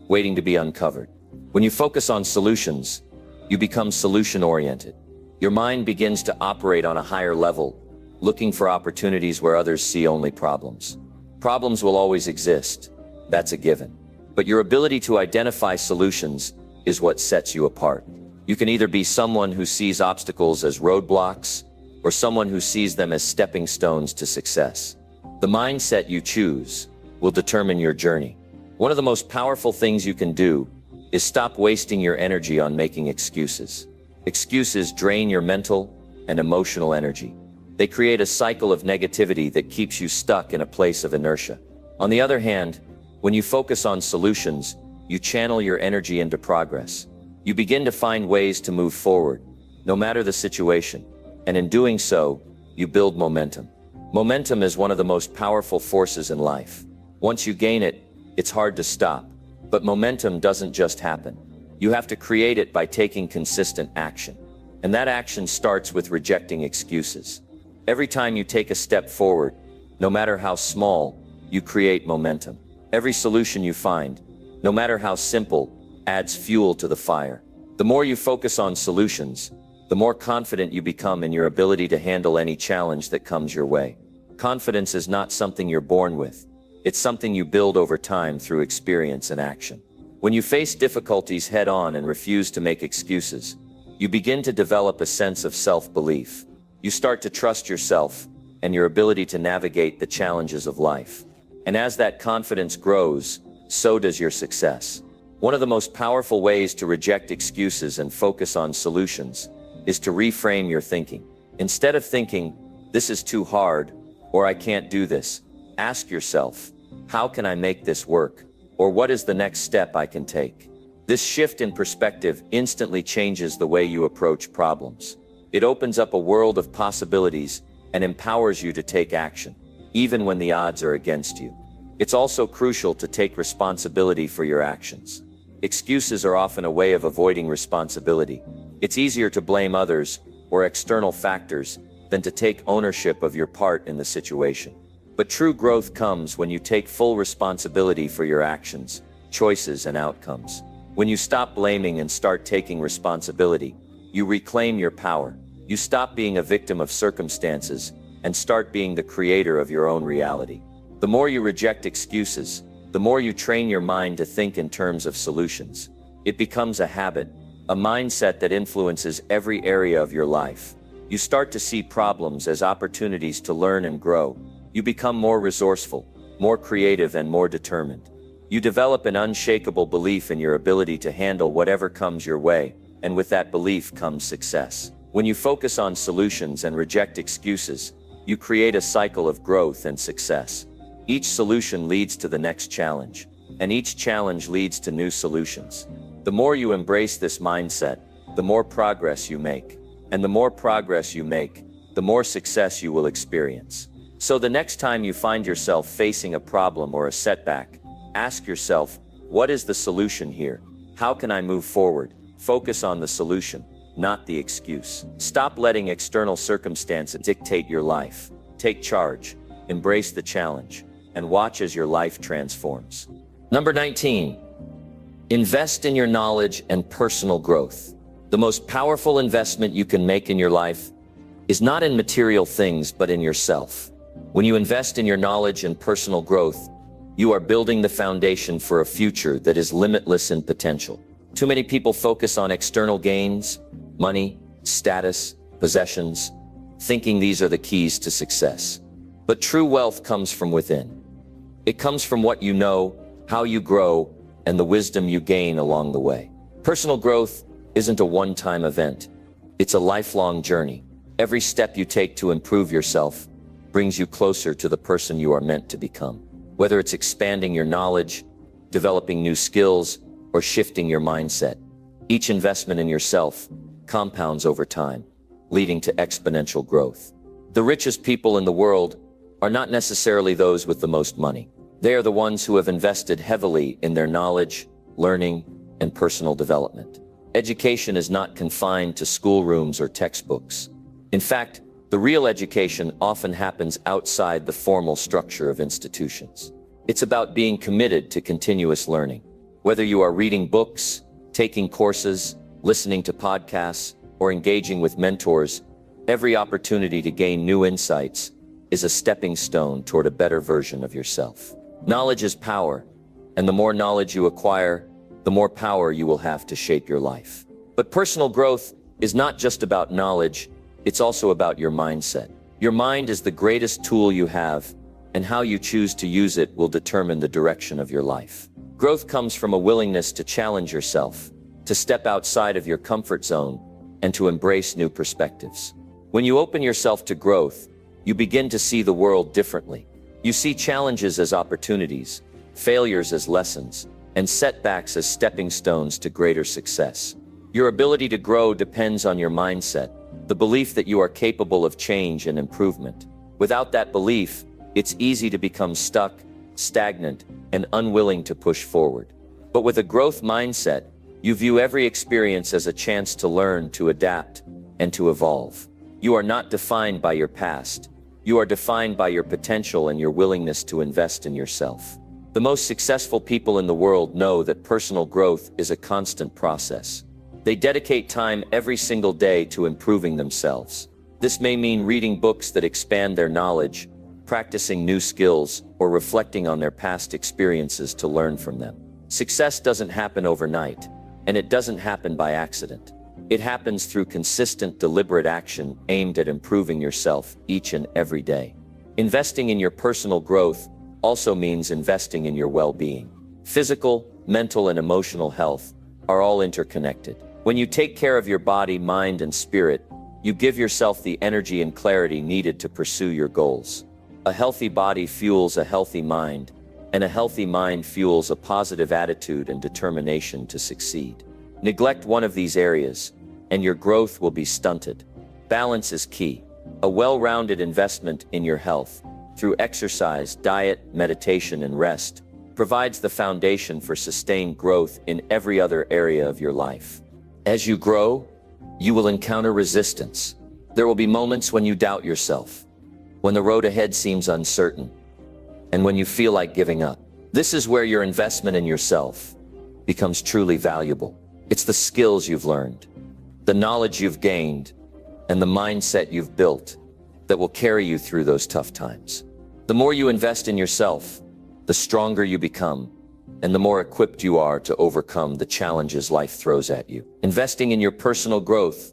waiting to be uncovered. When you focus on solutions, you become solution-oriented. Your mind begins to operate on a higher level, looking for opportunities where others see only problems. Problems will always exist. That's a given. But your ability to identify solutions is what sets you apart. You can either be someone who sees obstacles as roadblocks or someone who sees them as stepping stones to success. The mindset you choose will determine your journey. One of the most powerful things you can do is stop wasting your energy on making excuses. Excuses drain your mental and emotional energy. They create a cycle of negativity that keeps you stuck in a place of inertia. On the other hand, when you focus on solutions, you channel your energy into progress. You begin to find ways to move forward, no matter the situation. And in doing so, you build momentum. Momentum is one of the most powerful forces in life. Once you gain it, it's hard to stop. But momentum doesn't just happen. You have to create it by taking consistent action. And that action starts with rejecting excuses. Every time you take a step forward, no matter how small, you create momentum. Every solution you find, no matter how simple, adds fuel to the fire. The more you focus on solutions, the more confident you become in your ability to handle any challenge that comes your way. Confidence is not something you're born with. It's something you build over time through experience and action. When you face difficulties head-on and refuse to make excuses, you begin to develop a sense of self-belief. You start to trust yourself and your ability to navigate the challenges of life. And as that confidence grows, so does your success. One of the most powerful ways to reject excuses and focus on solutions is to reframe your thinking. Instead of thinking, "This is too hard," or "I can't do this," ask yourself, "How can I make this work?" Or "What is the next step I can take?" This shift in perspective instantly changes the way you approach problems. It opens up a world of possibilities and empowers you to take action, even when the odds are against you. It's also crucial to take responsibility for your actions. Excuses are often a way of avoiding responsibility. It's easier to blame others or external factors than to take ownership of your part in the situation. But true growth comes when you take full responsibility for your actions, choices, and outcomes. When you stop blaming and start taking responsibility, you reclaim your power. You stop being a victim of circumstances and start being the creator of your own reality. The more you reject excuses, the more you train your mind to think in terms of solutions. It becomes a habit, a mindset that influences every area of your life. You start to see problems as opportunities to learn and grow. You become more resourceful, more creative, and more determined. You develop an unshakable belief in your ability to handle whatever comes your way, and with that belief comes success. When you focus on solutions and reject excuses, you create a cycle of growth and success. Each solution leads to the next challenge, and each challenge leads to new solutions. The more you embrace this mindset, the more progress you make. And the more progress you make, the more success you will experience. So the next time you find yourself facing a problem or a setback, ask yourself, what is the solution here? How can I move forward? Focus on the solution, not the excuse. Stop letting external circumstances dictate your life. Take charge, embrace the challenge, and watch as your life transforms. Number 19, invest in your knowledge and personal growth. The most powerful investment you can make in your life is not in material things, but in yourself. When you invest in your knowledge and personal growth, you are building the foundation for a future that is limitless in potential. Too many people focus on external gains, money, status, possessions, thinking these are the keys to success. But true wealth comes from within. It comes from what you know, how you grow, and the wisdom you gain along the way. Personal growth isn't a one-time event. It's a lifelong journey. Every step you take to improve yourself brings you closer to the person you are meant to become. Whether it's expanding your knowledge, developing new skills, or shifting your mindset. Each investment in yourself compounds over time, leading to exponential growth. The richest people in the world are not necessarily those with the most money. They are the ones who have invested heavily in their knowledge, learning, and personal development. Education is not confined to schoolrooms or textbooks. In fact, the real education often happens outside the formal structure of institutions. It's about being committed to continuous learning. Whether you are reading books, taking courses, listening to podcasts, or engaging with mentors, every opportunity to gain new insights is a stepping stone toward a better version of yourself. Knowledge is power, and the more knowledge you acquire, the more power you will have to shape your life. But personal growth is not just about knowledge, it's also about your mindset. Your mind is the greatest tool you have, and how you choose to use it will determine the direction of your life. Growth comes from a willingness to challenge yourself, to step outside of your comfort zone, and to embrace new perspectives. When you open yourself to growth, you begin to see the world differently. You see challenges as opportunities, failures as lessons, and setbacks as stepping stones to greater success. Your ability to grow depends on your mindset, the belief that you are capable of change and improvement. Without that belief, it's easy to become stuck, stagnant, and unwilling to push forward. But with a growth mindset, you view every experience as a chance to learn, to adapt, and to evolve. You are not defined by your past. You are defined by your potential and your willingness to invest in yourself. The most successful people in the world know that personal growth is a constant process. They dedicate time every single day to improving themselves. This may mean reading books that expand their knowledge, practicing new skills, or reflecting on their past experiences to learn from them. Success doesn't happen overnight, and it doesn't happen by accident. It happens through consistent, deliberate action aimed at improving yourself each and every day. Investing in your personal growth also means investing in your well-being. Physical, mental, and emotional health are all interconnected. When you take care of your body, mind, and spirit, you give yourself the energy and clarity needed to pursue your goals. A healthy body fuels a healthy mind, and a healthy mind fuels a positive attitude and determination to succeed. Neglect one of these areas, and your growth will be stunted. Balance is key. A well-rounded investment in your health, through exercise, diet, meditation, and rest, provides the foundation for sustained growth in every other area of your life. As you grow, you will encounter resistance. There will be moments when you doubt yourself, when the road ahead seems uncertain, and when you feel like giving up. This is where your investment in yourself becomes truly valuable. It's the skills you've learned, the knowledge you've gained, and the mindset you've built that will carry you through those tough times. The more you invest in yourself, the stronger you become, and the more equipped you are to overcome the challenges life throws at you. Investing in your personal growth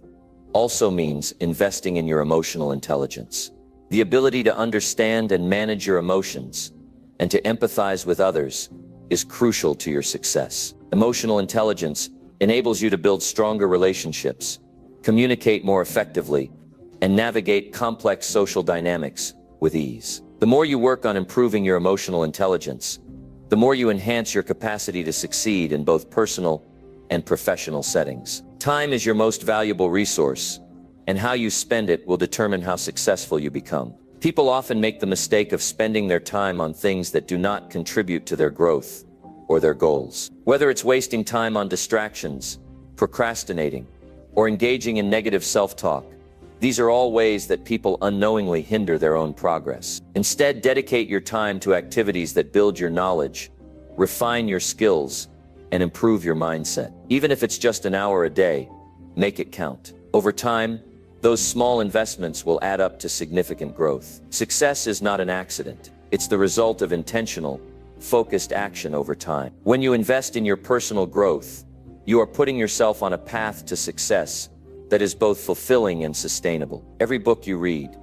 also means investing in your emotional intelligence. The ability to understand and manage your emotions and to empathize with others is crucial to your success. Emotional intelligence enables you to build stronger relationships, communicate more effectively, and navigate complex social dynamics with ease. The more you work on improving your emotional intelligence, the more you enhance your capacity to succeed in both personal and professional settings. Time is your most valuable resource, and how you spend it will determine how successful you become. People often make the mistake of spending their time on things that do not contribute to their growth or their goals. Whether it's wasting time on distractions, procrastinating, or engaging in negative self-talk, these are all ways that people unknowingly hinder their own progress. Instead, dedicate your time to activities that build your knowledge, refine your skills, and improve your mindset. Even if it's just an hour a day, make it count. Over time, those small investments will add up to significant growth. Success is not an accident. It's the result of intentional, focused action over time. When you invest in your personal growth, you are putting yourself on a path to success that is both fulfilling and sustainable. Every book you read,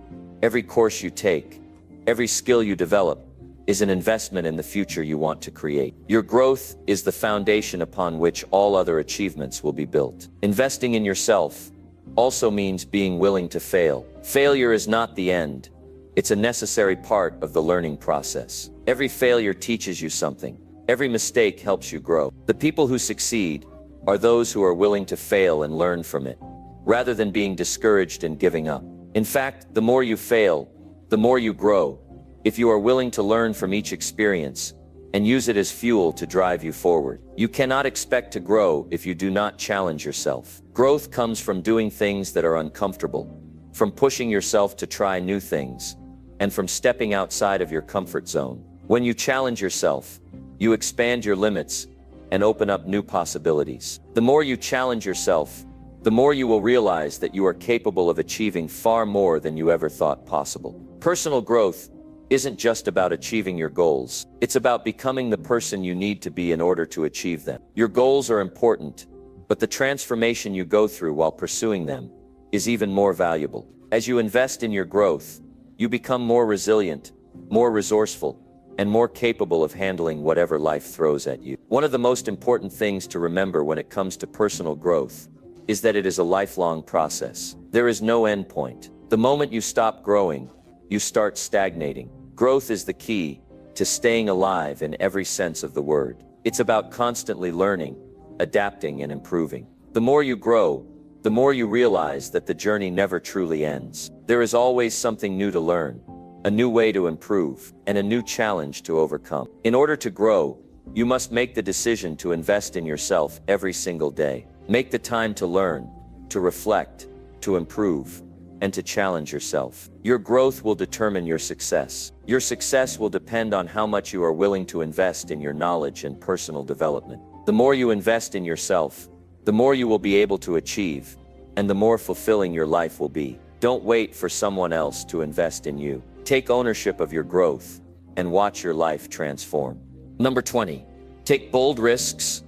every course you take, every skill you develop is an investment in the future you want to create. Your growth is the foundation upon which all other achievements will be built. Investing in yourself also means being willing to fail. Failure is not the end. It's a necessary part of the learning process. Every failure teaches you something, Every mistake helps you grow. The people who succeed are those who are willing to fail and learn from it, rather than being discouraged and giving up. In fact, the more you fail, the more you grow, if you are willing to learn from each experience and use it as fuel to drive you forward. You cannot expect to grow if you do not challenge yourself. Growth comes from doing things that are uncomfortable, from pushing yourself to try new things, and from stepping outside of your comfort zone. When you challenge yourself, you expand your limits and open up new possibilities. The more you challenge yourself, the more you will realize that you are capable of achieving far more than you ever thought possible. Personal growth isn't just about achieving your goals. It's about becoming the person you need to be in order to achieve them. Your goals are important, but the transformation you go through while pursuing them is even more valuable. As you invest in your growth, you become more resilient, more resourceful, and more capable of handling whatever life throws at you. One of the most important things to remember when it comes to personal growth is that it is a lifelong process. There is no end point. The moment you stop growing, you start stagnating. Growth is the key to staying alive in every sense of the word. It's about constantly learning, adapting, and improving. The more you grow, the more you realize that the journey never truly ends. There is always something new to learn, a new way to improve, and a new challenge to overcome. In order to grow, you must make the decision to invest in yourself every single day. Make the time to learn, to reflect, to improve, and to challenge yourself. Your growth will determine your success. Your success will depend on how much you are willing to invest in your knowledge and personal development. The more you invest in yourself, the more you will be able to achieve, and the more fulfilling your life will be. Don't wait for someone else to invest in you. Take ownership of your growth and watch your life transform. Number 20, take bold risks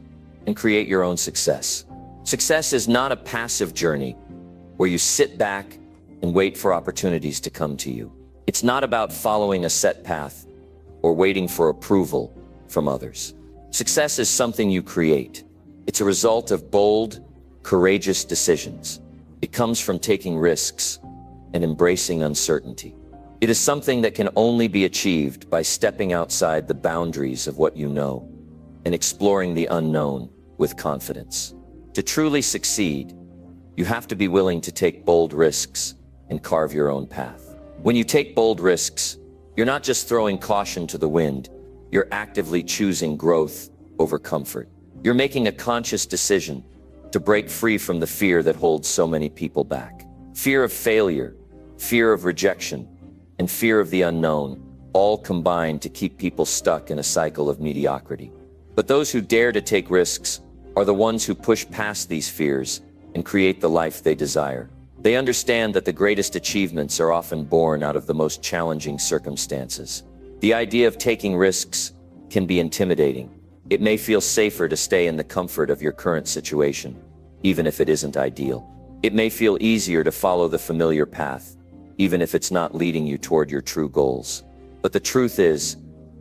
and create your own success. Success is not a passive journey where you sit back and wait for opportunities to come to you. It's not about following a set path or waiting for approval from others. Success is something you create. It's a result of bold, courageous decisions. It comes from taking risks and embracing uncertainty. It is something that can only be achieved by stepping outside the boundaries of what you know and exploring the unknown with confidence. To truly succeed, you have to be willing to take bold risks and carve your own path. When you take bold risks, you're not just throwing caution to the wind, you're actively choosing growth over comfort. You're making a conscious decision to break free from the fear that holds so many people back. Fear of failure, fear of rejection, and fear of the unknown all combine to keep people stuck in a cycle of mediocrity. But those who dare to take risks are the ones who push past these fears and create the life they desire. They understand that the greatest achievements are often born out of the most challenging circumstances. The idea of taking risks can be intimidating. It may feel safer to stay in the comfort of your current situation, even if it isn't ideal. It may feel easier to follow the familiar path, even if it's not leading you toward your true goals. But the truth is,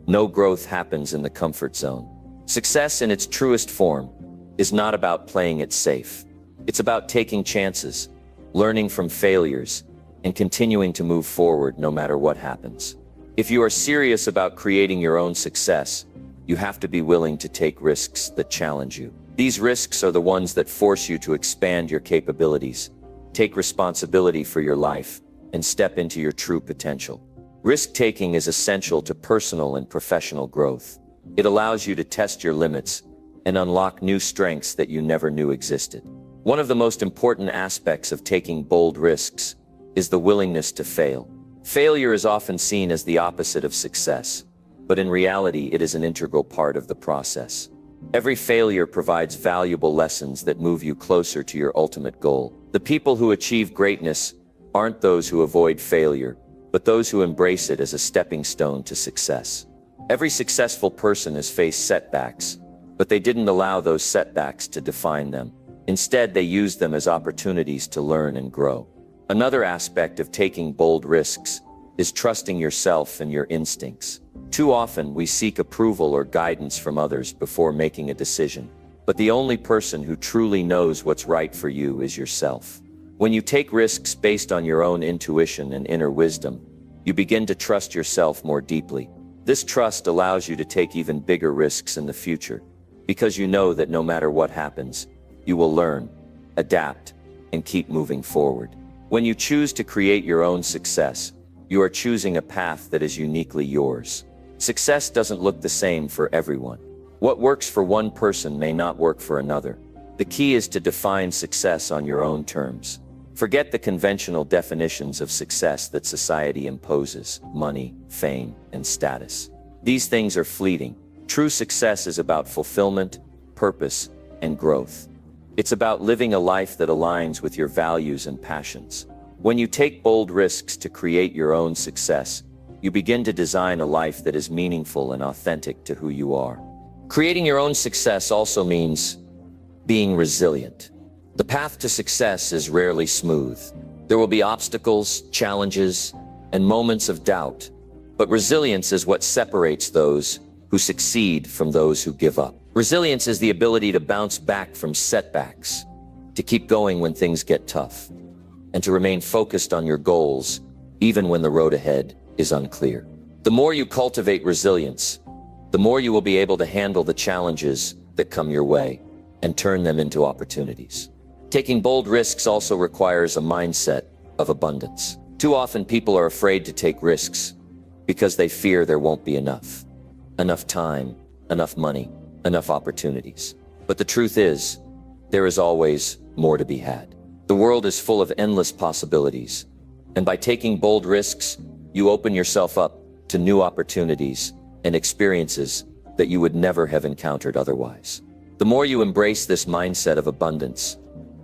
no growth happens in the comfort zone. Success in its truest form is not about playing it safe. It's about taking chances, learning from failures, and continuing to move forward no matter what happens. If you are serious about creating your own success, you have to be willing to take risks that challenge you. These risks are the ones that force you to expand your capabilities, take responsibility for your life, and step into your true potential. Risk-taking is essential to personal and professional growth. It allows you to test your limits and unlock new strengths that you never knew existed. One of the most important aspects of taking bold risks is the willingness to fail. Failure is often seen as the opposite of success, but in reality, it is an integral part of the process. Every failure provides valuable lessons that move you closer to your ultimate goal. The people who achieve greatness aren't those who avoid failure, but those who embrace it as a stepping stone to success. Every successful person has faced setbacks, but they didn't allow those setbacks to define them. Instead, they used them as opportunities to learn and grow. Another aspect of taking bold risks is trusting yourself and your instincts. Too often, we seek approval or guidance from others before making a decision. But the only person who truly knows what's right for you is yourself. When you take risks based on your own intuition and inner wisdom, you begin to trust yourself more deeply. This trust allows you to take even bigger risks in the future, because you know that no matter what happens, you will learn, adapt, and keep moving forward. When you choose to create your own success, you are choosing a path that is uniquely yours. Success doesn't look the same for everyone. What works for one person may not work for another. The key is to define success on your own terms. Forget the conventional definitions of success that society imposes: money, fame, and status. These things are fleeting. True success is about fulfillment, purpose, and growth. It's about living a life that aligns with your values and passions. When you take bold risks to create your own success, you begin to design a life that is meaningful and authentic to who you are. Creating your own success also means being resilient. The path to success is rarely smooth. There will be obstacles, challenges, and moments of doubt. But resilience is what separates those who succeed from those who give up. Resilience is the ability to bounce back from setbacks, to keep going when things get tough, and to remain focused on your goals, even when the road ahead is unclear. The more you cultivate resilience, the more you will be able to handle the challenges that come your way and turn them into opportunities. Taking bold risks also requires a mindset of abundance. Too often people are afraid to take risks because they fear there won't be enough time, enough money, enough opportunities. But the truth is, there is always more to be had. The world is full of endless possibilities, and by taking bold risks, you open yourself up to new opportunities and experiences that you would never have encountered otherwise. The more you embrace this mindset of abundance,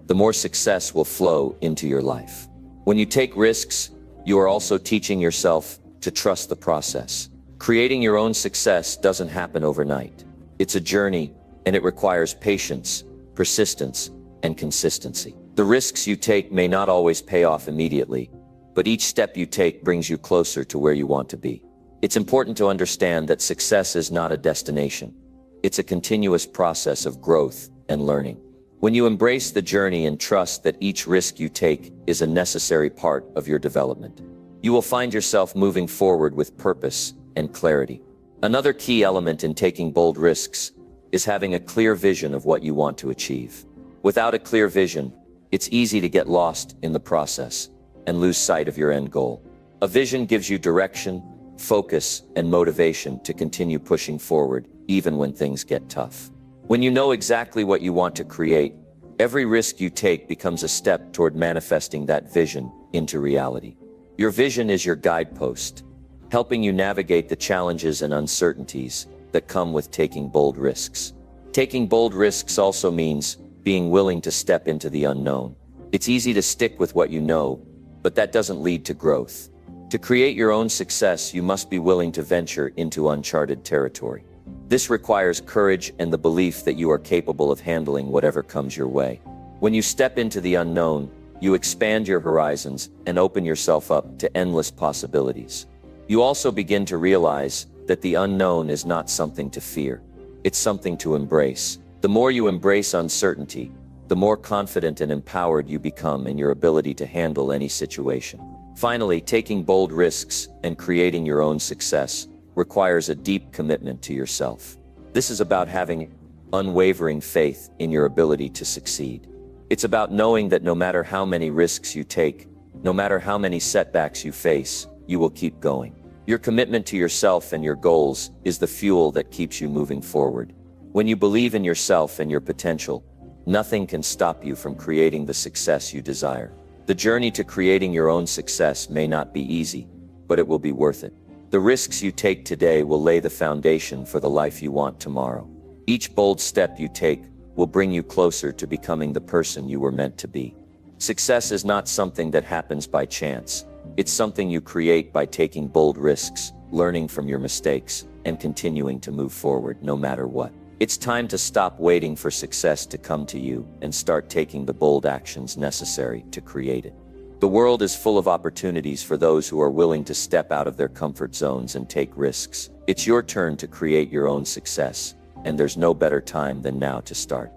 the more success will flow into your life. When you take risks, you are also teaching yourself to trust the process. Creating your own success doesn't happen overnight. It's a journey, and it requires patience, persistence, and consistency. The risks you take may not always pay off immediately, but each step you take brings you closer to where you want to be. It's important to understand that success is not a destination. It's a continuous process of growth and learning. When you embrace the journey and trust that each risk you take is a necessary part of your development, you will find yourself moving forward with purpose and clarity. Another key element in taking bold risks is having a clear vision of what you want to achieve. Without a clear vision, it's easy to get lost in the process and lose sight of your end goal. A vision gives you direction, focus, and motivation to continue pushing forward, even when things get tough. When you know exactly what you want to create, every risk you take becomes a step toward manifesting that vision into reality. Your vision is your guidepost, helping you navigate the challenges and uncertainties that come with taking bold risks. Taking bold risks also means being willing to step into the unknown. It's easy to stick with what you know, but that doesn't lead to growth. To create your own success, you must be willing to venture into uncharted territory. This requires courage and the belief that you are capable of handling whatever comes your way. When you step into the unknown, you expand your horizons and open yourself up to endless possibilities. You also begin to realize that the unknown is not something to fear. It's something to embrace. The more you embrace uncertainty, the more confident and empowered you become in your ability to handle any situation. Finally, taking bold risks and creating your own success requires a deep commitment to yourself. This is about having unwavering faith in your ability to succeed. It's about knowing that no matter how many risks you take, no matter how many setbacks you face, you will keep going. Your commitment to yourself and your goals is the fuel that keeps you moving forward. When you believe in yourself and your potential, nothing can stop you from creating the success you desire. The journey to creating your own success may not be easy, but it will be worth it. The risks you take today will lay the foundation for the life you want tomorrow. Each bold step you take will bring you closer to becoming the person you were meant to be. Success is not something that happens by chance. It's something you create by taking bold risks, learning from your mistakes, and continuing to move forward no matter what. It's time to stop waiting for success to come to you and start taking the bold actions necessary to create it. The world is full of opportunities for those who are willing to step out of their comfort zones and take risks. It's your turn to create your own success, and there's no better time than now to start.